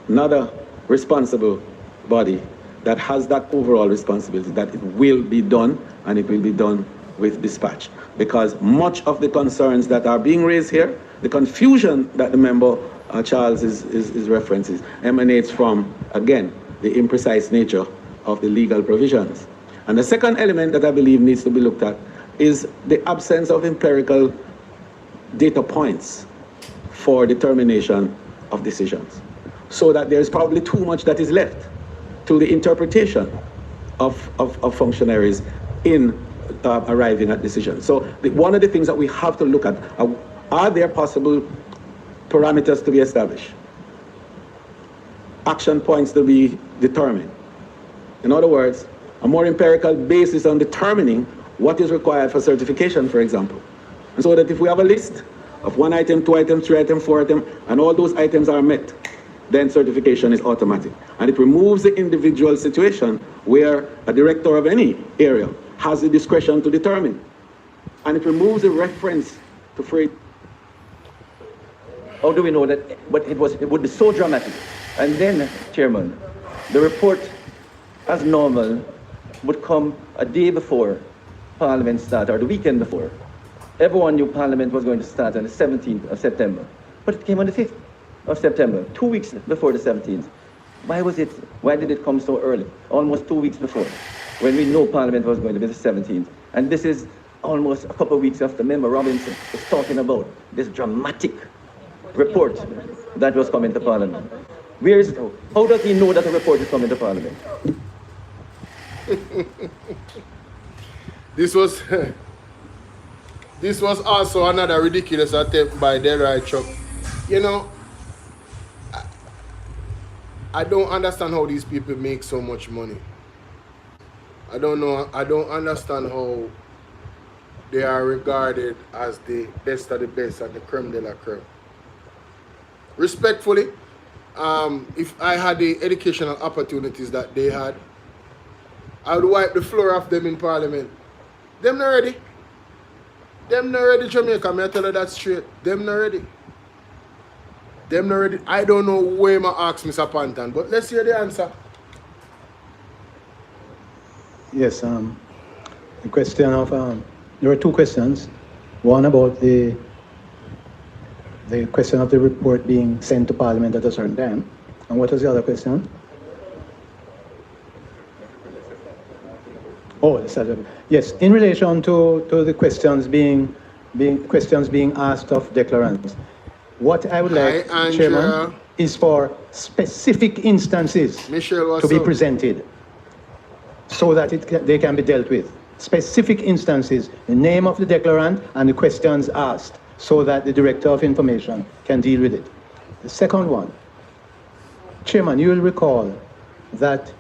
another responsible body that has that overall responsibility, that it will be done, and it will be done with dispatch. Because much of the concerns that are being raised here, the confusion that the member Charles is references, emanates from, again, the imprecise nature of the legal provisions. And the second element that I believe needs to be looked at is the absence of empirical data points for determination of decisions. So that there's probably too much that is left to the interpretation of functionaries in arriving at decisions. So one of the things that we have to look at are there possible parameters to be established, action points to be determined. In other words, a more empirical basis on determining what is required for certification, for example. And so that if we have a list of 1 item, 2 items, 3 items, 4 items, and all those items are met, then certification is automatic. And it removes the individual situation where a director of any area has the discretion to determine. And it removes the reference to free. How do we know that? But it would be so dramatic. And then, Chairman, the report, as normal, would come a day before Parliament started, or the weekend before. Everyone knew Parliament was going to start on the 17th of September, but it came on the 5th of September, 2 weeks before the 17th. Why did it come so early? Almost 2 weeks before, when we know Parliament was going to be the 17th. And this is almost a couple of weeks after Member Robinson was talking about this dramatic report that was coming to Parliament. How does he know that a report is coming to Parliament? This was also another ridiculous attempt by Delroy Chuck. You know, I don't understand how these people make so much money. I don't understand how they are regarded as the best of the best and the creme de la creme. Respectfully, if I had the educational opportunities that they had, I would wipe the floor off them in Parliament. Them not ready. Them not ready, Jamaica. May I tell you that straight. Them not ready. Them not ready. I don't know where I ask Mr. Panton, but let's hear the answer. Yes, the question of, there were 2 questions. One about the question of the report being sent to Parliament at a certain time. And what was the other question? Oh, yes, in relation to the questions being asked of declarants. What I would like, Chairman, is for specific instances to be presented so that they can be dealt with. Specific instances, the name of the declarant and the questions asked, so that the Director of Information can deal with it. The second one, Chairman, you will recall that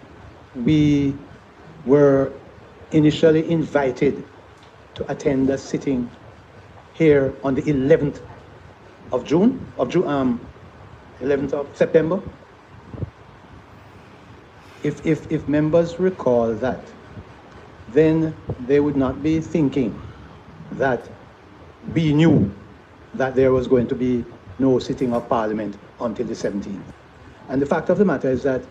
we were initially invited to attend a sitting here on the 11th of 11th of September. If members recall that, then they would not be thinking that we knew that there was going to be no sitting of Parliament until the 17th. And the fact of the matter is that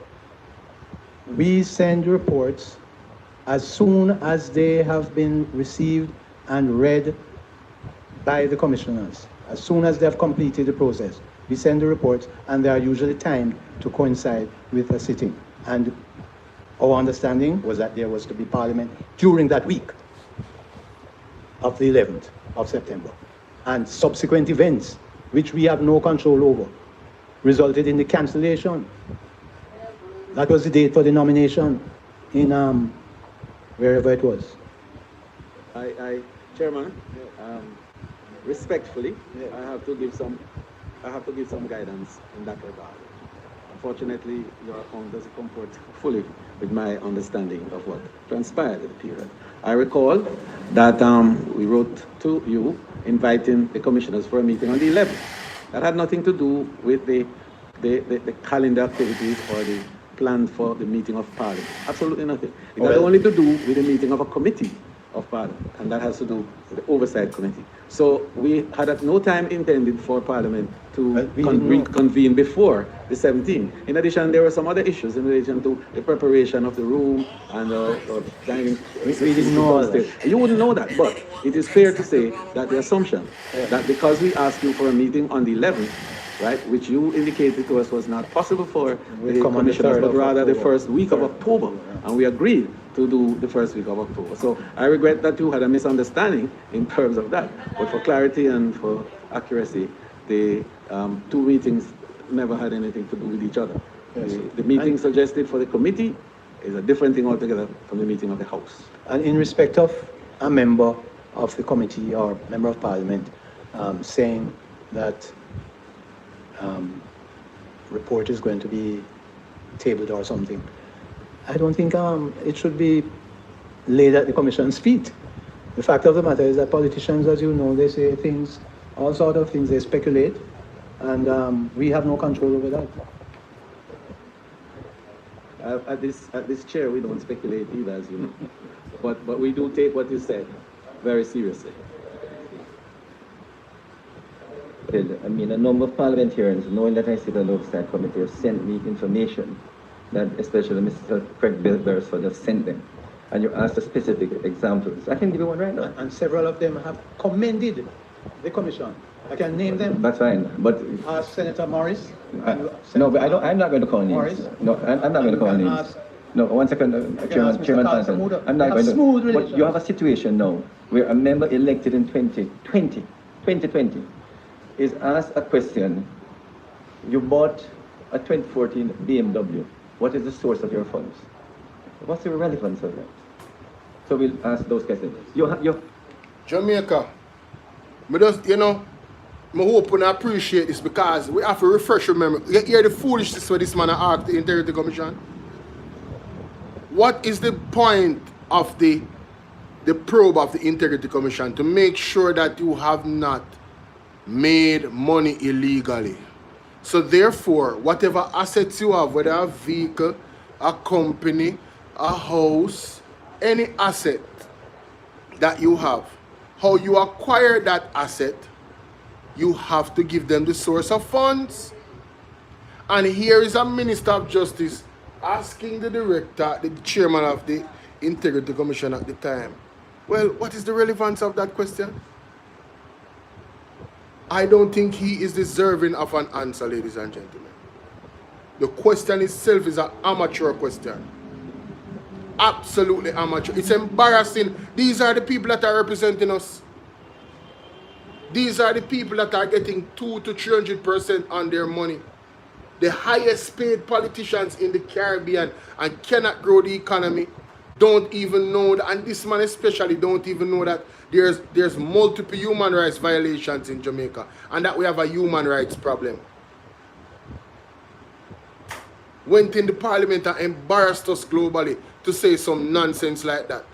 we send reports as soon as they have been received and read by the commissioners. As soon as they have completed the process, we send the reports, and they are usually timed to coincide with a sitting. And our understanding was that there was to be Parliament during that week of the 11th of September. And subsequent events, which we have no control over, resulted in the cancellation. That was the date for the nomination in wherever it was. Chairman, respectfully, I have to give some guidance in that regard. Unfortunately, your account doesn't comport fully with my understanding of what transpired at the period. I recall that we wrote to you inviting the commissioners for a meeting on the 11th. That had nothing to do with the calendar activities or the plan for the meeting of Parliament. Absolutely nothing. It had only to do with the meeting of a committee of Parliament, and that has to do with the Oversight Committee. So we had at no time intended for Parliament to convene before the 17th. In addition, there were some other issues in relation to the preparation of the room and dining. We didn't know that. You wouldn't know that, but it is fair to say that the assumption that because we asked you for a meeting on the 11th, right, which you indicated to us was not possible for the commissioners, but rather the first week of October, and we agreed to do the first week of October. So I regret that you had a misunderstanding in terms of that. But for clarity and for accuracy, the two meetings never had anything to do with each other. Yes. The meeting suggested for the committee is a different thing altogether from the meeting of the House. And in respect of a member of the committee or member of parliament saying that report is going to be tabled or something, I don't think it should be laid at the commission's feet. The fact of the matter is that politicians, as you know, they say things, all sorts of things, they speculate, and we have no control over that. At this chair, we don't speculate either, as you know. But we do take what you said very seriously. Well, I mean, a number of parliamentarians, knowing that I sit on the Oversight Committee, have sent me information that especially Mr. Craig Beresford have sent them. And you asked for specific examples. I can give you one right now. And several of them have commended the commission. I can name them. That's fine, but... Senator Morris. No, but I'm not going to call names. Morris? No, I'm not going to call names. No, one second, Chairman Thompson. I'm not going to... But you have a situation now where a member elected in 2020 is asked a question. You bought a 2014 BMW. What is the source of your funds? What's the relevance of that? So we'll ask those questions. Jamaica, me just, you know, I hope and appreciate this because we have to refresh your memory. You hear the foolishness what this man asked the Integrity Commission? What is the point of the probe of the Integrity Commission? To make sure that you have not made money illegally. So therefore, whatever assets you have, whether a vehicle, a company, a house, any asset that you have, how you acquire that asset, you have to give them the source of funds. And here is a Minister of Justice asking the director, the chairman of the Integrity Commission at the time, well, what is the relevance of that question? I don't think he is deserving of an answer, ladies and gentlemen. The question itself is an amateur question. Absolutely amateur. It's embarrassing. These are the people that are representing us. These are the people that are getting 200 to 300% on their money. The highest paid politicians in the Caribbean and cannot grow the economy. Don't even know that, and this man especially don't even know that there's multiple human rights violations in Jamaica and that we have a human rights problem. Went in the parliament and embarrassed us globally to say some nonsense like that.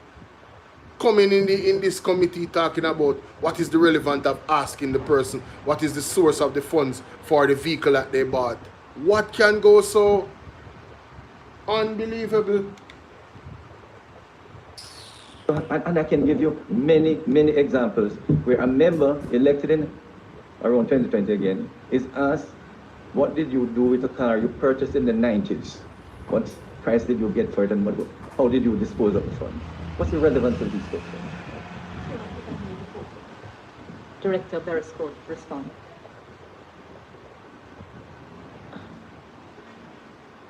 Coming in this committee talking about what is the relevance of asking the person what is the source of the funds for the vehicle that they bought. What can go so unbelievable? And I can give you many, many examples where a member elected in around 2020 again is asked, what did you do with the car you purchased in the 90s? What price did you get for it and how did you dispose of the funds? What's the relevance of these questions? Director Beresford, respond.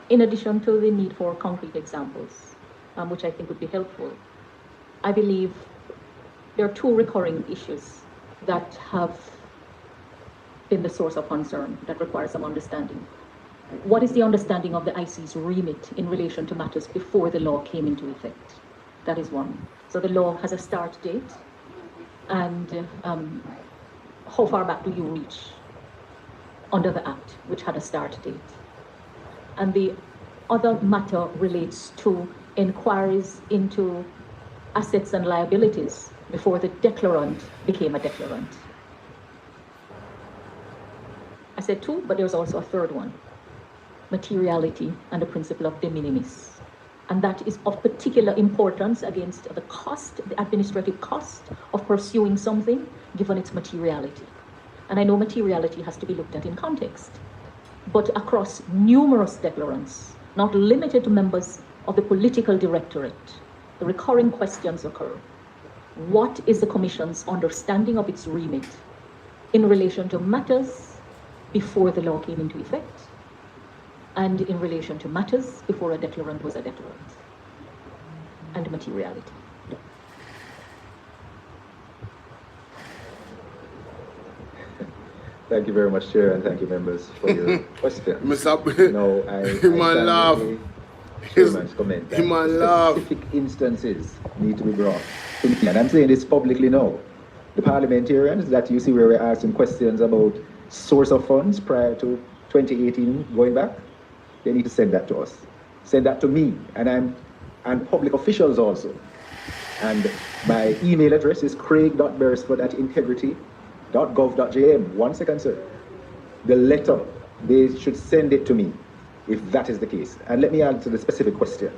In addition to the need for concrete examples, which I think would be helpful, I believe there are two recurring issues that have been the source of concern that require some understanding. What is the understanding of the IC's remit in relation to matters before the law came into effect? That is one. So the law has a start date, and how far back do you reach under the Act, which had a start date? And the other matter relates to inquiries into assets and liabilities before the declarant became a declarant. I said two, but there's also a third one: materiality and the principle of de minimis. And that is of particular importance against the cost, the administrative cost of pursuing something given its materiality. And I know materiality has to be looked at in context, but across numerous declarants, not limited to members of the political directorate, the recurring questions occur. What is the Commission's understanding of its remit in relation to matters before the law came into effect, and in relation to matters before a declarant was a declarant? and materiality. Thank you very much, Chair, and thank you, members, for your questions. No, I laugh. Chairman's comment that specific instances need to be brought to me. And I'm saying this publicly now. The parliamentarians that you see where we're asking questions about source of funds prior to 2018 going back, they need to send that to us. Send that to me, and public officials also. And my email address is craig.beresford@integrity.gov.jm. 1 second, sir. The letter, they should send it to me if that is the case. And let me answer the specific question.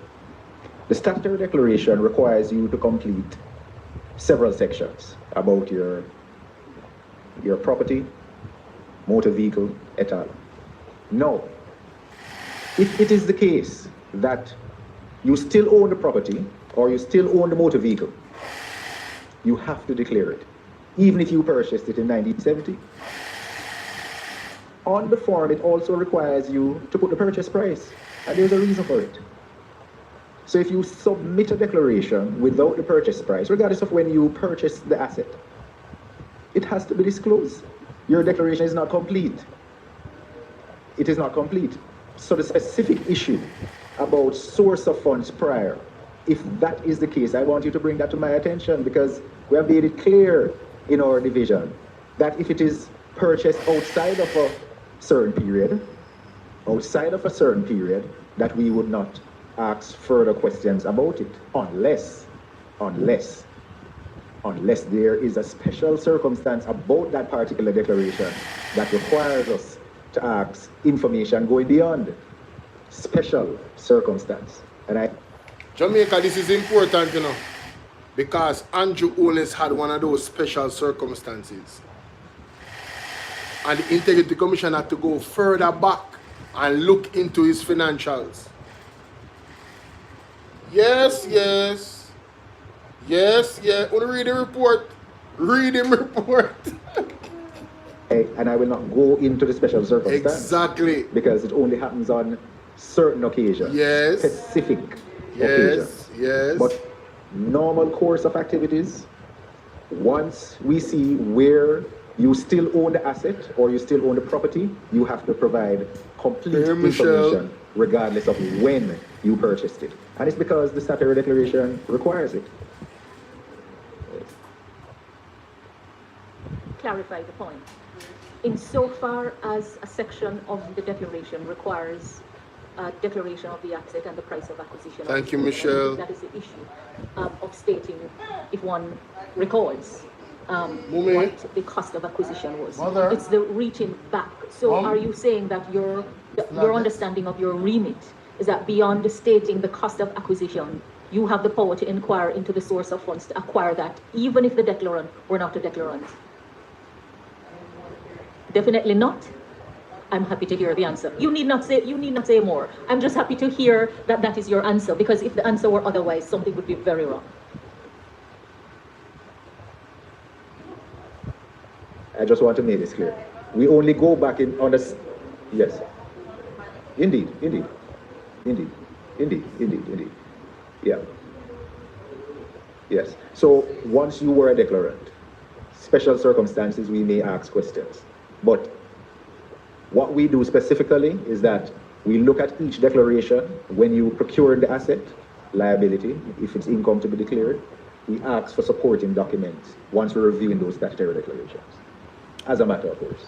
The statutory declaration requires you to complete several sections about your property, motor vehicle, et al. Now, if it is the case that you still own the property or you still own the motor vehicle, you have to declare it, even if you purchased it in 1970. On the form, it also requires you to put the purchase price, and there's a reason for it. So if you submit a declaration without the purchase price, regardless of when you purchase the asset, it has to be disclosed. Your declaration is not complete. It is not complete. So the specific issue about source of funds prior, if that is the case, I want you to bring that to my attention, because we have made it clear in our division that if it is purchased outside of a certain period, that we would not ask further questions about it unless there is a special circumstance about that particular declaration that requires us to ask information going beyond special circumstance. And Jamaica, this is important, you know, because Andrew Holness had one of those special circumstances. And the Integrity Commission had to go further back and look into his financials. Yes. Want to read the report? Read him report. And I will not go into the special circumstance. Exactly. Because it only happens on certain occasions. Yes. Specific occasions. Yes. But normal course of activities, once we see where you still own the asset or you still own the property, you have to provide complete information regardless of when you purchased it. And it's because the statutory declaration requires it. Clarify the point. Insofar as a section of the declaration requires a declaration of the asset and the price of acquisition. Thank you, Michelle. That is the issue of stating, if one records, what the cost of acquisition was. Mother. It's the reaching back. So are you saying that your understanding of your remit is that beyond stating the cost of acquisition, you have the power to inquire into the source of funds to acquire that, even if the declarant were not a declarant? Definitely not. I'm happy to hear the answer. You need not say more. I'm just happy to hear that that is your answer, because if the answer were otherwise, something would be very wrong. I just want to make this clear. We only go back in on the... Yes. Indeed. Yeah. Yes. So once you were a declarant, special circumstances, we may ask questions. But what we do specifically is that we look at each declaration when you procure the asset, liability, if it's income to be declared, we ask for supporting documents once we're reviewing those statutory declarations, as a matter of course.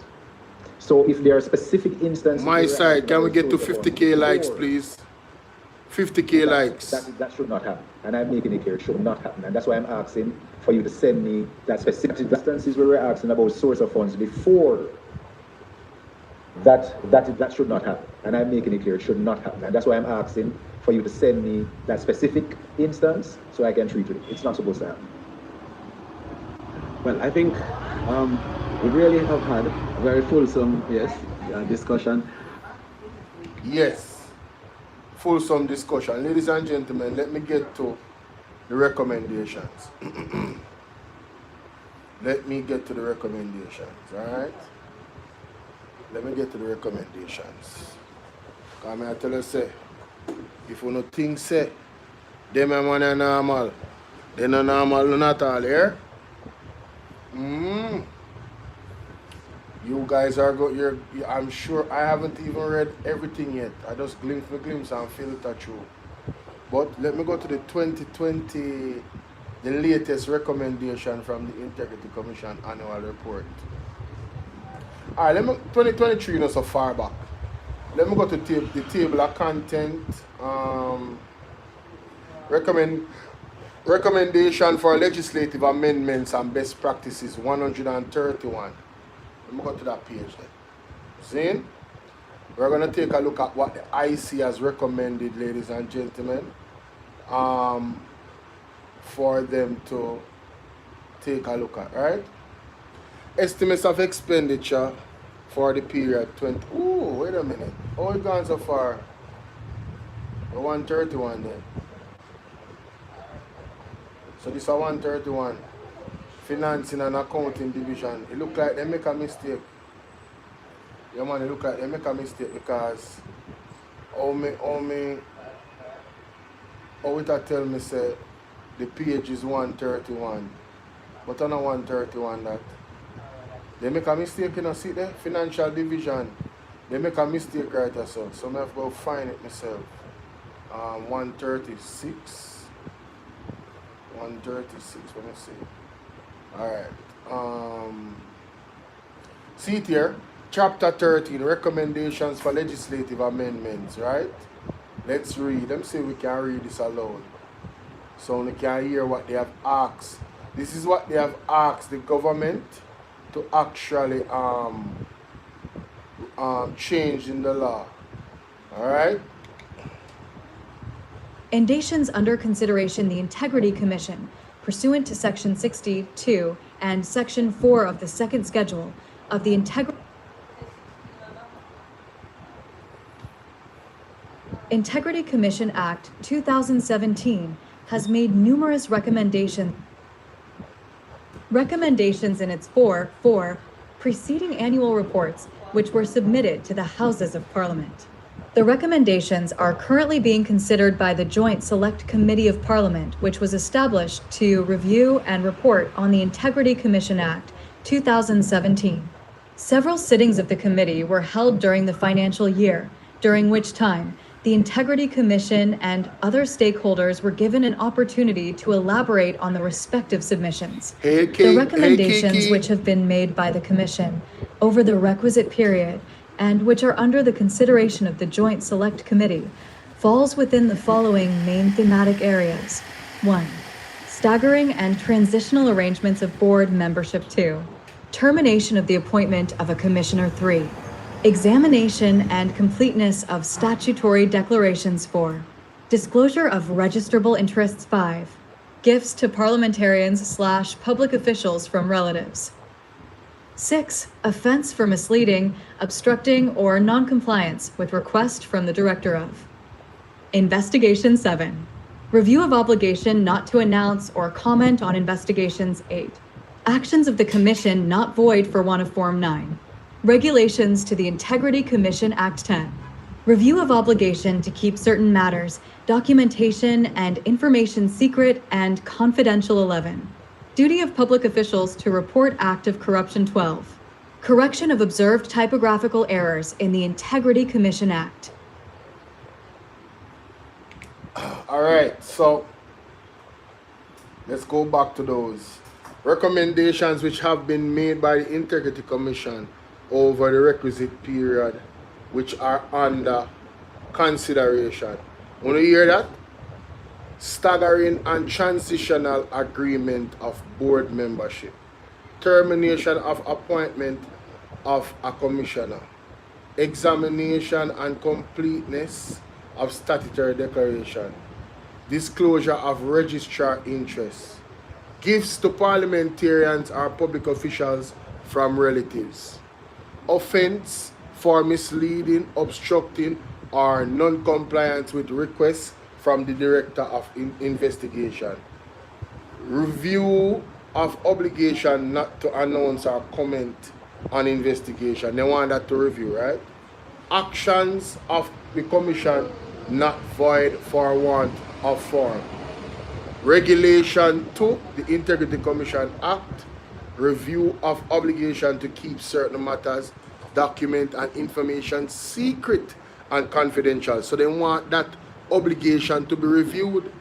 So if there are specific instances... My side, can we get to 50K likes, please? 50K likes. That should not happen. And I'm making it clear, it should not happen. And that's why I'm asking for you to send me that specific instances where we're asking about source of funds before. That should not happen. And I'm making it clear, it should not happen. And that's why I'm asking for you to send me that specific instance so I can treat it. It's not supposed to happen. Well, I think we really have had a very fulsome, discussion. Yes. Fulsome discussion. Ladies and gentlemen, let me get to the recommendations. Let me get to the recommendations, alright? Let me get to the recommendations. Come here, tell us, say, if you no think, say, Them a man are normal. They no normal not all here. You guys are I'm sure I haven't even read everything yet. I just glimpse and filter through. But let me go to the 2020, the latest recommendation from the Integrity Commission annual report. Alright, 2023 not so far back. Let me go to the table of content. Recommendation for legislative amendments and best practices 131. Let me go to that page there. See? We're going to take a look at what the IC has recommended, ladies and gentlemen, for them to take a look at, right? Estimates of expenditure for the period 20. Ooh, wait a minute. How it gone so far? The 131 then. So this is a 131. Financing and accounting division. It look like they make a mistake. Yeah man, it look like they make a mistake because how it tell me say the page is 131. But on a 131 that. They make a mistake, you know, see there? Financial division. They make a mistake right there, so I have to go find it myself. 136. 136, let me see. Alright. See it here. Chapter 13, recommendations for legislative amendments, right? Let's read. Let me see if we can read this aloud. So we can hear what they have asked. This is what they have asked the government to actually change in the law. Alright? Indications under consideration the Integrity Commission, pursuant to Section 62 and Section 4 of the Second Schedule of the Integrity Commission Act 2017 has made numerous recommendations in its four preceding annual reports, which were submitted to the Houses of Parliament. The recommendations are currently being considered by the Joint Select Committee of Parliament, which was established to review and report on the Integrity Commission Act 2017. Several sittings of the committee were held during the financial year, during which time the Integrity Commission and other stakeholders were given an opportunity to elaborate on the respective submissions. The recommendations which have been made by the Commission over the requisite period and which are under the consideration of the Joint Select Committee falls within the following main thematic areas. 1. Staggering and transitional arrangements of board membership. 2. Termination of the appointment of a Commissioner. 3. Examination and completeness of statutory declarations. 4. Disclosure of registrable interests. 5. Gifts to parliamentarians/public officials from relatives. 6. Offense for misleading, obstructing, or non-compliance with request from the Director of. Investigation 7. Review of obligation not to announce or comment on investigations. 8. Actions of the Commission not void for want of Form 9. Regulations to the Integrity Commission Act 10. Review of obligation to keep certain matters, documentation and information secret and confidential. 11. Duty of public officials to report Act of Corruption. 12. Correction of observed typographical errors in the Integrity Commission Act. All right, so let's go back to those recommendations which have been made by the Integrity Commission over the requisite period, which are under consideration. Want to hear that? Staggering and transitional agreement of board membership, termination of appointment of a commissioner, examination and completeness of statutory declaration, disclosure of registrar interests, gifts to parliamentarians or public officials from relatives, offense for misleading, obstructing, or non-compliance with requests from the Director of Investigation, review of obligation not to announce or comment on investigation. They want that to review, right? Actions of the Commission not void for want of form. Regulation 2, the Integrity Commission Act, review of obligation to keep certain matters, document and information secret and confidential. So they want that obligation to be reviewed.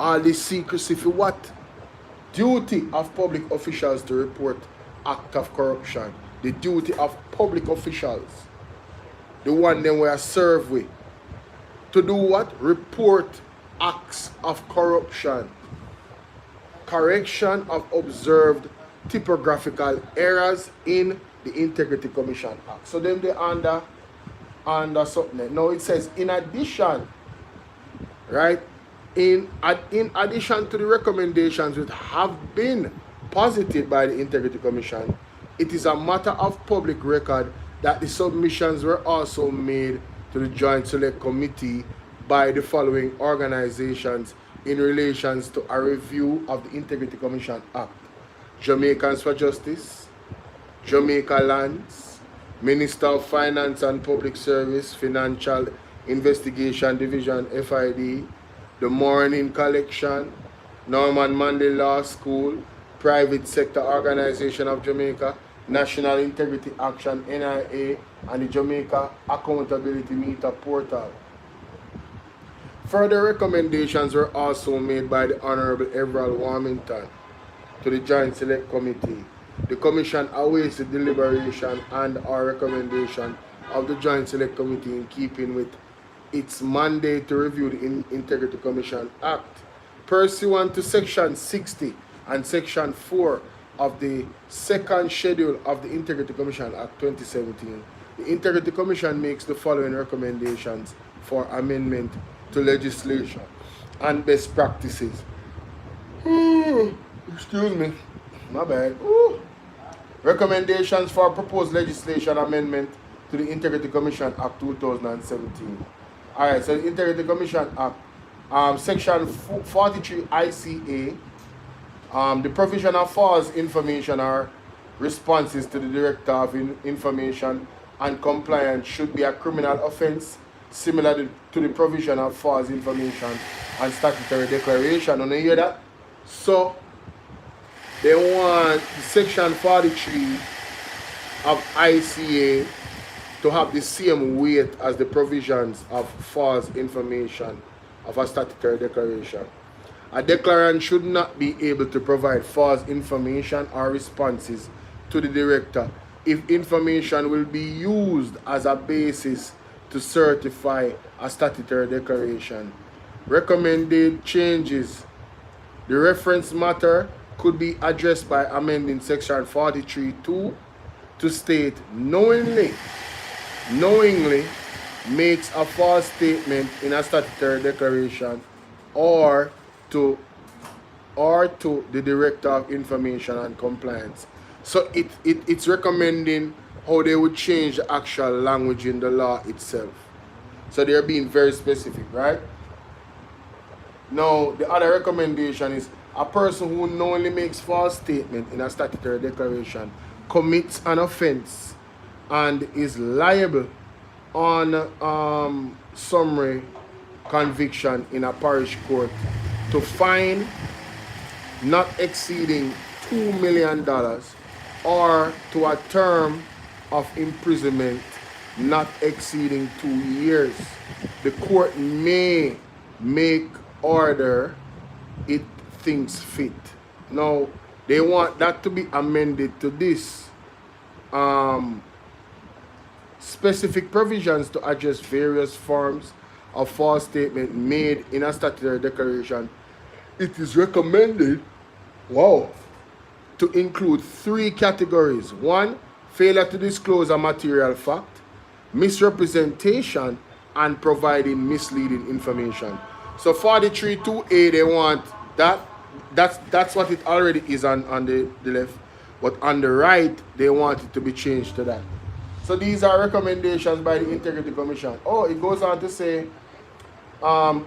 All this secrecy for what? Duty of public officials to report act of corruption. The duty of public officials, the one them we are served with, to do what? Report acts of corruption, correction of observed typographical errors in the Integrity Commission Act. So then they under something. Now it says in addition, right? In addition to the recommendations which have been posited by the Integrity Commission, it is a matter of public record that the submissions were also made to the Joint Select Committee by the following organizations in relations to a review of the Integrity Commission Act: Jamaicans for Justice, Jamaica Lands, Minister of Finance and Public Service, Financial Investigation Division, FID, the Morning Collection, Norman Mandela Law School, Private Sector Organization of Jamaica, National Integrity Action, NIA, and the Jamaica Accountability Meter Portal. Further recommendations were also made by the Honorable Everald Warmington to the Joint Select Committee. The Commission awaits the deliberation and or recommendation of the Joint Select Committee in keeping with its mandate to review the Integrity Commission Act. Pursuant to Section 60 and Section 4 of the second schedule of the Integrity Commission Act 2017, the Integrity Commission makes the following recommendations for amendment to legislation and best practices. Excuse me, my bad. Recommendations for proposed legislation amendment to the Integrity Commission Act 2017. Alright, so the Integrity Commission Act, Section 43 ICA, the provision of false information or responses to the Director of Information and Compliance should be a criminal offense, similar to the provision of false information and statutory declaration. And you hear that? So they want Section 43 of ICA to have the same weight as the provisions of false information of a statutory declaration. A declarant should not be able to provide false information or responses to the Director if information will be used as a basis to certify a statutory declaration. Recommended changes. The reference matter could be addressed by amending Section 43(2) to state knowingly makes a false statement in a statutory declaration or to the Director of Information and Compliance. So it's recommending how they would change the actual language in the law itself. So they're being very specific, right? Now, the other recommendation is a person who knowingly makes false statement in a statutory declaration commits an offense and is liable on summary conviction in a parish court to fine not exceeding $2 million or to a term of imprisonment not exceeding 2 years. The court may make order it thinks fit. Now, they want that to be amended to this. Specific provisions to address various forms of false statement made in a statutory declaration. It is recommended, to include 3 categories. 1, failure to disclose a material fact, misrepresentation, and providing misleading information. So 43(2)(a), they want that. That's what it already is on the left. But on the right, they want it to be changed to that. So these are recommendations by the Integrity Commission. It goes on to say,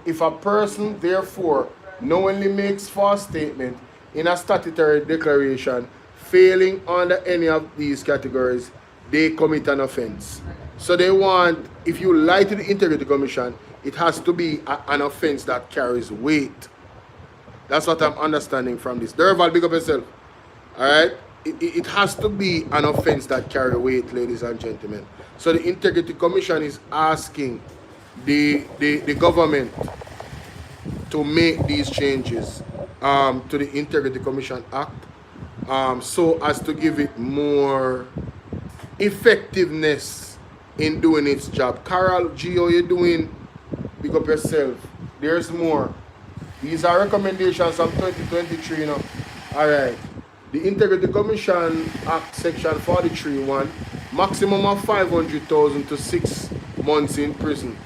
if a person, therefore, knowingly makes false statement in a statutory declaration, failing under any of these categories, they commit an offense. So they want, if you lie to the Integrity Commission, it has to be an offense that carries weight. That's what I'm understanding from this. Derval, big up yourself. Alright? It has to be an offense that carry weight, ladies and gentlemen. So the Integrity Commission is asking the government to make these changes to the Integrity Commission Act so as to give it more effectiveness in doing its job. Carol, Gio, you're doing, big up yourself. There's more. These are recommendations from 2023, you know. Alright. The Integrity Commission Act Section 43(1), maximum of 500,000 to 6 months in prison.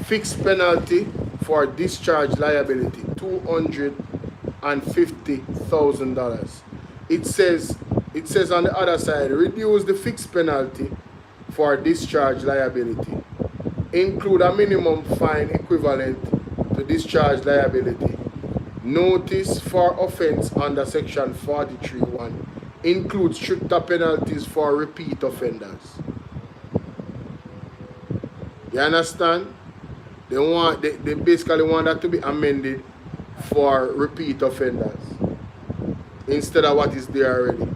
Fixed penalty for discharge liability, $250,000. It says on the other side, reduce the fixed penalty for discharge liability. Include a minimum fine equivalent to discharge liability. Notice for offense under Section 43(1) includes stricter penalties for repeat offenders. You understand? They basically want that to be amended for repeat offenders instead of what is there already.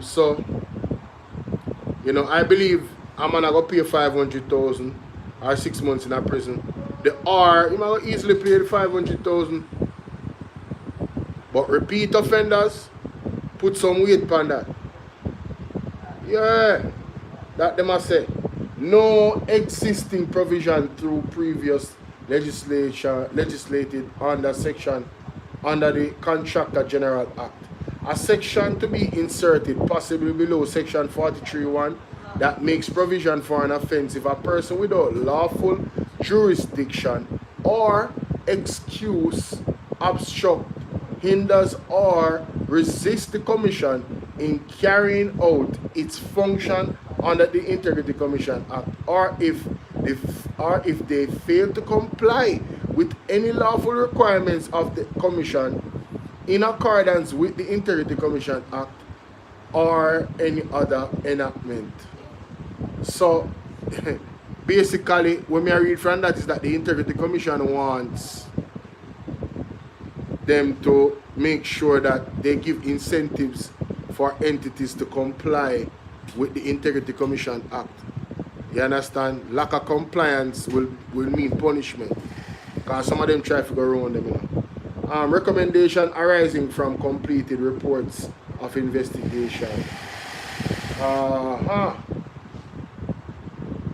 So, you know, I believe I'm gonna go pay 500,000 or 6 months in a prison. You might easily pay the 500,000. But repeat offenders, put some weight on that. Yeah, that they must say. No existing provision through previous legislated under the Contractor General Act. A section to be inserted, possibly below Section 43(1), that makes provision for an offense if a person without lawful jurisdiction or excuse obstruct, hinders or resist the Commission in carrying out its function under the Integrity Commission Act, or if they fail to comply with any lawful requirements of the Commission in accordance with the Integrity Commission Act or any other enactment. So basically, when I read from that is that the Integrity Commission wants them to make sure that they give incentives for entities to comply with the Integrity Commission Act. You understand? Lack of compliance will mean punishment, because some of them try to go around them, you know. Recommendation arising from completed reports of investigation.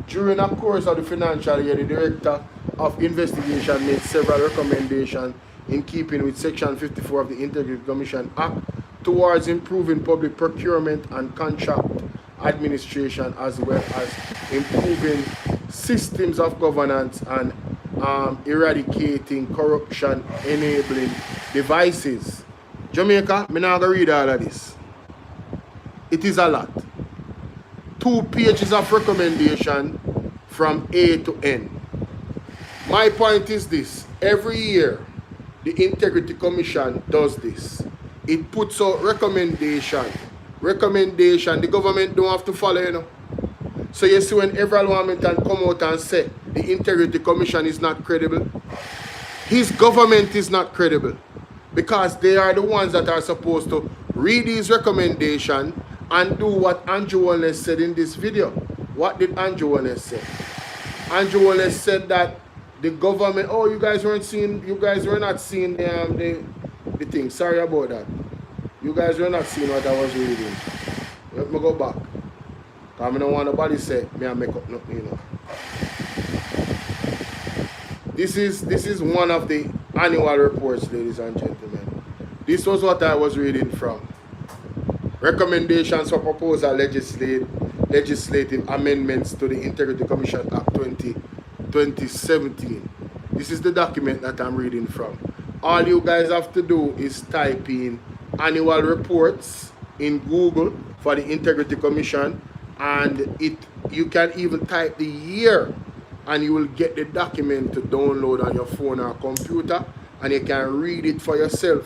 During the course of the financial year, the Director of Investigation made several recommendations in keeping with Section 54 of the Integrity Commission Act towards improving public procurement and contract administration, as well as improving systems of governance and eradicating corruption enabling devices. Jamaica, I'm not going to read all of this. It is a lot. 2 pages of recommendation from A to N. My point is this: every year the Integrity Commission does this. It puts out recommendation. The government don't have to follow, you know. So you see when Everal Wilmington come out and say the Integrity Commission is not credible, his government is not credible, because they are the ones that are supposed to read these recommendations and do what Andrew Wellness said in this video. What did Andrew Wellness say? Andrew Wellness said that the government, oh, you guys were not seeing the thing. Sorry about that. You guys were not seeing what I was reading. Let me go back. Because I don't want nobody say me I make up nothing, you know. This is one of the annual reports, ladies and gentlemen. This was what I was reading from. Recommendations for proposal legislative amendments to the Integrity Commission Act 2017. This is the document that I'm reading from. All you guys have to do is type in annual reports in Google for the Integrity Commission, and you can even type the year and you will get the document to download on your phone or computer, and you can read it for yourself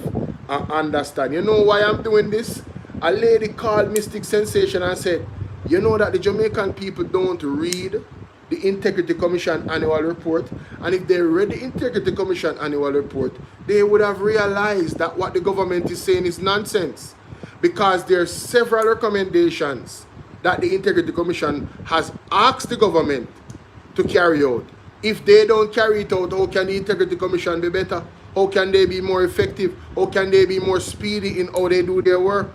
and understand. You know why I'm doing this? A lady called Mystic Sensation and said, you know that the Jamaican people don't read the Integrity Commission annual report, And if they read the Integrity Commission annual report, they would have realized that what the government is saying is nonsense. Because there are several recommendations that the Integrity Commission has asked the government to carry out. If they don't carry it out, how can the Integrity Commission be better? How can they be more effective? How can they be more speedy in how they do their work?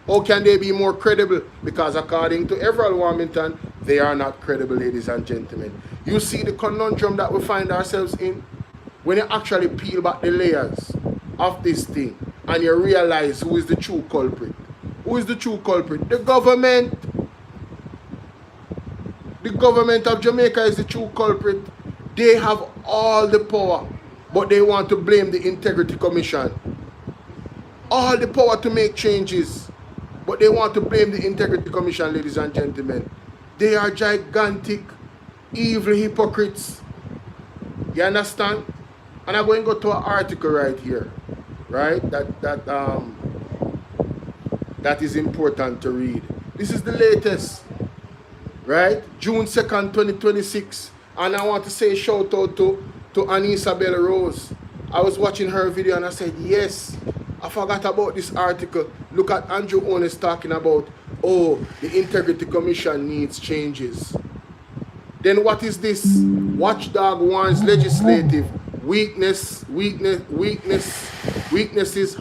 How can they be more credible? Because according to Everald Warmington, they are not credible, ladies and gentlemen. You see the conundrum that we find ourselves in? When you actually peel back the layers of this thing and you realize who is the true culprit. Who is the true culprit? The government. The government of Jamaica is the true culprit. They have all the power, but they want to blame the Integrity Commission. All the power to make changes, but they want to blame the Integrity Commission, ladies and gentlemen. They are gigantic, evil hypocrites. You understand? And I'm going to go to an article right here, right? That is important to read. This is the latest, right? June 2nd, 2026. And I want to say shout out to Anissa Bella Rose. I was watching her video and I said, yes, I forgot about this article. Look at Andrew Onis talking about, oh, the Integrity Commission needs changes. Then what is this? Watchdog warns legislative weaknesses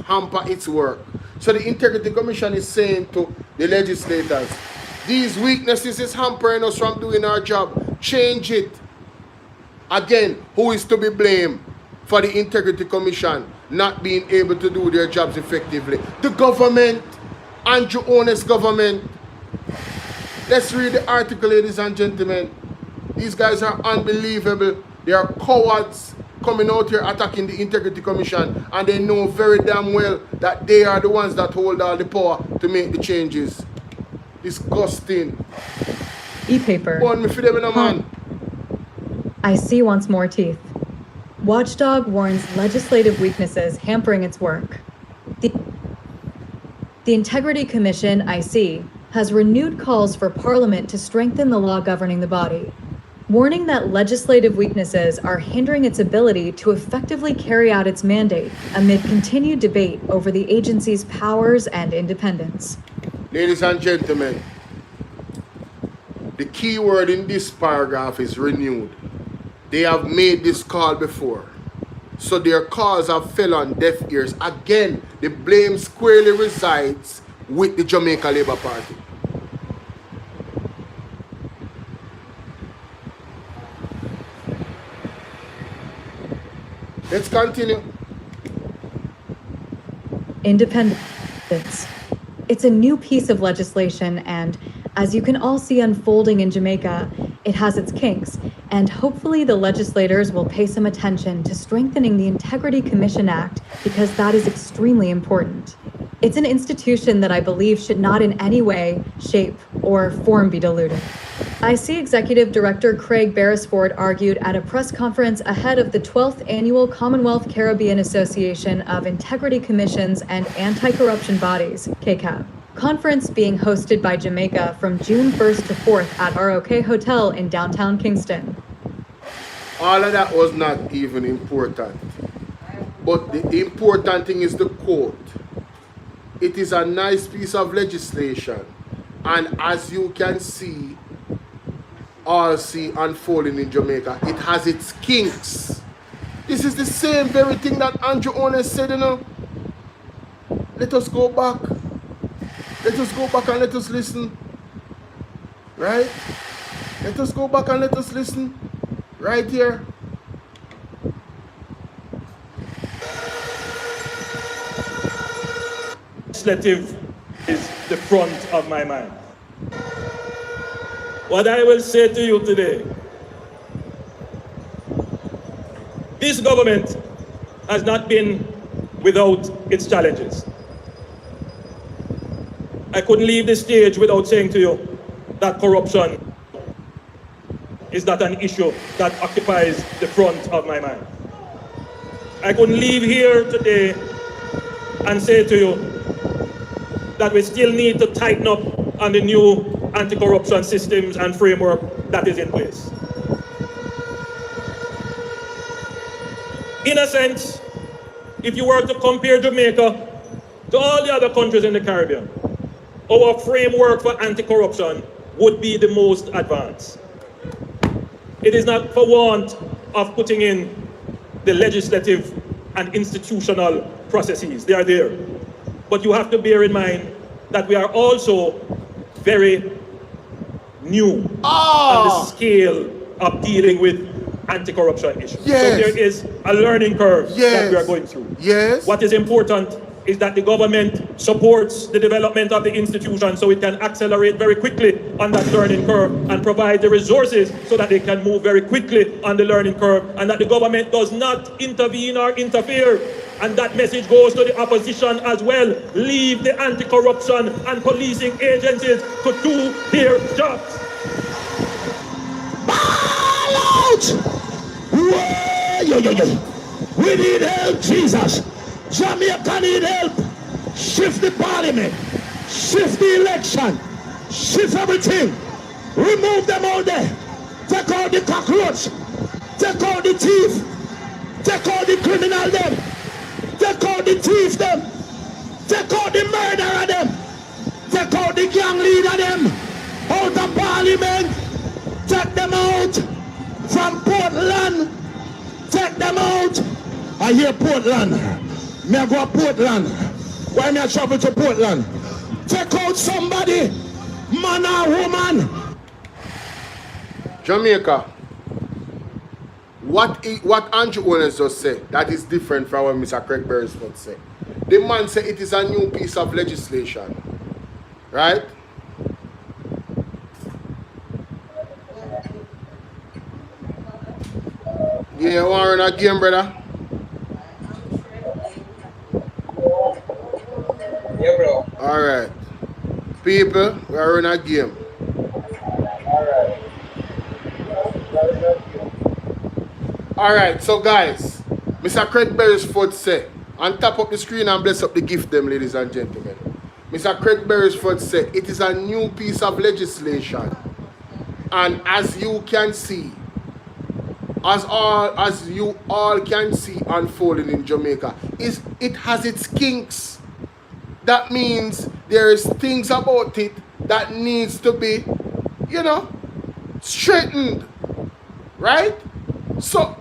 hamper its work. So the Integrity Commission is saying to the legislators, these weaknesses is hampering us from doing our job. Change it. Again, who is to be blamed for the Integrity Commission not being able to do their jobs effectively? The government, Andrew Onis government. Let's read the article, ladies and gentlemen. These guys are unbelievable. They are cowards coming out here attacking the Integrity Commission, and they know very damn well that they are the ones that hold all the power to make the changes. Disgusting. E-paper. Go on, me for them in a man. I see once more teeth. Watchdog warns legislative weaknesses hampering its work. The Integrity Commission, IC, has renewed calls for Parliament to strengthen the law governing the body, warning that legislative weaknesses are hindering its ability to effectively carry out its mandate amid continued debate over the agency's powers and independence. Ladies and gentlemen, the key word in this paragraph is renewed. They have made this call before, so their calls have fell on deaf ears. Again, the blame squarely resides with the Jamaica Labour Party. Let's continue. Independence. It's a new piece of legislation, and as you can all see unfolding in Jamaica, it has its kinks, and hopefully the legislators will pay some attention to strengthening the Integrity Commission Act, because that is extremely important. It's an institution that I believe should not in any way, shape, or form be diluted. IC Executive Director Craig Beresford argued at a press conference ahead of the 12th Annual Commonwealth Caribbean Association of Integrity Commissions and Anti-Corruption Bodies, KCAB, conference being hosted by Jamaica from June 1st to 4th at ROK Hotel in downtown Kingston. All of that was not even important. But the important thing is the quote. It is a nice piece of legislation, and as you can see, all see unfolding in Jamaica, it has its kinks. This is the same very thing that Andrew Onis said, you know. Let us go back. Let us go back and let us listen. Right? Let us go back and let us listen. Right here. Legislative is the front of my mind. What I will say to you today, this government has not been without its challenges. I couldn't leave the stage without saying to you that corruption is not an issue that occupies the front of my mind. I couldn't leave here today and say to you that we still need to tighten up on the new anti-corruption systems and framework that is in place. In a sense, if you were to compare Jamaica to all the other countries in the Caribbean, our framework for anti-corruption would be the most advanced. It is not for want of putting in the legislative and institutional processes. They are there. But you have to bear in mind that we are also very new on the scale of dealing with anti-corruption issues. Yes. So there is a learning curve Yes. that we are going through. Yes. What is important is that the government supports the development of the institution so it can accelerate very quickly on that learning curve and provide the resources so that they can move very quickly on the learning curve, and that the government does not intervene or interfere. And that message goes to the opposition as well. Leave the anti-corruption and policing agencies to do their jobs. Ball out! We need help, Jesus. Jamaica need help. Shift the parliament. Shift the election. Shift everything. Remove them all there. Take out the cockroach. Take out the thief. Take out the criminal them. Take out the thief them. Take out the murderer them. Take out the gang leader them. Out of parliament. Take them out from Portland. Take them out. I hear Portland. Me I go to Portland. Why me I travel to Portland? Take out somebody, man or woman. Jamaica, what Andrew Owens just said, that is different from what Mr. Craig Beresford said. The man said it is a new piece of legislation. Right? Yeah, you want to run a game, brother? Yeah, bro. Alright. People, we are in a game. Alright, so guys, Mr. Craig Beresford said, and tap up the screen and bless up the gift them, ladies and gentlemen. Mr. Craig Beresford said it is a new piece of legislation. And as you can see, as you all can see unfolding in Jamaica, it has its kinks. That means there is things about it that needs to be, straightened. Right? So,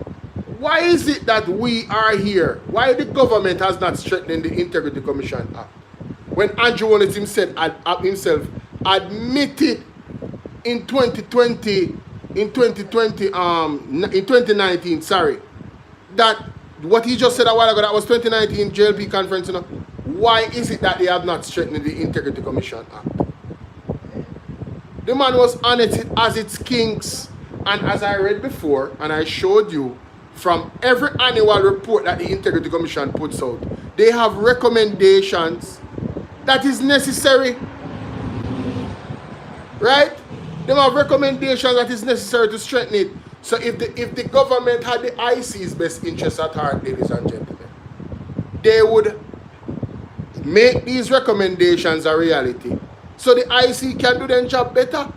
why is it that we are here? Why the government has not strengthened the Integrity Commission Act? When Andrew Owens himself admitted in 2019, that what he just said a while ago, that was 2019 JLP conference, why is it that they have not strengthened the Integrity Commission Act? The man was on it as its kinks. And as I read before, and I showed you, from every annual report that the Integrity Commission puts out, they have recommendations that is necessary. Right? They have recommendations that is necessary to strengthen it. So if the government had the IC's best interests at heart, ladies and gentlemen, they would make these recommendations a reality so the IC can do their job better,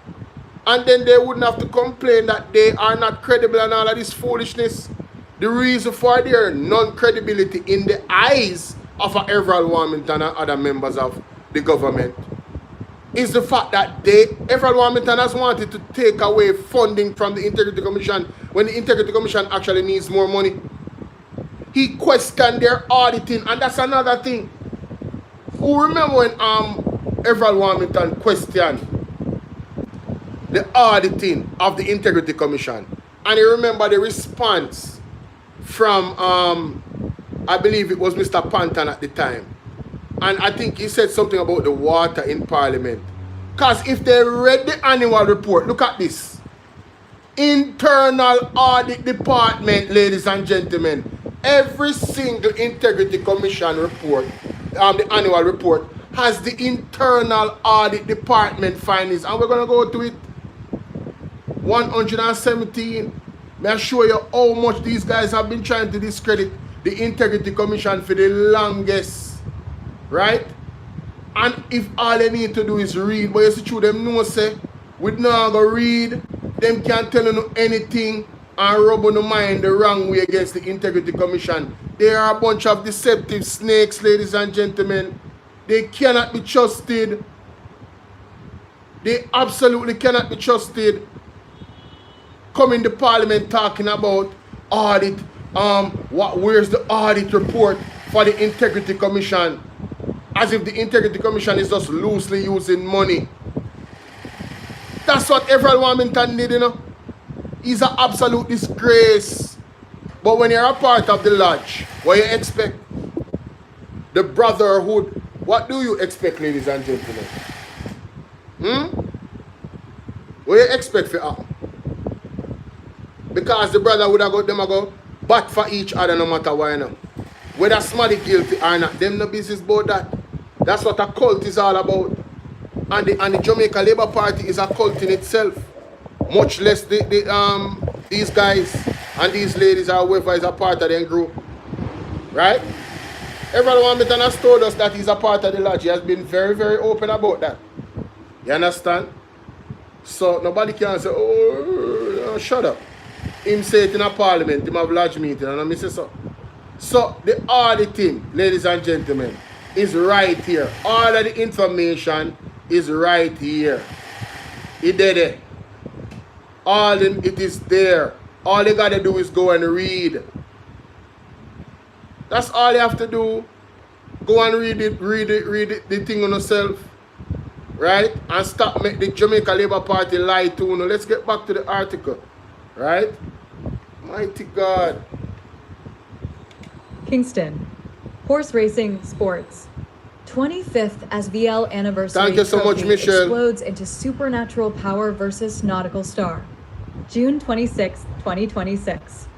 and then they wouldn't have to complain that they are not credible and all of this foolishness. The reason for their non-credibility in the eyes of Everald Warmington and other members of the government is the fact that Everald Warmington has wanted to take away funding from the Integrity Commission when the Integrity Commission actually needs more money. He questioned their auditing, and that's another thing. Who remember when Everald Warmington questioned the auditing of the Integrity Commission, and you remember the response from I believe it was Mr. Panton at the time, and I think he said something about the water in Parliament. Because if they read the annual report, look at this. Internal Audit Department, ladies and gentlemen, every single Integrity Commission report, the annual report, has the Internal Audit Department findings, and we're going to go to it. 117. May I show you how much these guys have been trying to discredit the Integrity Commission for the longest. Right? And if all they need to do is read, but you see through them know say, we not go read, them can't tell you anything. and rubbing the mind the wrong way against the Integrity Commission. They are a bunch of deceptive snakes, ladies and gentlemen. They cannot be trusted. They absolutely cannot be trusted. Coming to Parliament talking about audit. Where's the audit report for the Integrity Commission? As if the Integrity Commission is just loosely using money. That's what everyone Wilmington did, you know. It's an absolute disgrace. But when you're a part of the lodge, what you expect? The brotherhood. What do you expect, ladies and gentlemen? What you expect for happen? Because the brother would have got them go bat for each other no matter what, you know. Whether somebody guilty or not, them no business about that. That's what a cult is all about. And the Jamaica Labour Party is a cult in itself. Much less these guys and these ladies or whoever is a part of their group. Right? Everyone has told us that he's a part of the lodge. He has been very, very open about that. You understand? So nobody can say, oh, shut up. Him say it in a parliament, him have lodge meeting, and I say so. So the auditing, ladies and gentlemen, is right here. All of the information is right here. It did it. It is there. All you gotta do is go and read. That's all you have to do. Go and read the thing on yourself. Right? And stop make the Jamaica Labour Party lie to you. Let's get back to the article. Right? Mighty God. Kingston. Horse racing sports. 25th SVL anniversary Thank you so much, trophy Michelle. explodes into supernatural power versus nautical star. June 26, 2026.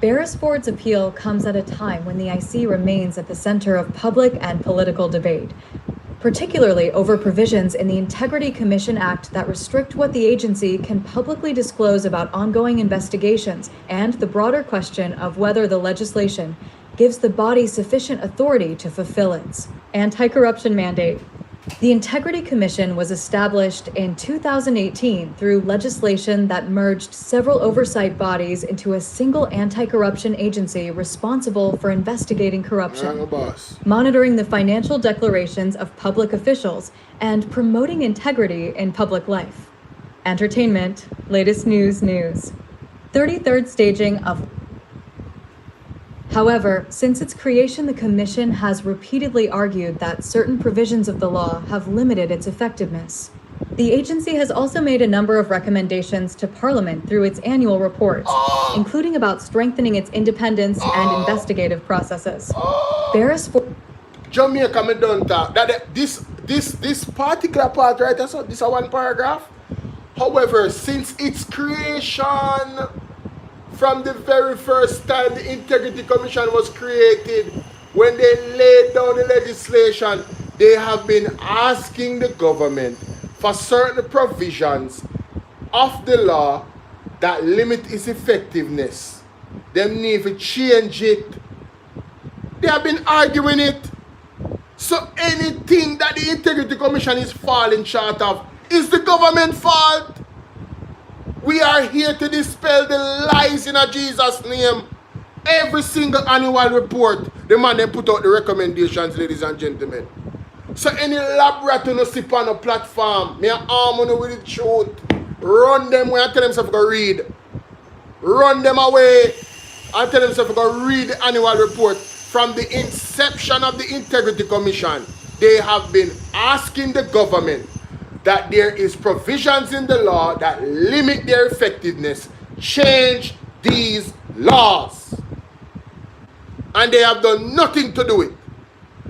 Beresford's appeal comes at a time when the IC remains at the center of public and political debate, particularly over provisions in the Integrity Commission Act that restrict what the agency can publicly disclose about ongoing investigations and the broader question of whether the legislation gives the body sufficient authority to fulfill its anti-corruption mandate. The Integrity Commission was established in 2018 through legislation that merged several oversight bodies into a single anti-corruption agency responsible for investigating corruption, monitoring the financial declarations of public officials, and promoting integrity in public life. Entertainment, latest news. 33rd staging of. However, since its creation, the Commission has repeatedly argued that certain provisions of the law have limited its effectiveness. The agency has also made a number of recommendations to Parliament through its annual reports, including about strengthening its independence and investigative processes. Jamaica, me don't talk. This particular part, right? This is one paragraph. However, since its creation, from the very first time the Integrity Commission was created, when they laid down the legislation, they have been asking the government for certain provisions of the law that limit its effectiveness. They need to change it. They have been arguing it. So anything that the Integrity Commission is falling short of is the government's fault. We are here to dispel the lies in Jesus' name. Every single annual report, the man they put out the recommendations, ladies and gentlemen. So any laboratory no sit on a platform, me arm on with the truth. Run them when I tell themselves to go read. Run them away and tell themselves to go read the annual report. From the inception of the Integrity Commission, they have been asking the government that there is provisions in the law that limit their effectiveness. Change these laws. And they have done nothing to do it.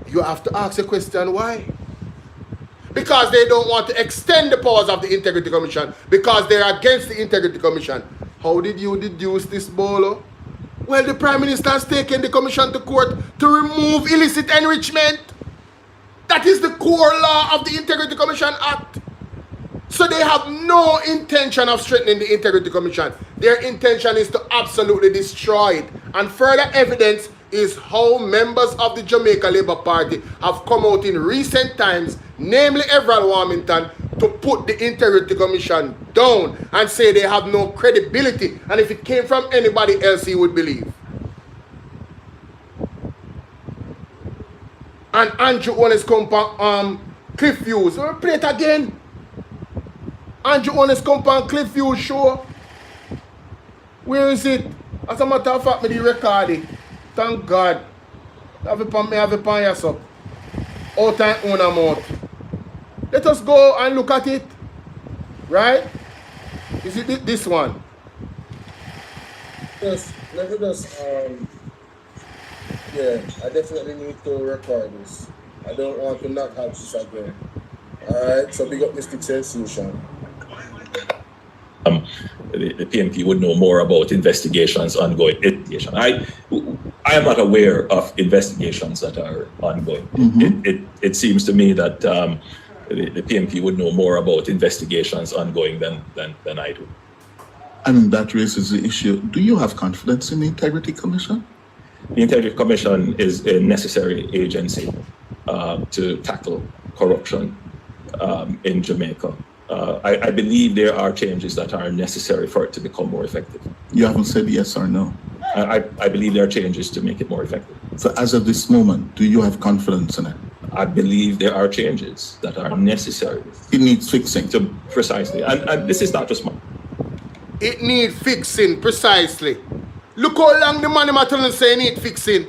You have to ask the question why. Because they don't want to extend the powers of the Integrity Commission. Because they are against the Integrity Commission. How did you deduce this, Bolo? Well, the Prime Minister has taken the Commission to court to remove illicit enrichment. That is the core law of the Integrity Commission Act. So they have no intention of strengthening the Integrity Commission. Their intention is to absolutely destroy it. And further evidence is how members of the Jamaica Labour Party have come out in recent times, namely Everett Warmington, to put the Integrity Commission down and say they have no credibility. And if it came from anybody else, he would believe. And Andrew Honest compound Cliff Views. We'll play it again. Andrew Honest compound Cliff Views show. Where is it? As a matter of fact, me the record it. Thank God. Have it on yourself. All time on a mouth. Let us go and look at it. Right? Is it this one? Yes, let me just yeah, I definitely need to record this. I don't want to not have this again. Alright, so big up Mystic Sensation. The PNP would know more about investigations ongoing. I am not aware of investigations that are ongoing. It seems to me that the PNP would know more about investigations ongoing than I do. And that raises the issue. Do you have confidence in the Integrity Commission? The Integrity Commission is a necessary agency to tackle corruption in Jamaica. I believe there are changes that are necessary for it to become more effective. You haven't said yes or no. I believe there are changes to make it more effective. So as of this moment, do you have confidence in it? I believe there are changes that are necessary. It needs fixing. Precisely. And this is not just mine. It needs fixing, precisely. Look how long the man is telling us say it need fixing.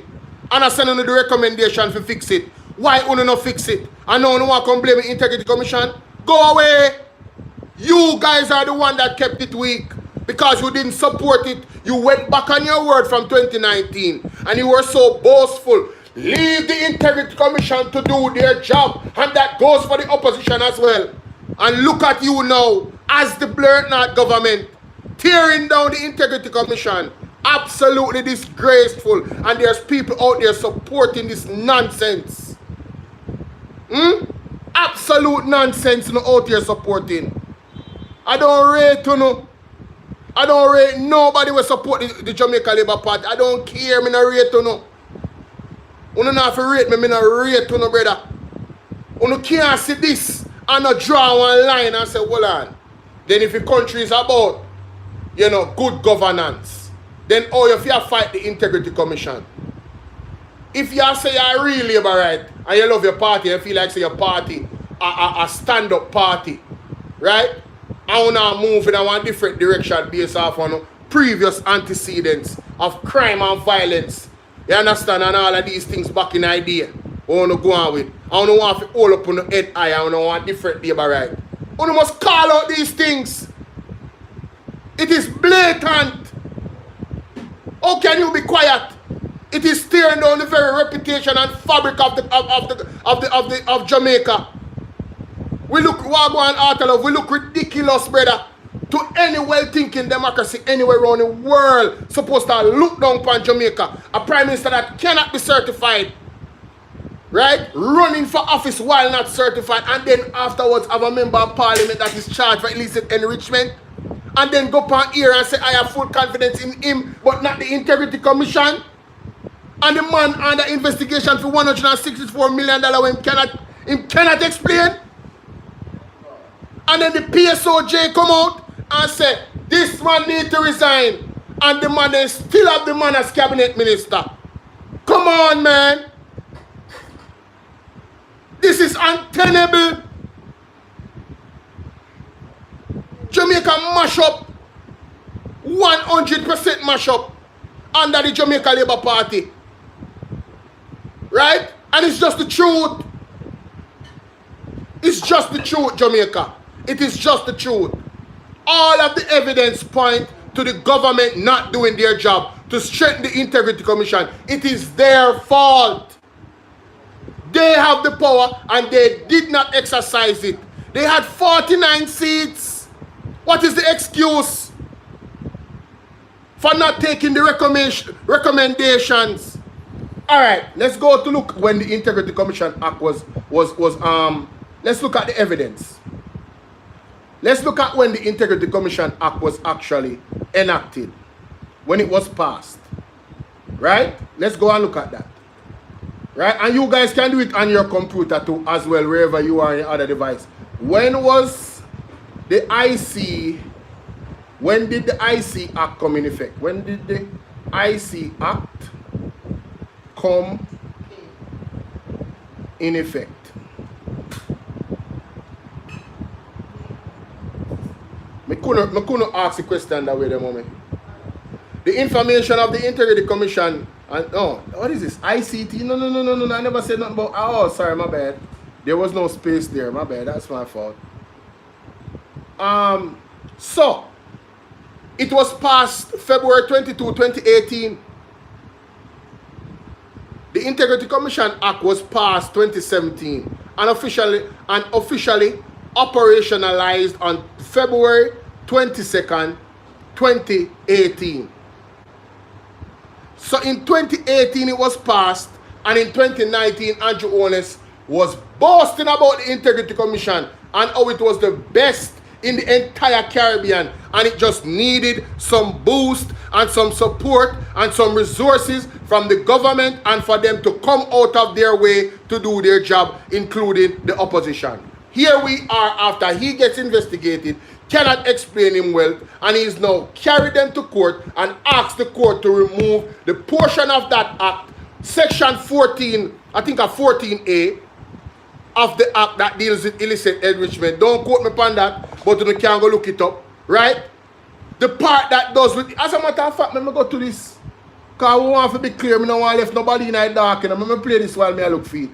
And I send you the recommendation to fix it. Why you not fix it? And now you want to come blame the Integrity Commission? Go away. You guys are the one that kept it weak because you didn't support it. You went back on your word from 2019 and you were so boastful. Leave the Integrity Commission to do their job, and that goes for the opposition as well. And look at you now as the Blurtnot government tearing down the Integrity Commission. Absolutely disgraceful, and there's people out there supporting this nonsense. Absolute nonsense no out here supporting. I don't rate you know. I don't rate nobody will support the Jamaica Labour Party. I don't care, me no rate you know. You don't have to rate me no rate you no brother. You can't see this and not draw one line and say, hold on. Then if the country is about, you know, good governance, then oh, if you fight the Integrity Commission. If you say you're real Labour right and you love your party, you feel like say your party a stand-up party, right? I want to move in a different direction based off on previous antecedents of crime and violence. You understand? And all of these things back in idea. I want to go on with. I don't want to hold up on the head high. I don't want different Labour right. You must call out these things. It is blatant. How can you be quiet? It is tearing down the very reputation and fabric of Jamaica. We look Wagwan Artalov, we look ridiculous, brother. To any well-thinking democracy anywhere around the world supposed to look down upon Jamaica. A prime minister that cannot be certified. Right? Running for office while not certified, and then afterwards have a member of parliament that is charged for illicit enrichment. And then go upon here and say I have full confidence in him, but not the Integrity Commission. And the man under investigation for $164 million when him cannot explain. And then the PSOJ come out and say, this man need to resign. And the man then still have the man as cabinet minister. Come on, man. This is untenable. Jamaica mash up. 100% mash up under the Jamaica Labour Party. Right? And it's just the truth. It's just the truth, Jamaica. It is just the truth. All of the evidence point to the government not doing their job to strengthen the Integrity Commission. It is their fault. They have the power and they did not exercise it. They had 49 seats. What is the excuse for not taking the recommendations? All right, let's go to look when the Integrity Commission Act was let's look at the evidence. Let's look at when the Integrity Commission Act was actually enacted, when it was passed. Right? Let's go and look at that. Right? And you guys can do it on your computer too as well, wherever you are in your other device. when was the IC, when did the IC Act come in effect? When did the IC Act come in effect? I couldn't ask the question that way the moment. The information of the Integrity Commission, and oh, what is this? ICT? No, I never said nothing about, oh, sorry, my bad. There was no space there, my bad, that's my fault. So, it was passed February 22, 2018. The Integrity Commission Act was passed 2017 and officially operationalized on February 22nd, 2018. So in 2018 it was passed, and in 2019 Andrew Holness was boasting about the Integrity Commission and how it was the best in the entire Caribbean, and it just needed some boost and some support and some resources from the government and for them to come out of their way to do their job, including the opposition. Here we are after he gets investigated, cannot explain him well, and he's now carried them to court and asked the court to remove the portion of that act, section 14, I think a 14A, of the act that deals with illicit enrichment. Don't quote me upon that, but you can go look it up, right? The part that does with, as a matter of fact, let me go to this, because I want to be clear, I don't want to leave nobody in the dark, and I'm going to play this while I look feet.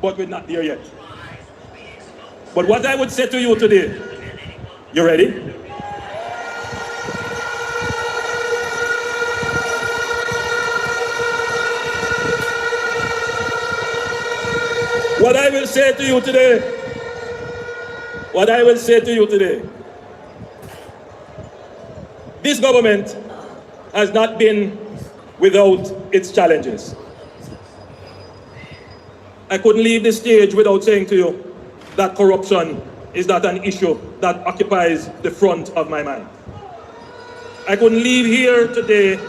But we're not there yet. But what I would say to you today, you ready? What I will say to you today, this government has not been without its challenges. I couldn't leave the stage without saying to you that corruption is not an issue that occupies the front of my mind. I couldn't leave here today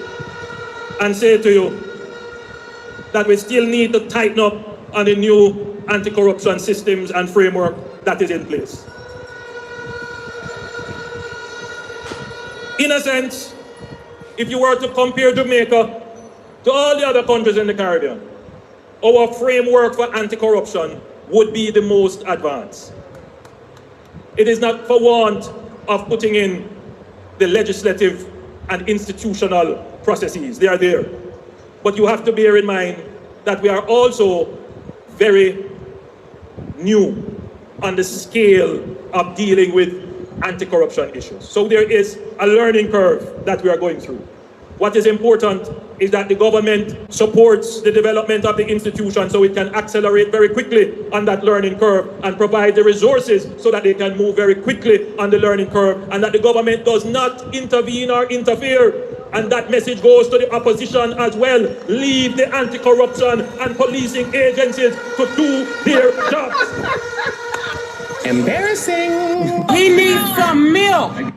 and say to you that we still need to tighten up on the new anti-corruption systems and framework that is in place. In a sense, if you were to compare Jamaica to all the other countries in the Caribbean, our framework for anti-corruption would be the most advanced. It is not for want of putting in the legislative and institutional processes. They are there. But you have to bear in mind that we are also very new on the scale of dealing with anti-corruption issues. So there is a learning curve that we are going through. What is important is that the government supports the development of the institution so it can accelerate very quickly on that learning curve and provide the resources so that they can move very quickly on the learning curve, and that the government does not intervene or interfere. And that message goes to the opposition as well. Leave the anti-corruption and policing agencies to do their jobs. Embarrassing. We need some milk.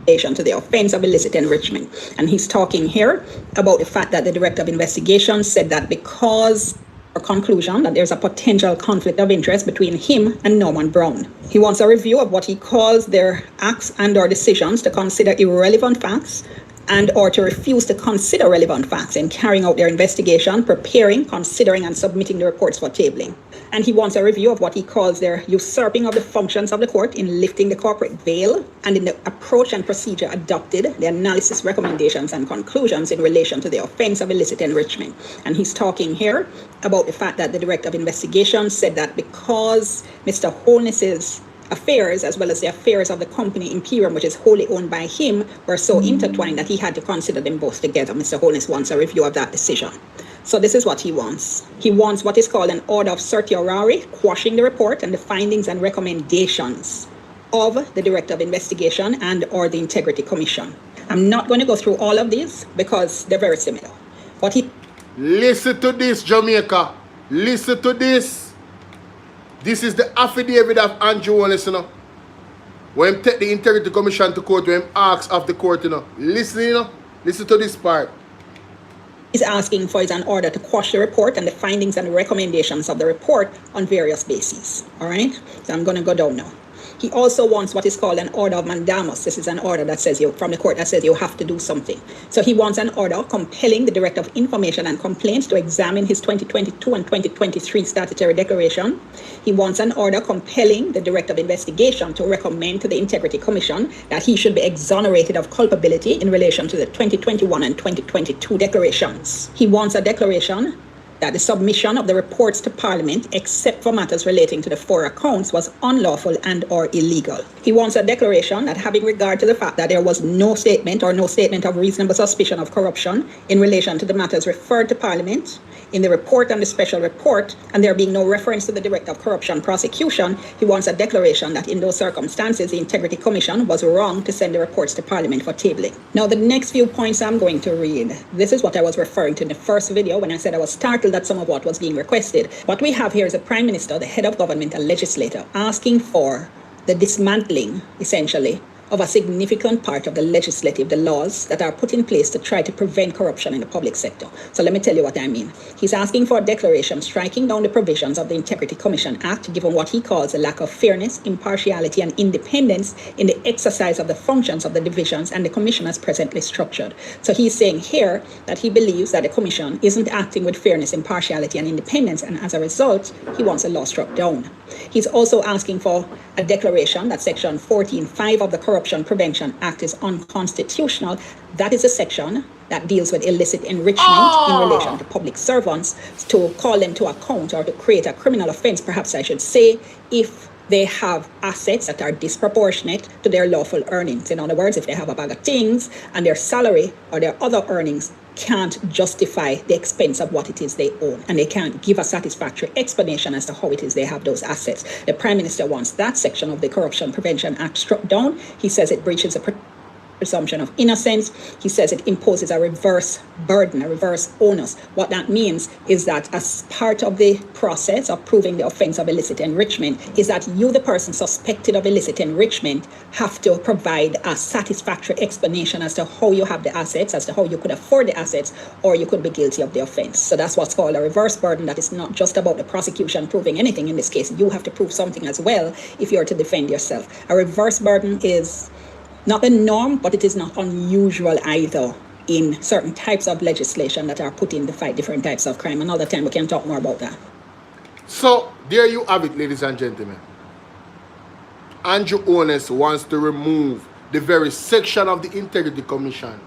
To the offense of illicit enrichment. And he's talking here about the fact that the Director of Investigation said that because a conclusion that there's a potential conflict of interest between him and Norman Brown. He wants a review of what he calls their acts and or decisions to consider irrelevant facts and or to refuse to consider relevant facts in carrying out their investigation, preparing, considering and submitting the reports for tabling. And he wants a review of what he calls their usurping of the functions of the court in lifting the corporate veil and in the approach and procedure adopted, the analysis, recommendations and conclusions in relation to the offense of illicit enrichment. And he's talking here about the fact that the Director of Investigation said that because Mr. Holness's affairs, as well as the affairs of the company Imperium, which is wholly owned by him, were so intertwined that he had to consider them both together. Mr. Holness wants a review of that decision. So this is what he wants. He wants what is called an order of certiorari, quashing the report and the findings and recommendations of the Director of Investigation and or the Integrity Commission. I'm not going to go through all of these because they're very similar. What he... Listen to this, Jamaica. Listen to this. This is the affidavit of Andrew Holness, you know. When take the Integrity Commission to court, when asks of the court, you know. Listen, you know. Listen to this part. is asking for is an order to quash the report and the findings and the recommendations of the report on various bases. All right, so I'm going to go down now. He also wants what is called an order of mandamus. This is an order that says from the court that says you have to do something. So he wants an order compelling the Director of Information and Complaints to examine his 2022 and 2023 statutory declaration. He wants an order compelling the Director of Investigation to recommend to the Integrity Commission that he should be exonerated of culpability in relation to the 2021 and 2022 declarations. He wants a declaration that the submission of the reports to Parliament, except for matters relating to the 4 accounts, was unlawful and or illegal. He wants a declaration that, having regard to the fact that there was no statement or no statement of reasonable suspicion of corruption in relation to the matters referred to Parliament in the report and the special report, and there being no reference to the Director of Corruption Prosecution, he wants a declaration that in those circumstances the Integrity Commission was wrong to send the reports to Parliament for tabling. Now the next few points I'm going to read, this is what I was referring to in the first video when I said I was startled at some of what was being requested. What we have here is a Prime Minister, the head of government, a legislator, asking for the dismantling, essentially, of a significant part of the legislative, the laws that are put in place to try to prevent corruption in the public sector. So let me tell you what I mean. He's asking for a declaration striking down the provisions of the Integrity Commission Act, given what he calls a lack of fairness, impartiality, and independence in the exercise of the functions of the divisions and the commission as presently structured. So he's saying here that he believes that the commission isn't acting with fairness, impartiality, and independence, and as a result, he wants a law struck down. He's also asking for a declaration that Section 14(5) of the Corruption Prevention Act is unconstitutional. That is a section that deals with illicit enrichment in relation to public servants, to call them to account or to create a criminal offense, perhaps I should say, if they have assets that are disproportionate to their lawful earnings. In other words, if they have a bag of things and their salary or their other earnings can't justify the expense of what it is they own, and they can't give a satisfactory explanation as to how it is they have those assets. The Prime Minister wants that section of the Corruption Prevention Act struck down. He says it breaches a presumption of innocence. He says it imposes a reverse burden, a reverse onus. What that means is that as part of the process of proving the offense of illicit enrichment is that you, the person suspected of illicit enrichment, have to provide a satisfactory explanation as to how you have the assets, as to how you could afford the assets, or you could be guilty of the offense. So that's what's called a reverse burden. That is not just about the prosecution proving anything. In this case, you have to prove something as well if you're to defend yourself. A reverse burden is not the norm, but it is not unusual either in certain types of legislation that are put in to fight different types of crime. Another time we can talk more about that. So there you have it, ladies and gentlemen. Andrew Holness wants to remove the very section of the Integrity Commission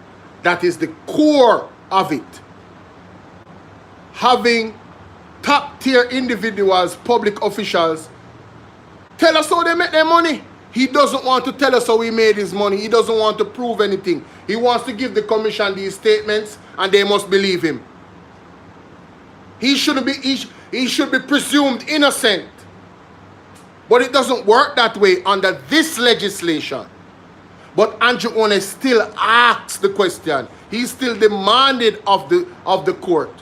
that is the core of it. Having top tier individuals, public officials, tell us how they make their money. He doesn't want to tell us how he made his money. He doesn't want to prove anything. He wants to give the commission these statements and they must believe him. He should be presumed innocent. But it doesn't work that way under this legislation. But Andrew Holness still asks the question. He still demanded of the court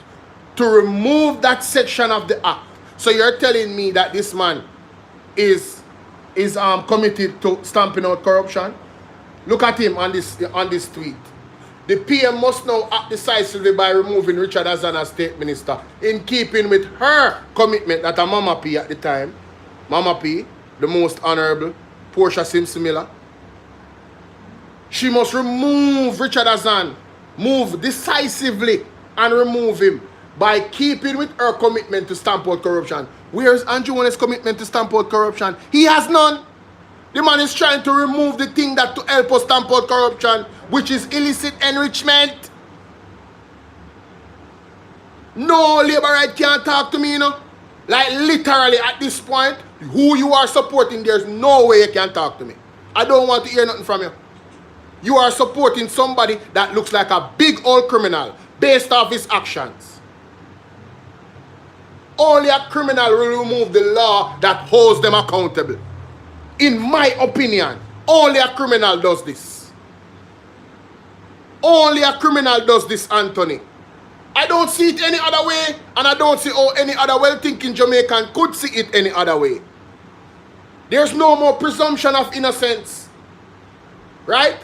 to remove that section of the act. So you're telling me that this man is committed to stamping out corruption? Look at him on this tweet. The PM must now act decisively by removing Richard Azan as State Minister, in keeping with her commitment that a Mama P at the time, Mama P, the most honorable, Portia Simpson-Miller, she must remove Richard Azan, move decisively and remove him by keeping with her commitment to stamp out corruption. Where's Andrew Holness' commitment to stamp out corruption? He has none. The man is trying to remove the thing that to help us stamp out corruption, which is illicit enrichment. No labor right can't talk to me, you know. Like literally at this point, who you are supporting, there's no way you can talk to me. I don't want to hear nothing from you. You are supporting somebody that looks like a big old criminal based off his actions. Only a criminal will remove the law that holds them accountable. In my opinion, only a criminal does this. Only a criminal does this, Anthony. I don't see it any other way, and I don't see how any other well-thinking Jamaican could see it any other way. There's no more presumption of innocence. Right?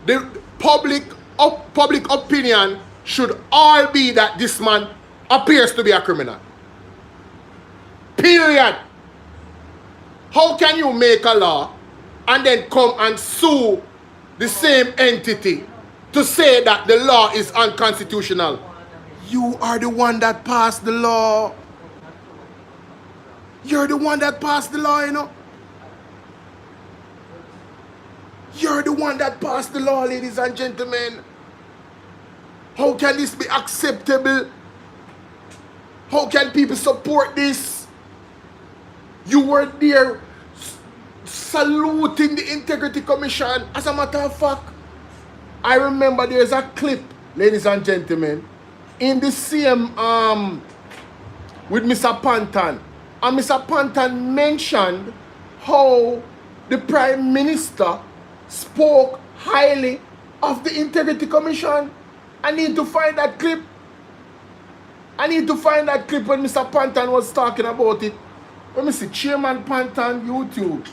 The public opinion should all be that this man appears to be a criminal. Period. How can you make a law and then come and sue the same entity to say that the law is unconstitutional? You are the one that passed the law. You're the one that passed the law, you know. You're the one that passed the law, ladies and gentlemen. How can this be acceptable? How can people support this? You were there saluting the Integrity Commission. As a matter of fact, I remember there's a clip, ladies and gentlemen, in the same with Mr. Pantan. And Mr. Pantan mentioned how the Prime Minister spoke highly of the Integrity Commission. I need to find that clip. I need to find that clip when Mr. Pantan was talking about it. Let me see. Chairman Pantan, YouTube.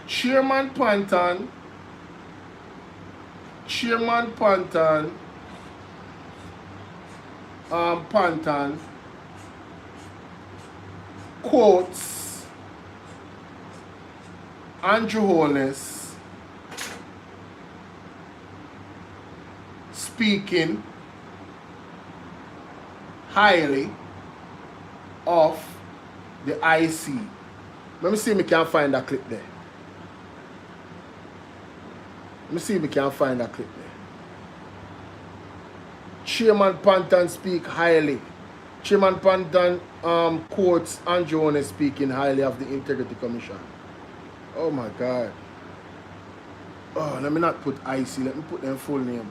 Chairman Pantan. Chairman Pantan. Pantan quotes Andrew Holness speaking highly of the IC. Let me see if we can find that clip there. Let me see if we can find that clip there. Chairman Pantan speak highly. Chairman Pantan quotes Andrew Holness speaking highly of the Integrity Commission. Oh my God. Oh, let me not put IC. Let me put their full name.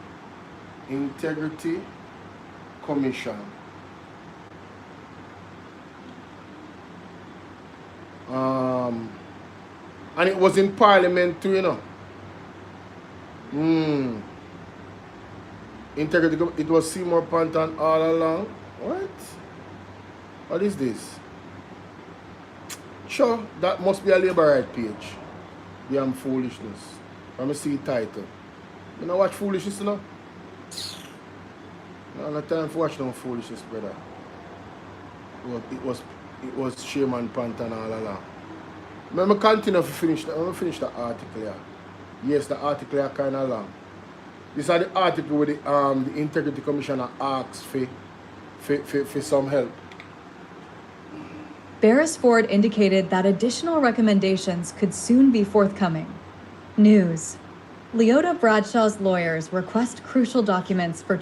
Integrity Commission. And it was in Parliament too, you know. Integrity, it was Seymour Pantan all along. What? What is this? Sure, that must be a Labour Right page. Damn foolishness. Let me see the title. You know watch foolishness, you know? No, no time for watch no foolishness, brother. It was Chairman Pantan all along. Let me continue to finish the article here. Yes, the article is kind of long. This is the article where the Integrity Commissioner asks for some help. Beresford indicated that additional recommendations could soon be forthcoming. News. Leota Bradshaw's lawyers request crucial documents for...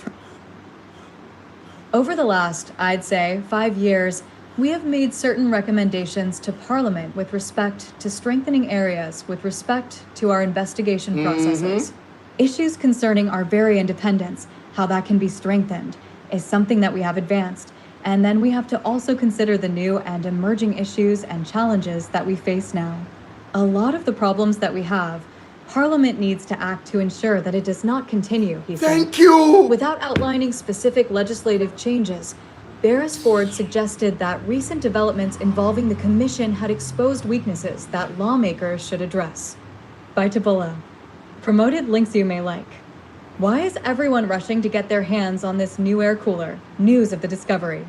Over the last, I'd say, 5 years, we have made certain recommendations to Parliament with respect to strengthening areas with respect to our investigation processes. Issues concerning our very independence, how that can be strengthened, is something that we have advanced. And then we have to also consider the new and emerging issues and challenges that we face now. A lot of the problems that we have, Parliament needs to act to ensure that it does not continue, he said. Thank you! Without outlining specific legislative changes, Beresford suggested that recent developments involving the Commission had exposed weaknesses that lawmakers should address. By Bolo. Promoted links you may like. Why is everyone rushing to get their hands on this new air cooler? News of the discovery.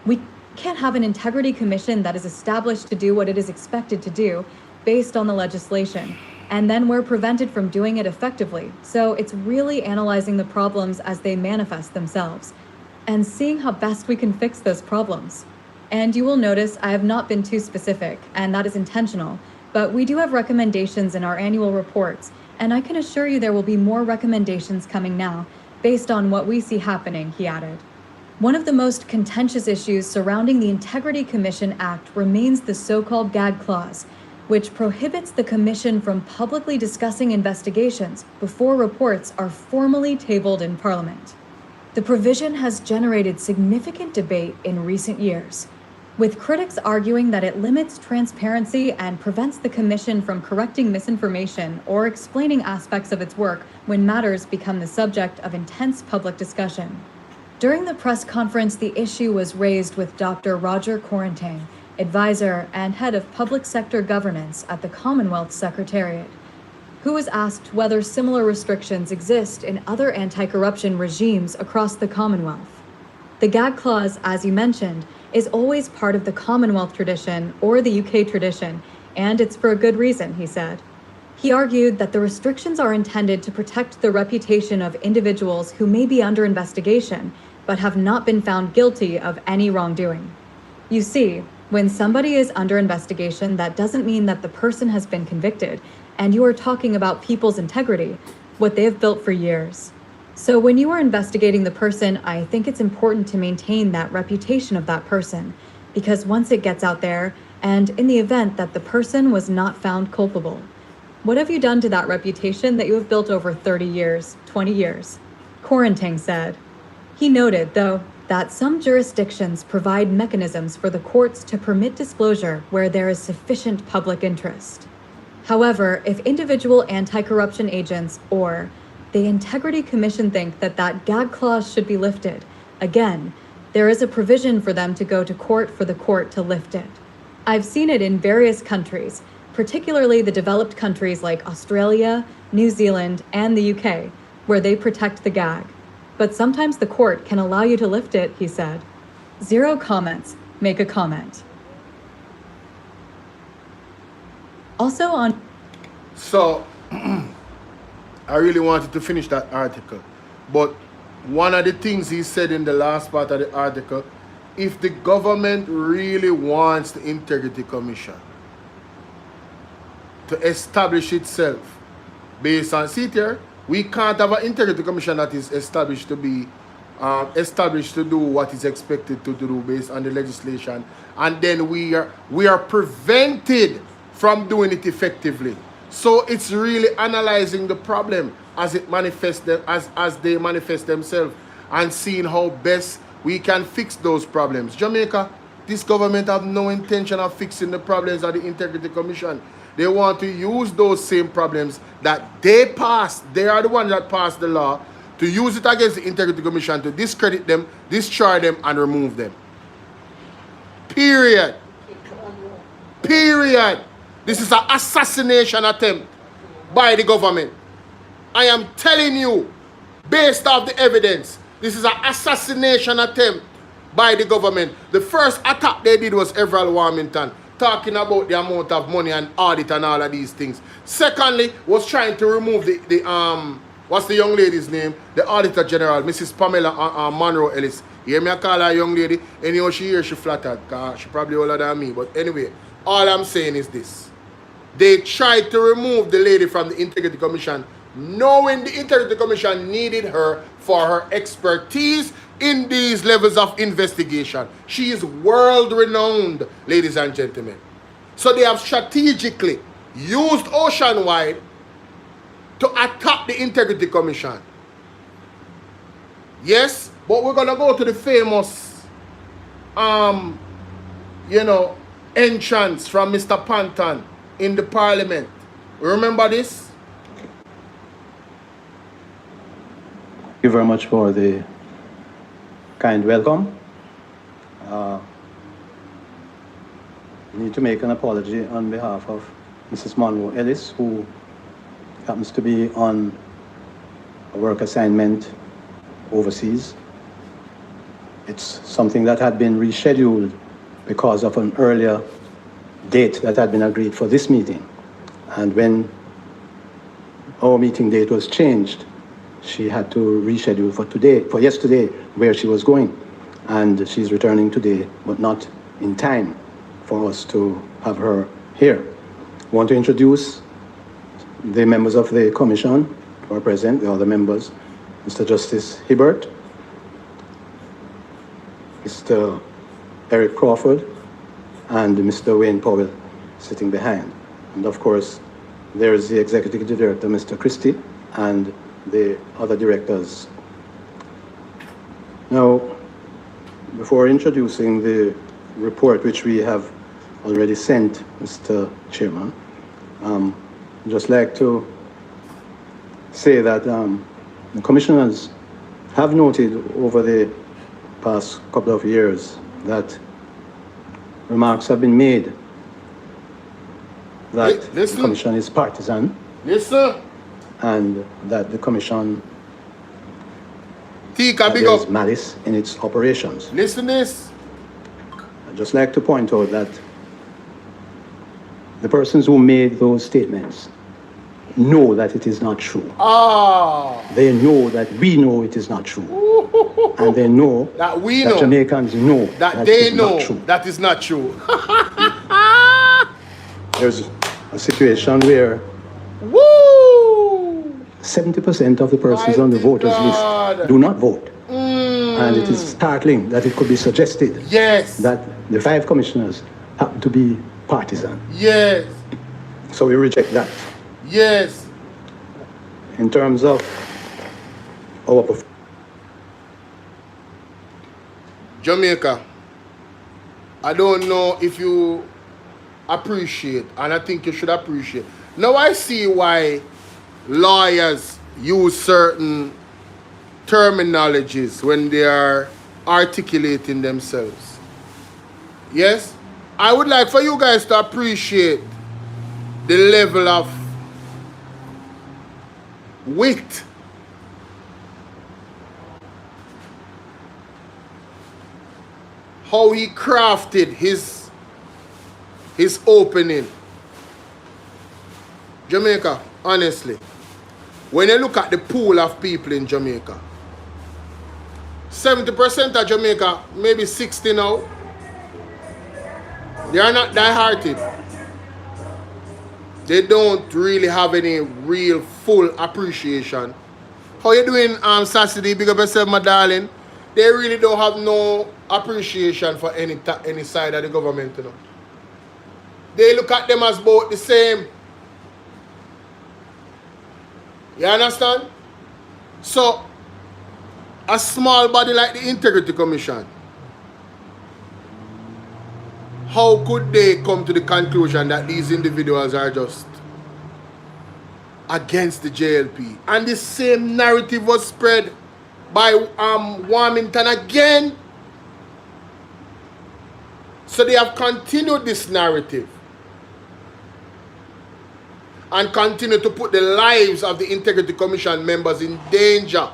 We can't have an integrity commission that is established to do what it is expected to do based on the legislation, and then we're prevented from doing it effectively. So it's really analyzing the problems as they manifest themselves and seeing how best we can fix those problems. And you will notice I have not been too specific, and that is intentional, but we do have recommendations in our annual reports, and I can assure you there will be more recommendations coming now based on what we see happening, he added. One of the most contentious issues surrounding the Integrity Commission Act remains the so-called gag clause, which prohibits the Commission from publicly discussing investigations before reports are formally tabled in Parliament. The provision has generated significant debate in recent years, with critics arguing that it limits transparency and prevents the Commission from correcting misinformation or explaining aspects of its work when matters become the subject of intense public discussion. During the press conference, the issue was raised with Dr. Roger Corentin, advisor and head of public sector governance at the Commonwealth Secretariat, who who was asked whether similar restrictions exist in other anti-corruption regimes across the Commonwealth. The gag clause, as you mentioned, is always part of the Commonwealth tradition or the UK tradition, and it's for a good reason, he said. He argued that the restrictions are intended to protect the reputation of individuals who may be under investigation, but have not been found guilty of any wrongdoing. You see, when somebody is under investigation, that doesn't mean that the person has been convicted, and you are talking about people's integrity, what they have built for years. So when you are investigating the person, I think it's important to maintain that reputation of that person, because once it gets out there, and in the event that the person was not found culpable, what have you done to that reputation that you have built over 30 years, 20 years? Corenting said. He noted, though, that some jurisdictions provide mechanisms for the courts to permit disclosure where there is sufficient public interest. However, if individual anti-corruption agents or the Integrity Commission think that that gag clause should be lifted, again, there is a provision for them to go to court for the court to lift it. I've seen it in various countries, particularly the developed countries like Australia, New Zealand, and the UK, where they protect the gag. But sometimes the court can allow you to lift it, he said. 0 comments. Make a comment. Also on... So, I really wanted to finish that article. But one of the things he said in the last part of the article, if the government really wants the Integrity Commission to establish itself based on, see here, we can't have an Integrity Commission that is established to be established to do what is expected to do based on the legislation, and then we are prevented from doing it effectively. So it's really analyzing the problem as it manifests them, as they manifest themselves, and seeing how best we can fix those problems. Jamaica, this government have no intention of fixing the problems of the Integrity Commission. They want to use those same problems that they passed. They are the ones that passed the law, to use it against the Integrity Commission to discredit them, destroy them, and remove them. Period. Period. This is an assassination attempt by the government. I am telling you, based off the evidence, this is an assassination attempt by the government. The first attack they did was Everald Warmington, talking about the amount of money and audit and all of these things. Secondly, was trying to remove the what's the young lady's name? The Auditor General, Mrs. Pamela Monroe Ellis. You hear me? I call her a young lady. Anyhow, she here, she flattered, because she probably older than me. But anyway, all I'm saying is this. They tried to remove the lady from the Integrity Commission, knowing the Integrity Commission needed her for her expertise in these levels of investigation. She is world-renowned, ladies and gentlemen. So they have strategically used Oceanwide to attack the Integrity Commission. Yes, but we're going to go to the famous, entrance from Mr. Panton in the Parliament. Remember this? Thank you very much for the kind welcome. I need to make an apology on behalf of Mrs. Monroe Ellis, who happens to be on a work assignment overseas. It's something that had been rescheduled because of an earlier date that had been agreed for this meeting. And when our meeting date was changed, she had to reschedule for yesterday, where she was going. And she's returning today, but not in time for us to have her here. I want to introduce the members of the commission who are present, the other members, Mr. Justice Hibbert, Mr. Eric Crawford, and Mr. Wayne Powell sitting behind. And of course, there's the Executive Director, Mr. Christie, and the other directors. Now, before introducing the report which we have already sent, Mr. Chairman, I'd just like to say that the commissioners have noted over the past couple of years that remarks have been made that the commission is partisan Yes, sir. And that the commission Tika, big there's up. malice in its operations. Listen this. I'd just like to point out that the persons who made those statements know that it is not true. Ah. They know that we know it is not true. And they know that we that know. Jamaicans know That they it is know not true. that is not true. There's a situation where Woo! 70% of the persons on the voters list do not vote. And it is startling that it could be suggested that the 5 commissioners happen to be partisan. Yes. So we reject that. Yes. In terms of our Jamaica, I don't know if you appreciate, and I think you should appreciate. Now I see why lawyers use certain terminologies when they are articulating themselves. Yes? I would like for you guys to appreciate the level of wit how he crafted his opening. Jamaica, honestly, when you look at the pool of people in Jamaica, 70% of Jamaica, maybe 60 now, they are not die-hearted. They don't really have any real full appreciation. How you doing, Sassy? Big up yourself, my darling. They really don't have no appreciation for any side of the government, you know. They look at them as both the same. You understand? So, a small body like the Integrity Commission, how could they come to the conclusion that these individuals are just against the JLP? And the same narrative was spread by Warmington again. So they have continued this narrative and continue to put the lives of the Integrity Commission members in danger.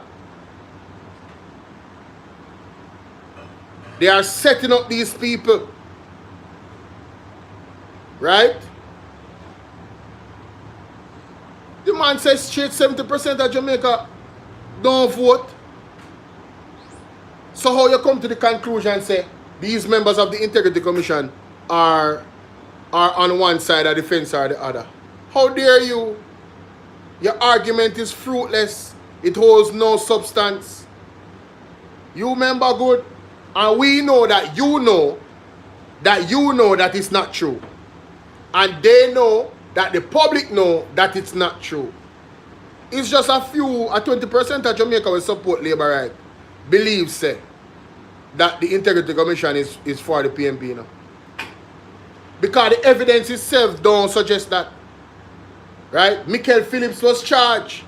They are setting up these people. Right? The man says straight 70% of Jamaica don't vote. So how you come to the conclusion and say these members of the Integrity Commission are on one side of the fence or the other? How dare you? Your argument is fruitless. It holds no substance. You remember good, and we know that you know that it's not true. And they know that the public know that it's not true. It's just a 20% of Jamaica will support Labour right. Believe say that the Integrity Commission is for the PNP, you know. Because the evidence itself don't suggest that. Right? Michael Phillips was charged.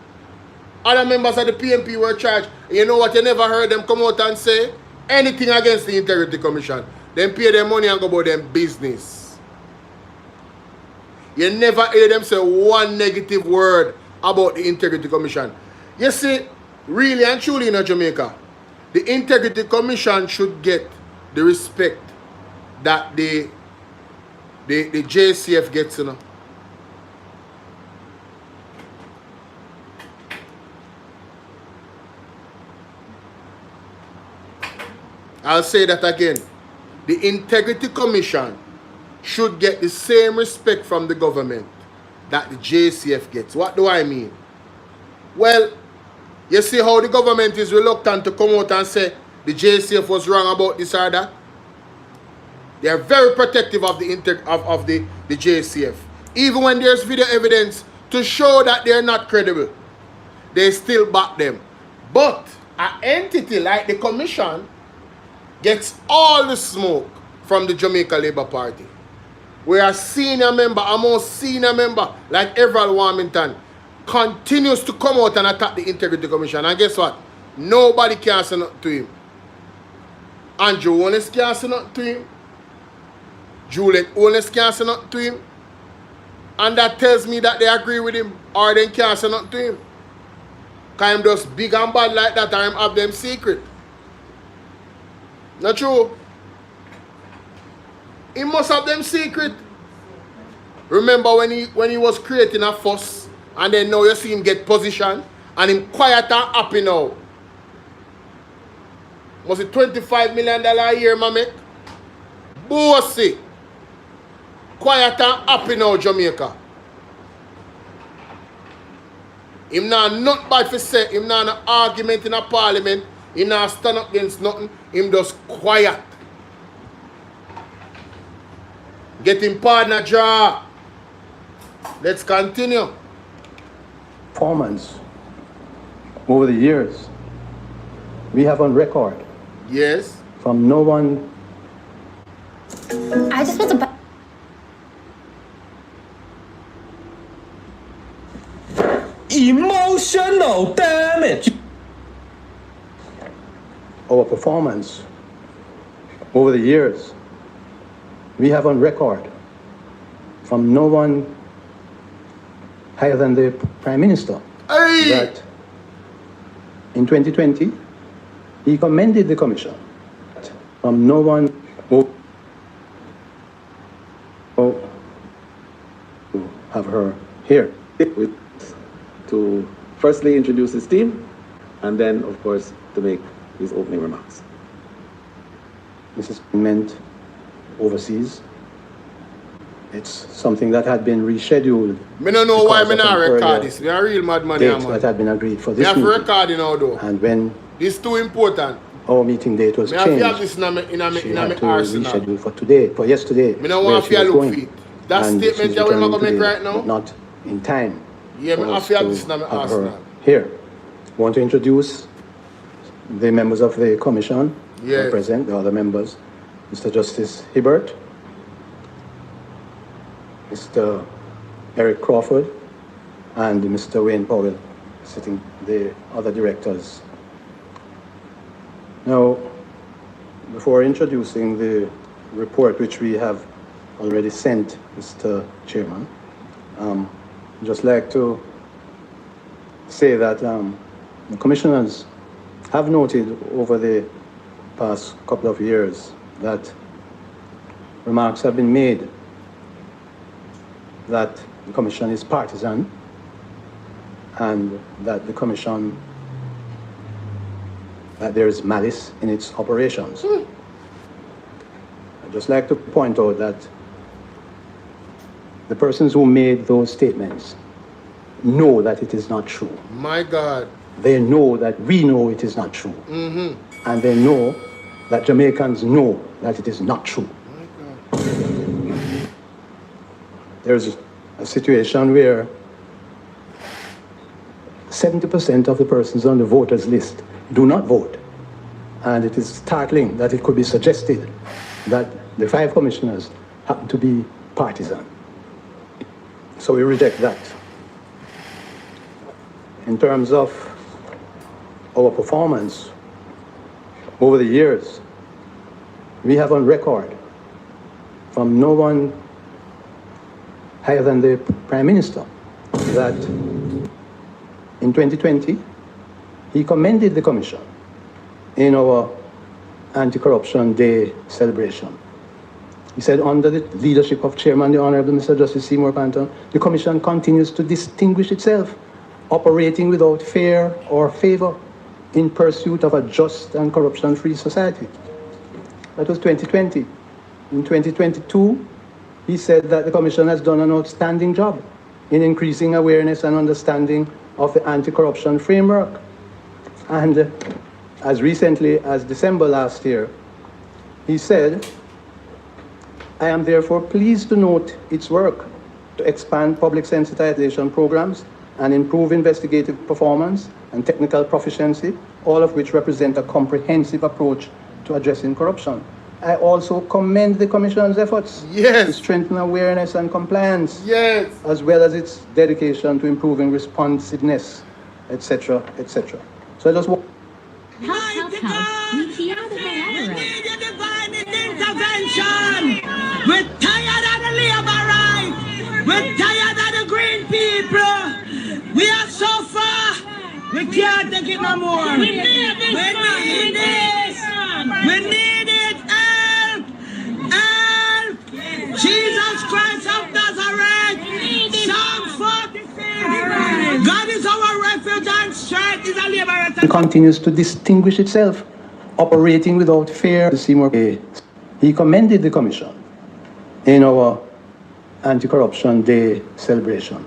Other members of the PNP were charged. You know what? You never heard them come out and say anything against the Integrity Commission. Then pay their money and go about them business. You never hear them say one negative word about the Integrity Commission. You see, really and truly in Jamaica, the Integrity Commission should get the respect that the JCF gets, you know. I'll say that again. The Integrity Commission should get the same respect from the government that the JCF gets. What do I mean? Well, you see how the government is reluctant to come out and say the JCF was wrong about this or that? They are very protective of the JCF. Even when there's video evidence to show that they're not credible, they still back them. But an entity like the commission gets all the smoke from the Jamaica Labour Party. Where a senior member, a most senior member, like Everald Warmington, continues to come out and attack the Integrity Commission. And guess what? Nobody can say nothing to him. Andrew Honest can't say nothing to him. Juliet Honest can't say nothing to him. And that tells me that they agree with him or they can't say nothing to him. Because I'm just big and bad like that and I'm have them secret. Not true? He must have them secret. Remember when he was creating a fuss and then now you see him get position and him quiet and happy now. Was it $25 million a year, my mate? Bossy. Quiet and happy now, Jamaica. Him not bad for say. Him not an argument in a parliament. He not stand up against nothing. Him just quiet. Get him partner draw. Let's continue. Performance over the years, we have on record. Yes. From no one. I just want to. Emotional damage. Our performance over the years, we have on record from no one higher than the Prime Minister that in 2020 he commended the Commission from no one who have her here. To firstly introduce his team and then, of course, to make his opening remarks. Mrs. meant overseas. It's something that had been rescheduled. Me don't know why me not record this. Me a real mad man, date man. that had been agreed for this me have to meeting. record it now though. And when this too important. Our meeting date was me changed. have to have this in a to arsenal. reschedule for today, for yesterday. Me don't want to look for it. That And statement she's that we returning going to make today, right now. but not in time. Yeah, me for have us to have to this in a have her arsenal. here. Want to introduce the members of the commission who are Yes. present, the other members. Mr. Justice Hibbert, Mr. Eric Crawford, and Mr. Wayne Powell, sitting the other directors. Now, before introducing the report which we have already sent, Mr. Chairman, I'd just like to say that the commissioners have noted over the past couple of years that remarks have been made that the commission is partisan and that the commission, that there is malice in its operations. I'd just like to point out that the persons who made those statements know that it is not true. My God. They know that we know it is not true. And they know that Jamaicans know that it is not true. There's a situation where 70% of the persons on the voters list do not vote. And it is startling that it could be suggested that the 5 commissioners happen to be partisan. So we reject that. In terms of our performance over the years, we have on record from no one higher than the Prime Minister that in 2020 he commended the Commission in our Anti-Corruption Day celebration. He said, under the leadership of Chairman, the Honorable Mr. Justice Seymour Panton, the Commission continues to distinguish itself, operating without fear or favor in pursuit of a just and corruption-free society. That was 2020. In 2022, he said that the Commission has done an outstanding job in increasing awareness and understanding of the anti-corruption framework. And as recently as December last year, he said, I am therefore pleased to note its work to expand public sensitization programs and improve investigative performance and technical proficiency, all of which represent a comprehensive approach to addressing corruption. I also commend the Commission's efforts to strengthen awareness and compliance, as well as its dedication to improving responsiveness, etc., etc. So let us walk. We need your divine intervention. We're tired of the labor right. We're tired people, we are so far, we can't take it no more. We need this. We need it. Help! Help! Jesus Christ of Nazareth. Psalm 46. God is our refuge and strength, is a liberator. It continues to distinguish itself, operating without fear. He commended the Commission in our Anti-Corruption Day celebration.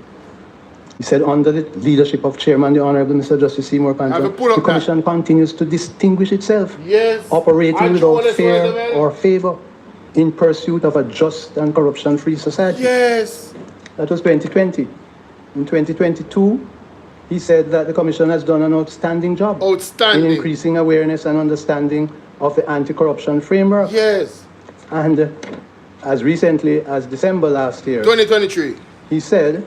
He said, under the leadership of Chairman, the Honorable Mr. Justice Seymour Panton, the Commission continues to distinguish itself, operating without fear or favor in pursuit of a just and corruption-free society. Yes. That was 2020. In 2022, he said that the Commission has done an outstanding job in increasing awareness and understanding of the anti-corruption framework. Yes. And as recently as December last year, 2023, he said,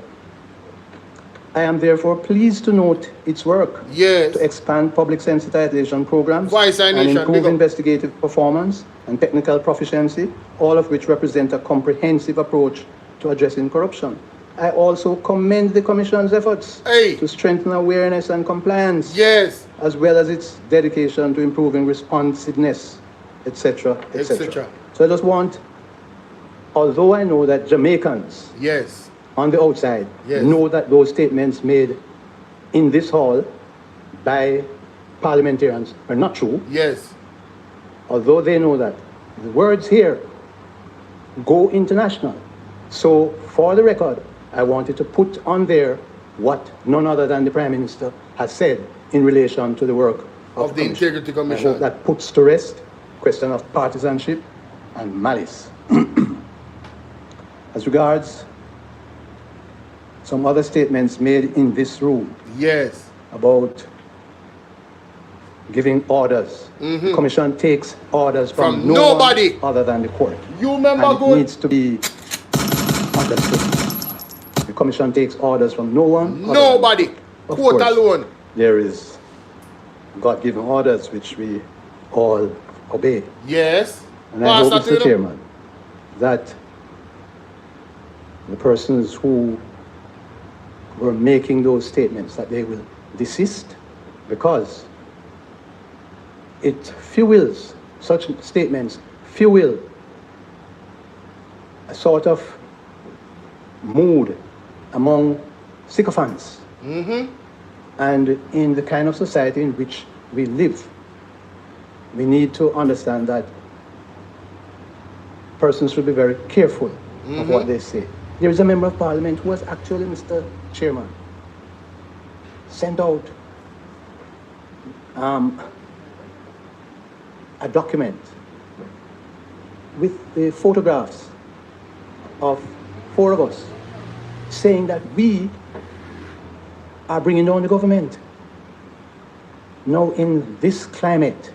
I am therefore pleased to note its work to expand public sensitization programs and improve investigative performance and technical proficiency, all of which represent a comprehensive approach to addressing corruption. I also commend the Commission's efforts to strengthen awareness and compliance, as well as its dedication to improving responsiveness, etc., etc. So I just want, although I know that Jamaicans on the outside know that those statements made in this hall by parliamentarians are not true, although they know that, the words here go international. So for the record, I wanted to put on there what none other than the Prime Minister has said in relation to the work of the Integrity Commission. I hope that puts to rest question of partisanship and malice. As regards some other statements made in this room about giving orders. The Commission takes orders from nobody other than the court. You remember and it needs to be understood. The Commission takes orders from no one. Nobody. Court alone. There is God-given orders which we all obey. Yes. And I hope, Mr. Chairman, that the persons who were making those statements, that they will desist, because it fuels, such statements fuel a sort of mood among sycophants. And in the kind of society in which we live, we need to understand that persons should be very careful of what they say. There is a member of parliament who was actually, Mr. Chairman, sent out a document with the photographs of 4 of us saying that we are bringing down the government. Now, in this climate,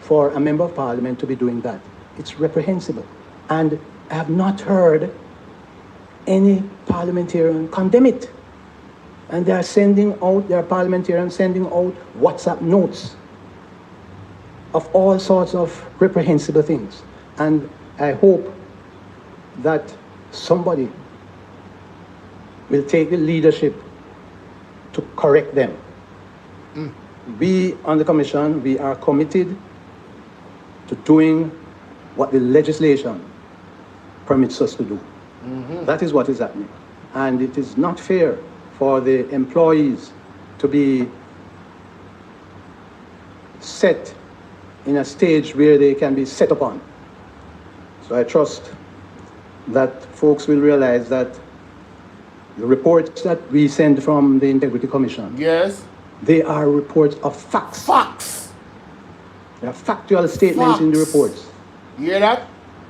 for a member of parliament to be doing that, it's reprehensible. And I have not heard any parliamentarian condemn it. And they are sending out, there are parliamentarians sending out WhatsApp notes of all sorts of reprehensible things. And I hope that somebody will take the leadership to correct them. We on the Commission, we are committed to doing what the legislation permits us to do. That is what is happening. And it is not fair for the employees to be set in a stage where they can be set upon. So I trust that folks will realize that the reports that we send from the Integrity Commission, they are reports of facts. There are factual statements in the reports. You hear that?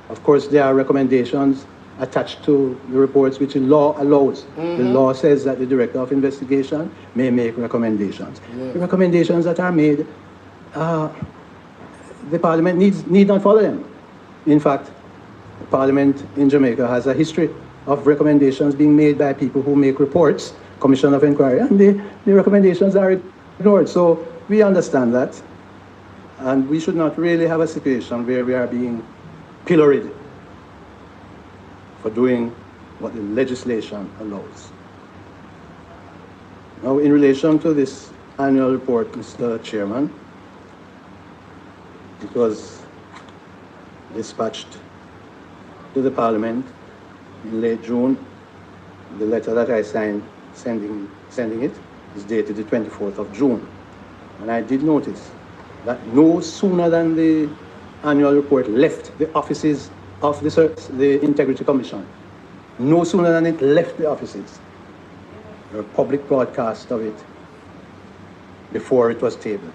Of course, there are recommendations attached to the reports which the law allows. The law says that the Director of Investigation may make recommendations. The recommendations that are made, the Parliament need not follow them. In fact, the Parliament in Jamaica has a history of recommendations being made by people who make reports, Commission of Inquiry, and the recommendations are ignored. So we understand that. And we should not really have a situation where we are being pilloried for doing what the legislation allows. Now, in relation to this annual report, Mr. Chairman, it was dispatched to the Parliament in late June. The letter that I signed sending it is dated the 24th of June. And I did notice that no sooner than the annual report left the offices of the Integrity Commission, no sooner than it left the offices, a public broadcast of it before it was tabled.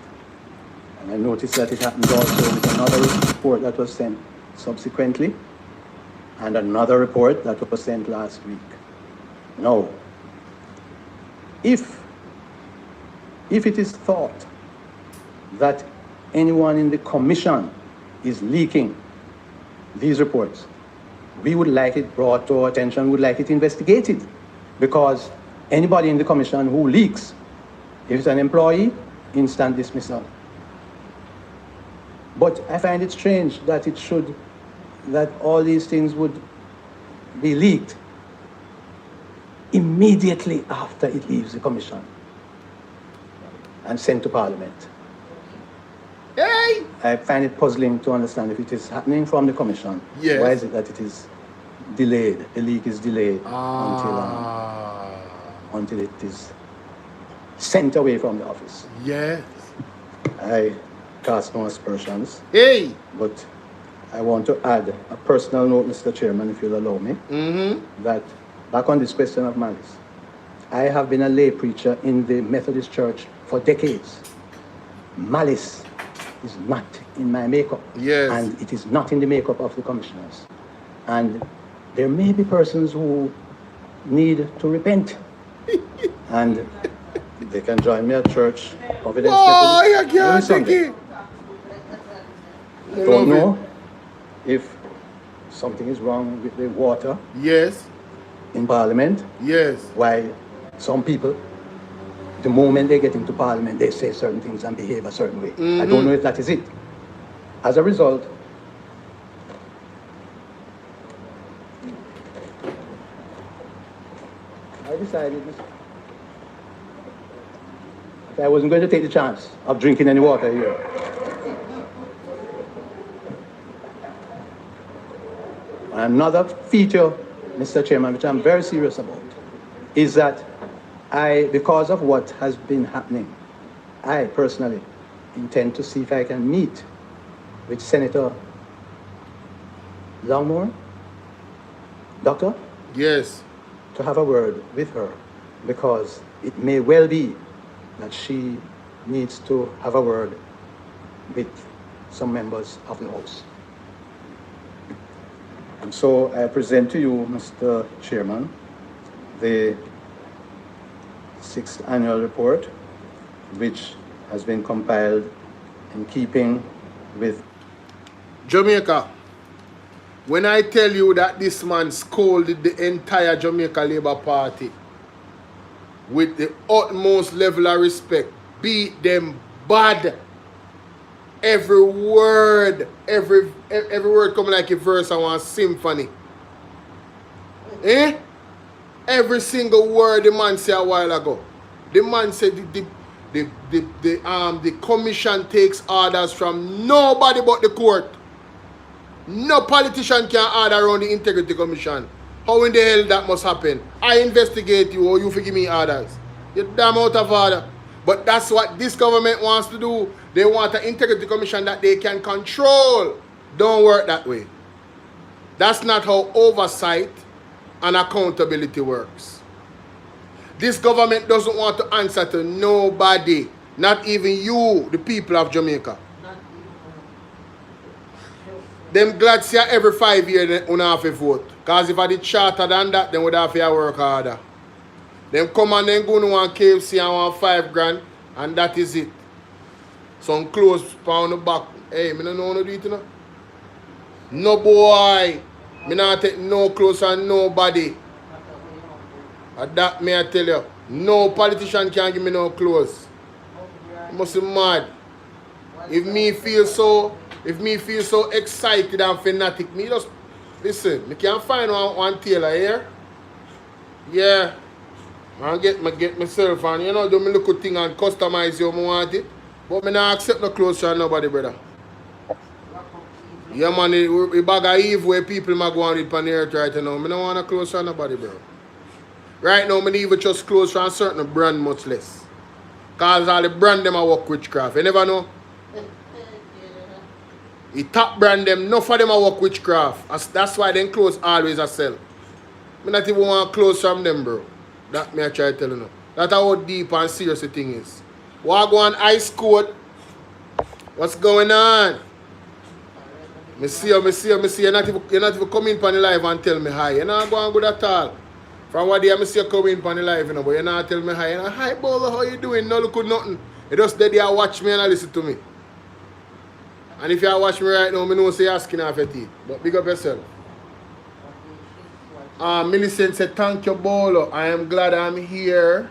And I noticed that it happened also with another report that was sent subsequently, and another report that was sent last week. Now, if it is thought that anyone in the commission is leaking these reports, we would like it brought to our attention, would like it investigated, because anybody in the commission who leaks, if it's an employee, instant dismissal. But I find it strange that that all these things would be leaked immediately after it leaves the commission and sent to Parliament. Hey! I find it puzzling to understand if it is happening from the commission. Yes. Why is it that it is delayed? The leak is delayed until it is sent away from the office. Yes. I cast no aspersions. Hey! But I want to add a personal note, Mr. Chairman, if you'll allow me, that back on this question of malice, I have been a lay preacher in the Methodist Church for decades. Malice is not in my makeup. Yes. And it is not in the makeup of the commissioners. And there may be persons who need to repent. And they can join me at church, Providence Methodist, every Sunday. I don't know if something is wrong with the water. Yes. In Parliament. Yes. Why some people, the moment they get into Parliament, they say certain things and behave a certain way. I don't know if that is it. As a result, I decided that I wasn't going to take the chance of drinking any water here. Another feature, Mr. Chairman, which I'm very serious about, is that because of what has been happening, I personally intend to see if I can meet with Senator Longmore, Doctor? Yes. To have a word with her, because it may well be that she needs to have a word with some members of the House. And so I present to you, Mr. Chairman, the 6th annual report, which has been compiled in keeping with Jamaica. When I tell you that this man scolded the entire Jamaica Labour Party with the utmost level of respect, beat them bad. Every word coming like a verse of one symphony. Eh? Every single word the man said a while ago. The man said the commission takes orders from nobody but the court. No politician can order around the Integrity Commission. How in the hell that must happen? I investigate you or you forgive me orders. You're damn out of order. But that's what this government wants to do. They want an Integrity Commission that they can control. Don't work that way. That's not how oversight and accountability works. This government doesn't want to answer to nobody. Not even you, the people of Jamaica. Them glad see every 5 years they don't have to vote. Because if I did shorter than that, then would have to work harder. Them come and then go to one KFC and want $5 grand, and that is it. Some clothes on the back. Hey, me don't know how to do it, you know? No boy. Me not take no clothes on nobody. And that me I tell you. No politician can give me no clothes. You must be mad. If me feel so excited and fanatic, me just listen, me can't find one tailor here. Yeah. I get myself and you know do me look thing and customize you want it. But me not accept no clothes from nobody, brother. Yeah man, we bag of Eve where people might go on it on the earth right now. Me don't want no clothes from nobody, bro. Right now, me don't even just clothes from a certain brand much less. Cause all the brand them I work witchcraft. You never know? The top brand them, enough of them I work witchcraft. That's why them clothes always a sell. Me not even want clothes from them, bro. That me I try to tell you now. That's how deep and serious the thing is. Walk on ice coat. What's going on? Me see you. You're not even coming on the live and tell me hi. You're not going good at all. From what day I see you coming on the live, you know, but you're not tell me hi. You're not, hi Bolo, how you doing? No look at nothing. You just dead there watch me and listen to me. And if you watch me right now, I know say you're asking off your teeth. But big up yourself. Millicent said, thank you, Bolo. I am glad I'm here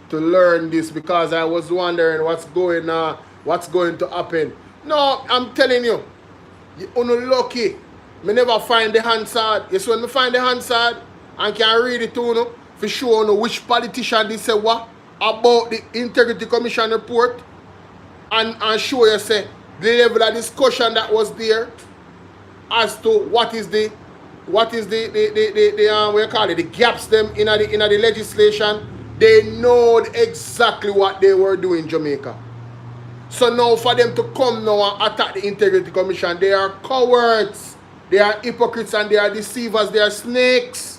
to learn this because I was wondering what's going to happen. No, I'm telling you, you're lucky. Me never find the Hansard. Yes, when me find the Hansard and can read it to you, for sure you know which politician they say what about the Integrity Commission report and show you say the level of discussion that was there as to what is the what you call it, the gaps them in the legislation. They know exactly what they were doing in Jamaica. So now for them to come now and attack the Integrity Commission, they are cowards, they are hypocrites and they are deceivers, they are snakes.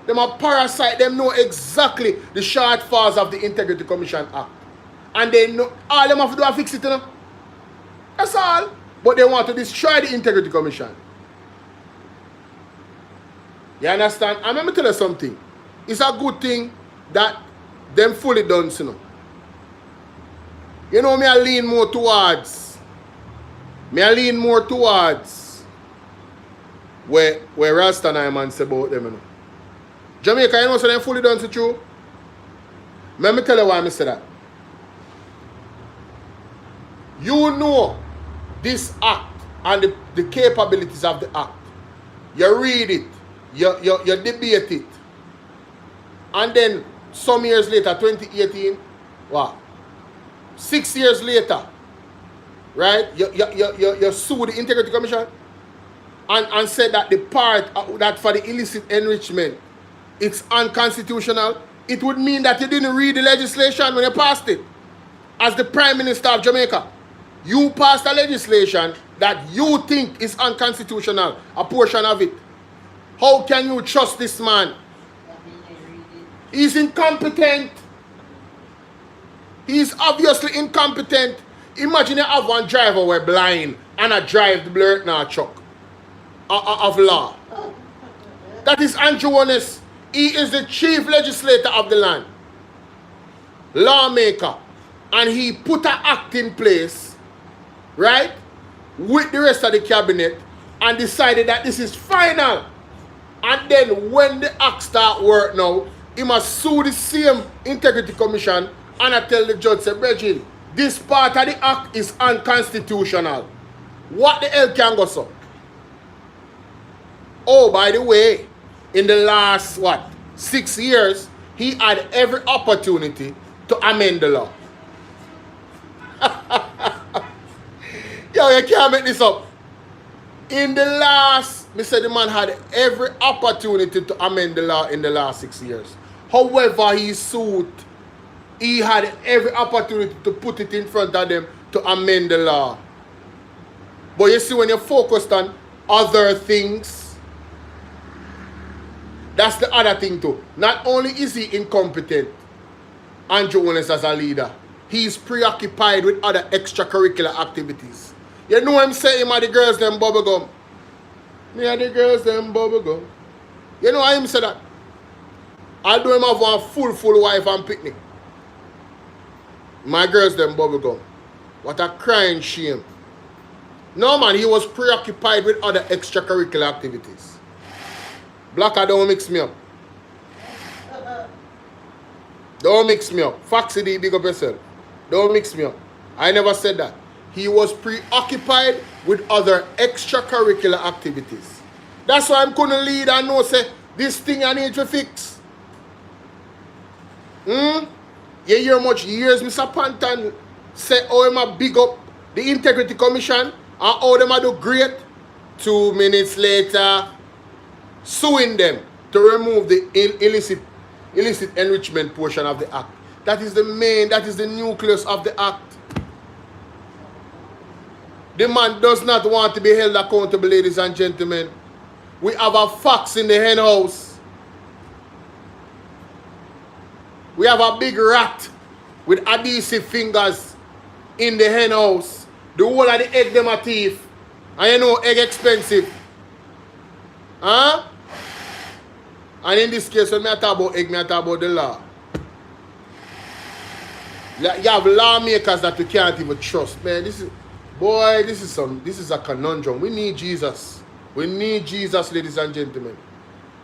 Them are parasite, them know exactly the shortfalls of the Integrity Commission Act. And they know, all them have to do is fix it, you know? That's all. But they want to destroy the Integrity Commission. You understand? And let me tell you something. It's a good thing that them fully done, you know. You know, me I lean more towards where Rasta and I man say about them, you know. Jamaica, you know, so them fully done to you. Let me tell you why I say that. You know this act and the capabilities of the act. You read it, you debate it. And then some years later, 2018, wow, 6 years later, right? You sue the Integrity Commission and said that the part that for the illicit enrichment, it's unconstitutional. It would mean that you didn't read the legislation when you passed it. As the Prime Minister of Jamaica, you passed a legislation that you think is unconstitutional, a portion of it. How can you trust this man? He's incompetent. He's obviously incompetent. Imagine you have one driver who is blind and a drive the blurt now truck of law. That is Andrew Honest. He is the chief legislator of the land, lawmaker, and he put an act in place, right, with the rest of the cabinet and decided that this is final. And then when the act start work now, he must sue the same Integrity Commission and I tell the judge, say, Bridget, this part of the act is unconstitutional. What the hell can go so? Oh, by the way, in the last, 6 years, he had every opportunity to amend the law. Yo, you can't make this up. In the last, me say the man had every opportunity to amend the law in the last 6 years. However, he sued. He had every opportunity to put it in front of them to amend the law. But you see, when you're focused on other things, that's the other thing too. Not only is he incompetent, Andrew Honest as a leader, he's preoccupied with other extracurricular activities. You know him say him are the girls them bubblegum. Me are the girls them bubblegum. You know how him say that? Although him have one full wife and picnic. My girls them bubblegum. What a crying shame. No man, he was preoccupied with other extracurricular activities. Blacker, don't mix me up. Don't mix me up. Foxy D, big up yourself. Don't mix me up. I never said that. He was preoccupied with other extracurricular activities. That's why I'm going to lead and know, say, this thing I need to fix. You hear much years Mr. Panton say how him a big up the Integrity Commission and how them a do great. 2 minutes later, suing them to remove the illicit enrichment portion of the act. That is the nucleus of the act. The man does not want to be held accountable, ladies and gentlemen. We have a fox in the hen house. We have a big rat with adhesive fingers in the hen house. The whole of the egg them a thief. And you know egg expensive. Huh? And in this case, when I talk about egg, I talk about the law. You have lawmakers that you can't even trust. Man, this is a conundrum. We need Jesus. We need Jesus, ladies and gentlemen.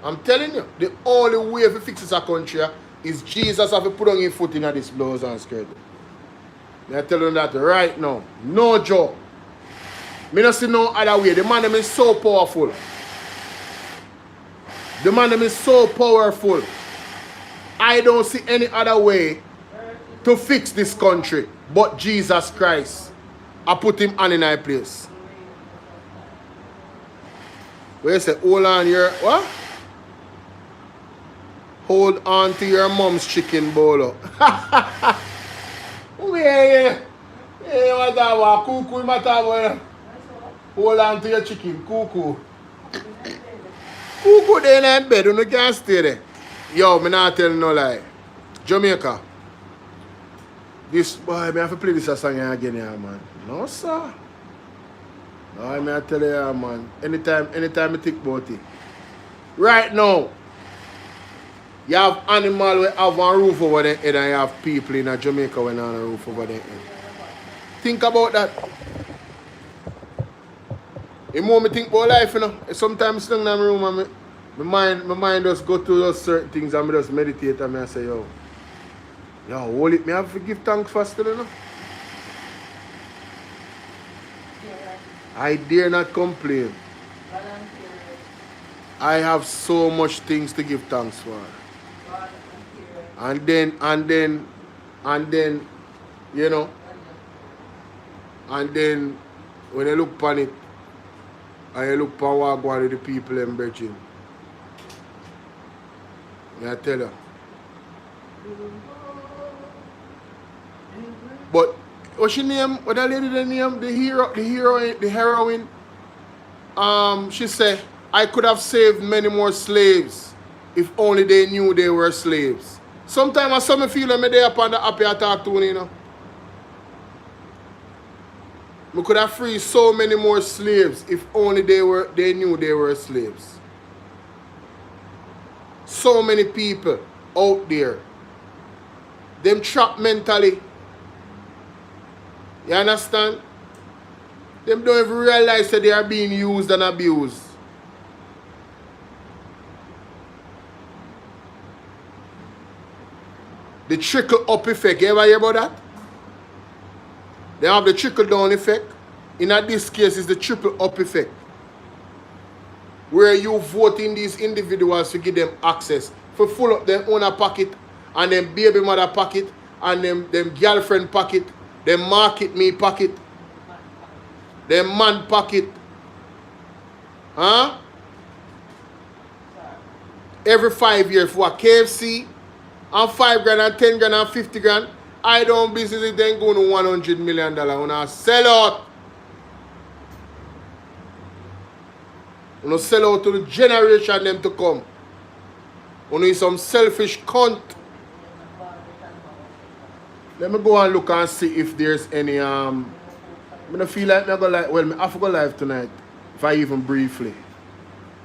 I'm telling you, the only way to fix this country is Jesus have to put on his foot in this blouse and skirt. I tell you that right now. No joke. Me not see no other way. The man them is so powerful. The man them is so powerful. I don't see any other way to fix this country but Jesus Christ. I put him on in my place. Where you say, hold on your, what? Hold on to your mom's chicken, Bolo. Yeah, what about cuckoo, matter. Hold on to your chicken, cuckoo. Cuckoo there in bed, you can't stay there. Yo, me not tell no lie. Jamaica. This boy, me have to play this song again, yeah, man. No, sir. No, I tell you, yeah, man. Anytime I think about it. Right now, you have animals who have one roof over their head and you have people in Jamaica who have a roof over their head. Think about that. The more I think about life, you know, sometimes I sit in my room and my mind just go to those certain things and I just meditate and I say, yo, hold it, me have to give thanks first, you know. I dare not complain. I have so much things to give thanks for. And then, you know, and then when I look upon it, I look upon what going with the people in Virgin. I tell you. But what's your name? What that lady the name? The heroine. She said, I could have saved many more slaves if only they knew they were slaves. Sometimes I some feel I'm there upon the happy attack to you know. We could have freed so many more slaves if only they knew they were slaves. So many people out there. Them trapped mentally. You understand? Them don't even realize that they are being used and abused. The trickle up effect. You ever hear about that? They have the trickle down effect. In this case, it's the triple up effect. Where you vote in these individuals to give them access. For full up their owner pocket and them baby mother pocket and them girlfriend pocket, them market me pocket, them man pocket. Huh? Every 5 years for a KFC and 5 grand and 10 grand and 50 grand. I don't business it then go to $100 million when I sell out. When I sell out to the generation them to come. When you some selfish cunt. Let me go and look and see if there's any I don't feel like I go live. Well, I have to go live tonight. If I even briefly.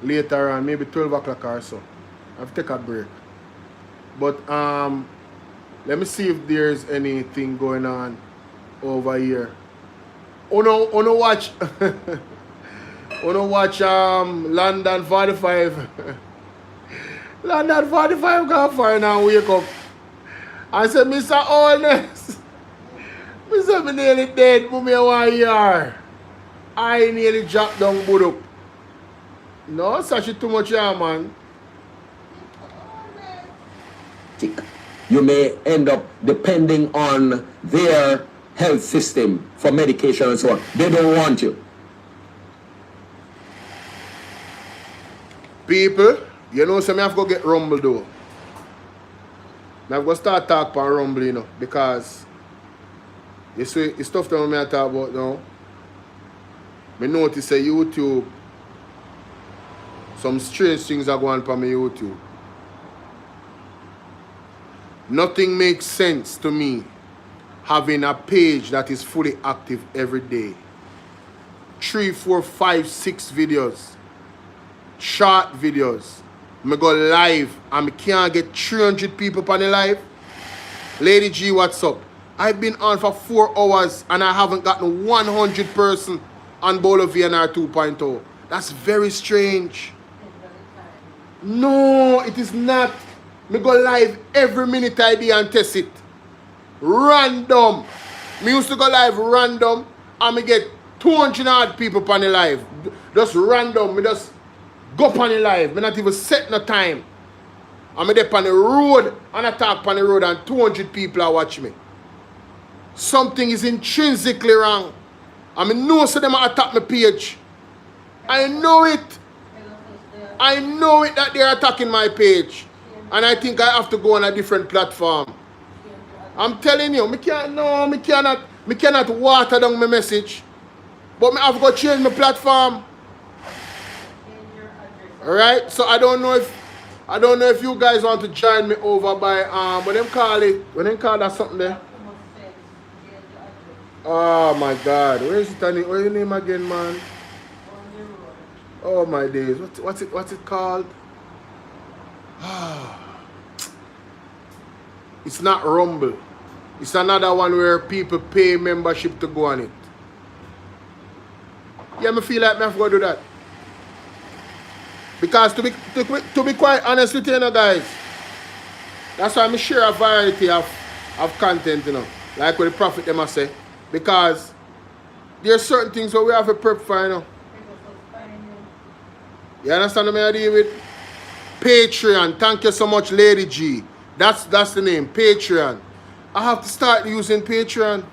Later on, maybe 12 o'clock or so. I have to take a break. But let me see if there's anything going on over here. Oh no watch London 45. London 45 got fire now wake up. I said, Mr. Allness, Mr. me nearly dead, put me 1 year. I nearly dropped down Buduk. No, such too much here, man. you may end up depending on their health system for medication and so on. They don't want you. People, you know, so me have to go get Rumble though. I have to start talking about Rumble, you know, because you see, the stuff that I talk about now, I notice that YouTube, some strange things are going on on my YouTube. Nothing makes sense to me having a page that is fully active every day. 3, 4, 5, 6 videos. Short videos. I go live and I can't get 300 people on the live. Lady G, what's up? I've been on for 4 hours and I haven't gotten 100 person on Bolo VNR 2.0. That's very strange. No, it is not. Me go live every minute I do and test it. Random. Me used to go live random and me get 200 odd people on the live. Just random. Me just go on the live. Me not even set no time. And me there on the road and I talk on the road and 200 people are watching me. Something is intrinsically wrong. And me know so them attack my page. I know it. I know it that they're attacking my page. And I think I have to go on a different platform. I'm telling you, me cannot water down my message. But me have to go change my platform. Alright? So I don't know if you guys want to join me over by when them call that something there. Oh my God. Where is it? What's your name again, man? Oh my days. What's it called? It's not Rumble. It's another one where people pay membership to go on it. Yeah, me feel like me have to go do that. Because to be quite honest with you, guys, that's why I share a variety of content, you know. Like what the prophet them say. Because there are certain things where we have to prep for, you know. You understand what I deal with? Patreon. Thank you so much, Lady G. That's the name, Patreon. I have to start using Patreon.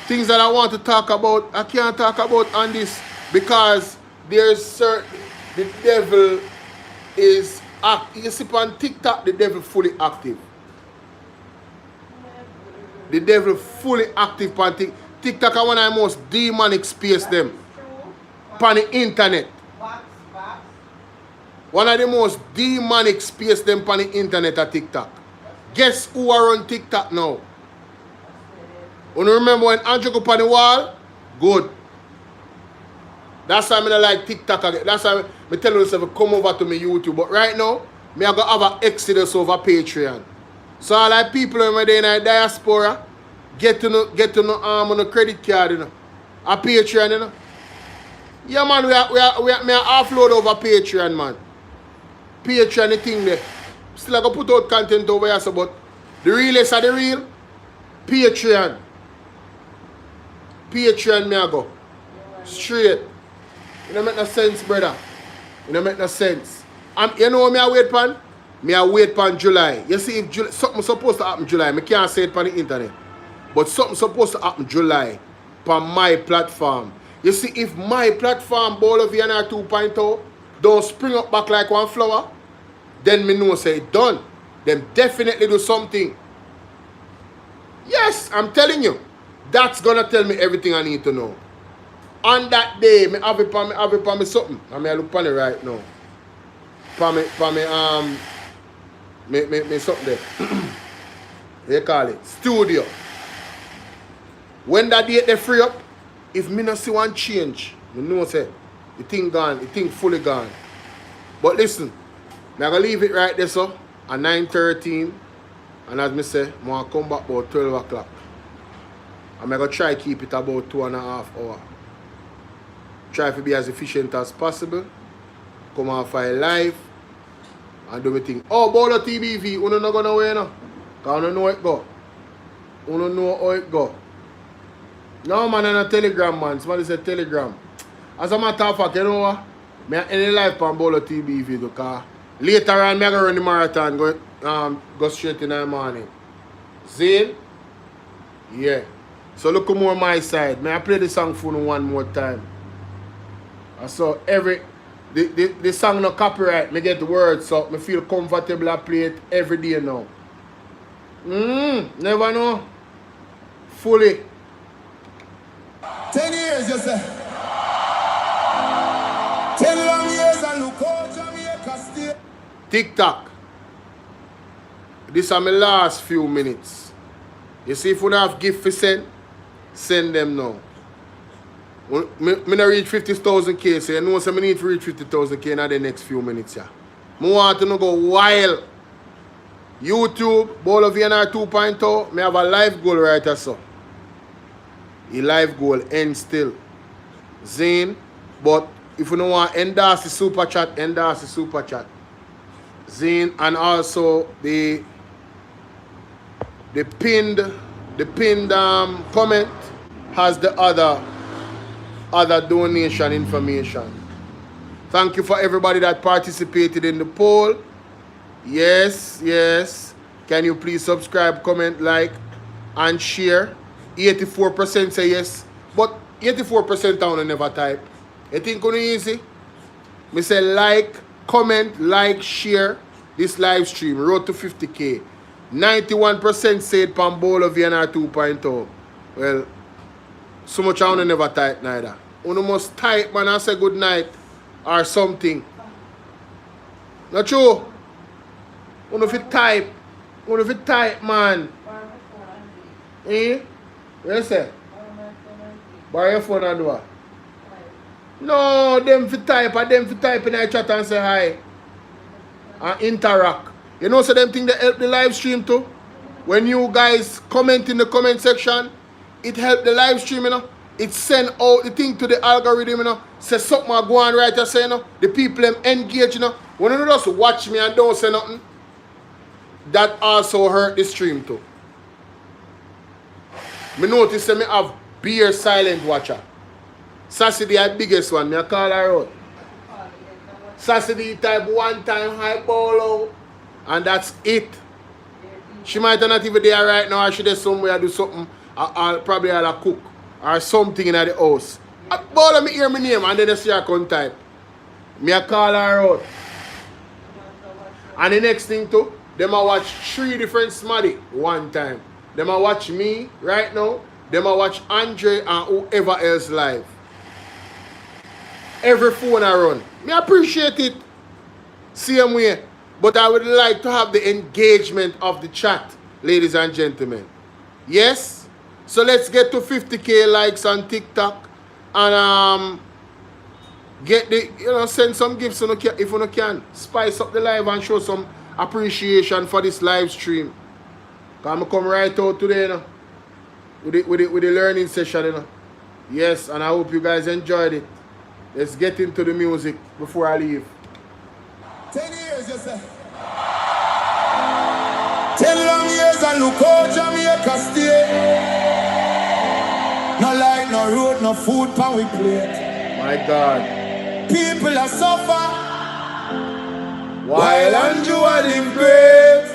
Things that I want to talk about, I can't talk about on this because there's certain, the devil is active. You see on TikTok, the devil fully active. The devil fully active on TikTok. Are one of the most demonic space them on the internet. One of the most demonic space them on the internet at TikTok. Guess who are on TikTok now? You remember when Andrew go on the wall? Good. That's why I don't like TikTok again. That's why I tell myself come over to my YouTube. But right now, I go have an exodus over Patreon. So all like people in the diaspora get to know on a credit card, you know. A Patreon, you know. Yeah man, we offload over Patreon, man. Patreon the thing there. Still I go put out content over here, so but the realest are the real. Patreon. Patreon me I go. Straight. It don't make no sense, brother. It don't make no sense. You know what me I wait pan? Me I wait pan July. You see if July, something supposed to happen July. I can't say it on the internet. But something supposed to happen July on my platform. You see if my platform Bolo VNR 2.0 don't spring up back like one flower, then me know say it done. Then definitely do something. Yes, I'm telling you. That's gonna tell me everything I need to know. On that day, me have it for me something. I mean I look on it right now. For me something there. They call it studio. When that date they free up, if me not see one change, me know say the thing gone, the thing fully gone. But listen, I'm gonna leave it right there so at 9:13, and as me say, I'm gonna come back about 12 o'clock. I'm gonna try to keep it about 2.5 hours. Try to be as efficient as possible. Come on file live and do my thing. Oh, Bolo TBV, you don't go nowhere now. Because you know how it go. You don't know how it go. No man, on a Telegram, man. Somebody said Telegram. As a matter of fact, you know what? I any live on Bolo TBV because Later on, I'm going to run the marathon, go straight in the morning. Zane? Yeah. So look more on my side. May I play the song for you one more time? So the song no copyright, me get the words, so me feel comfortable I play it every day now. Never know. Fully. 10 years, you say. 10 long years and look how Jamaica stay. TikTok. This are my last few minutes. You see, if you don't have gift for send them now. Me not reach 50,000K, so you know so I need to reach 50,000K in the next few minutes. Yeah. I want to go wild. YouTube, Bolo VNR 2.0, me have a life goal right here, so. The life goal ends still. Zane, but if you don't want to endorse the super chat, endorse the super chat. Zane, and also the pinned comment has the other donation information. Thank you for everybody that participated in the poll. Yes. Can you please subscribe, comment, like, and share? 84% say yes, but 84% down never type. You think it's easy? Me say like, comment, share this live stream. Road to 50K. 91% said Bolo VNR 2.0. Well, so much I never type neither. You must type, man, and say good night or something. Not true? You if you type, man. Eh? What you say? Borrow your phone and do what? No, them fi type in the chat and say hi. And interact. You know, so them thing that help the live stream too. When you guys comment in the comment section, it help the live stream, you know. It send out the thing to the algorithm, you know. Say something go on right there, say, you know. The people them engage, you know. When you just watch me and don't say nothing, that also hurt the stream too. Me notice that me have beer silent watcher. Sassy the biggest one, me I call her out. Sassy the type one time high Bolo, and that's it. She might not even there right now, or she there somewhere do something, or probably I'll cook, or something in the house. Bolo me hear my name and then I see her come type. Me I call her out. And the next thing too, them I watch 3 different smarty one time. Them I watch me right now. Them I watch Andre and whoever else live. Every phone I run. Me appreciate it. Same way. But I would like to have the engagement of the chat, ladies and gentlemen. Yes? So let's get to 50K likes on TikTok. And get the, send some gifts if you can. Spice up the live and show some appreciation for this live stream. Because I come right out today, you know, with the learning session, you know. Yes, and I hope you guys enjoyed it. Let's get into the music before I leave. 10 years, you say. 10 long years and look how Jamaica stay. No light, no road, no food, pan we plate. My God. People are suffer while Andrew are live great.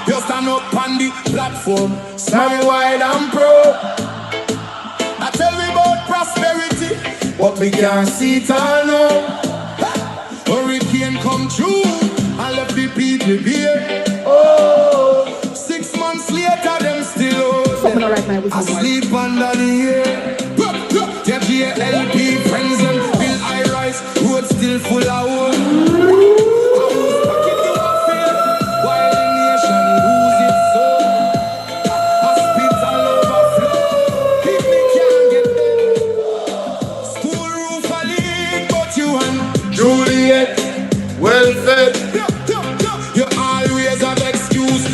You stand up on the platform, stand wide and proud. I tell me about prosperity, but we can't see it all now. Hurricane come through and left the people here. Oh, 6 months later, them still asleep under the air. Their GLP friends and Bill I rise, road still full of wood. Well said. You always have excuse.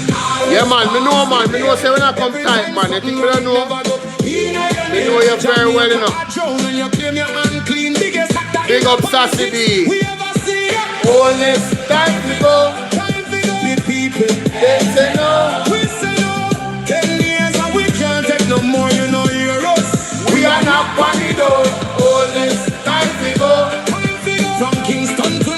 Yeah, man. Me know say when I come tight, man. You think me don't know? Me know you very well, you know. Big up Sassy D. Honest, time to go. The people, they say no. We say no. 10 years and we can't take no more, you know, hear us. We are not funny though. Honest, time to go. From Kingston to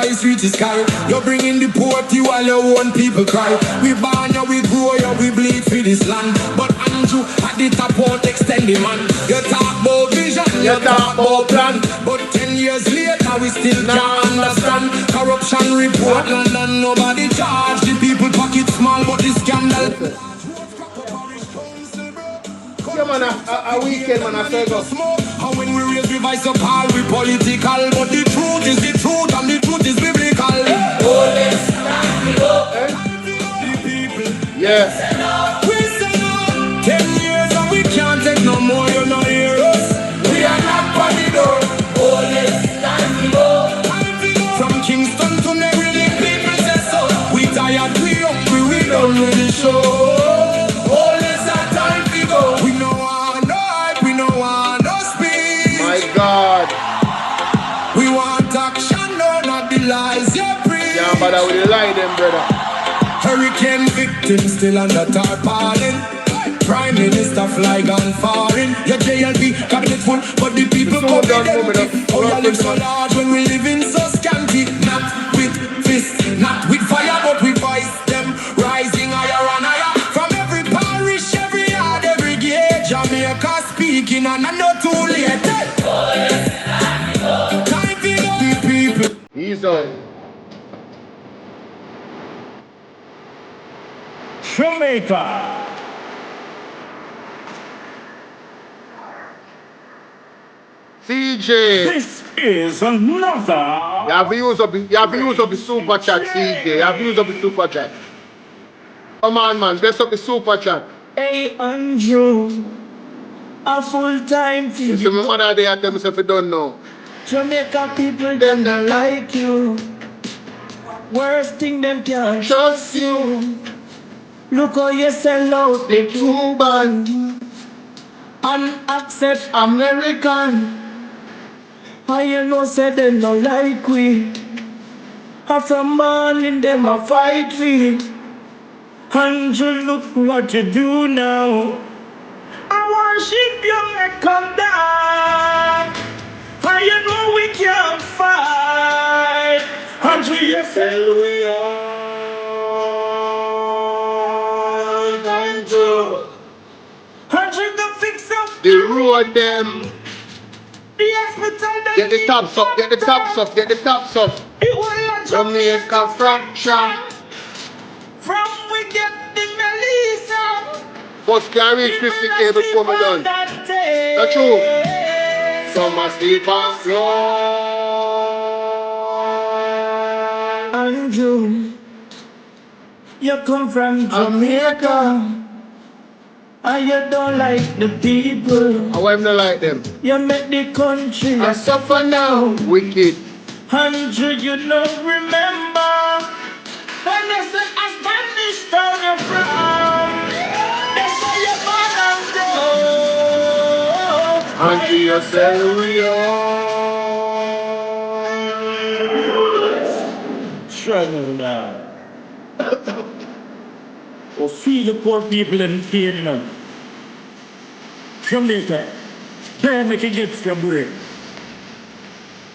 price reaches sky. You're bringing the poor to all your own people cry. We born you, we grow you, we bleed for this land. But Andrew at the top won't extend the man. You talk about vision, you talk about plan. But 10 years later we still can't understand. Corruption report London, nobody charge. The people pocket small but the scandal. Yeah, man, a weekend, man, I say go. And when we raise the voice up, all we political. But the truth is the truth, and the truth is biblical. Yeah. We say no. 10 years and we can't take no more, you know hear us. We are not on the door. From Kingston to Mary, the people say so. We tired, we hungry, we done with the show. God. We want action, no, not the lies you preach. Yeah, but I will lie them, brother. Hurricane victims still under tarpaulin. Prime Minister fly gone foreign. Your JLP cabinet full, but the people go down. Oh, you live so large when we live in so scanty. Not with fists, not with fire, but with voice. Them rising higher and higher. From every parish, every yard, every gate. Jamaica speaking and I know too late. He's on. Jamaica. CJ. This is another. You have to use up the super chat, CJ. You have to use up the super chat. Come on, man. Bless up the super chat. Hey, Andrew. A full-time team. You see my mother there tell me if you don't know. Jamaica people, them don't like you. Worst thing, them can't trust you. Look how you sell out the Cuban and accept American. And you know say them don't like we. After morning them a fight we. Andrew, look what you do now. I worship you, make come down. And you know we can't fight. Andrew, you fell we all. Andrew, the fix up the road them. the hospital. Get the tops up, get the tops up, get the tops up. Jamaica fracture. From we get the Melissa. First can reach 50K before me done. That's true. Some must sleep on floor. Andrew, you come from Jamaica. And you don't like the people. I want to like them. You make the country I suffer now. Wicked. Andrew, you don't remember. And they say I Spanish town you're from. They say you're born and grow. Andrew, you sell we all. Struggle now. Or feed the poor people and feed them. Jamaica, can't make a gift from bread.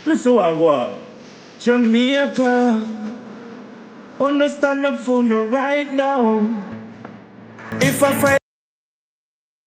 Listen what I want. Jamaica, understand the phone right now. If I fight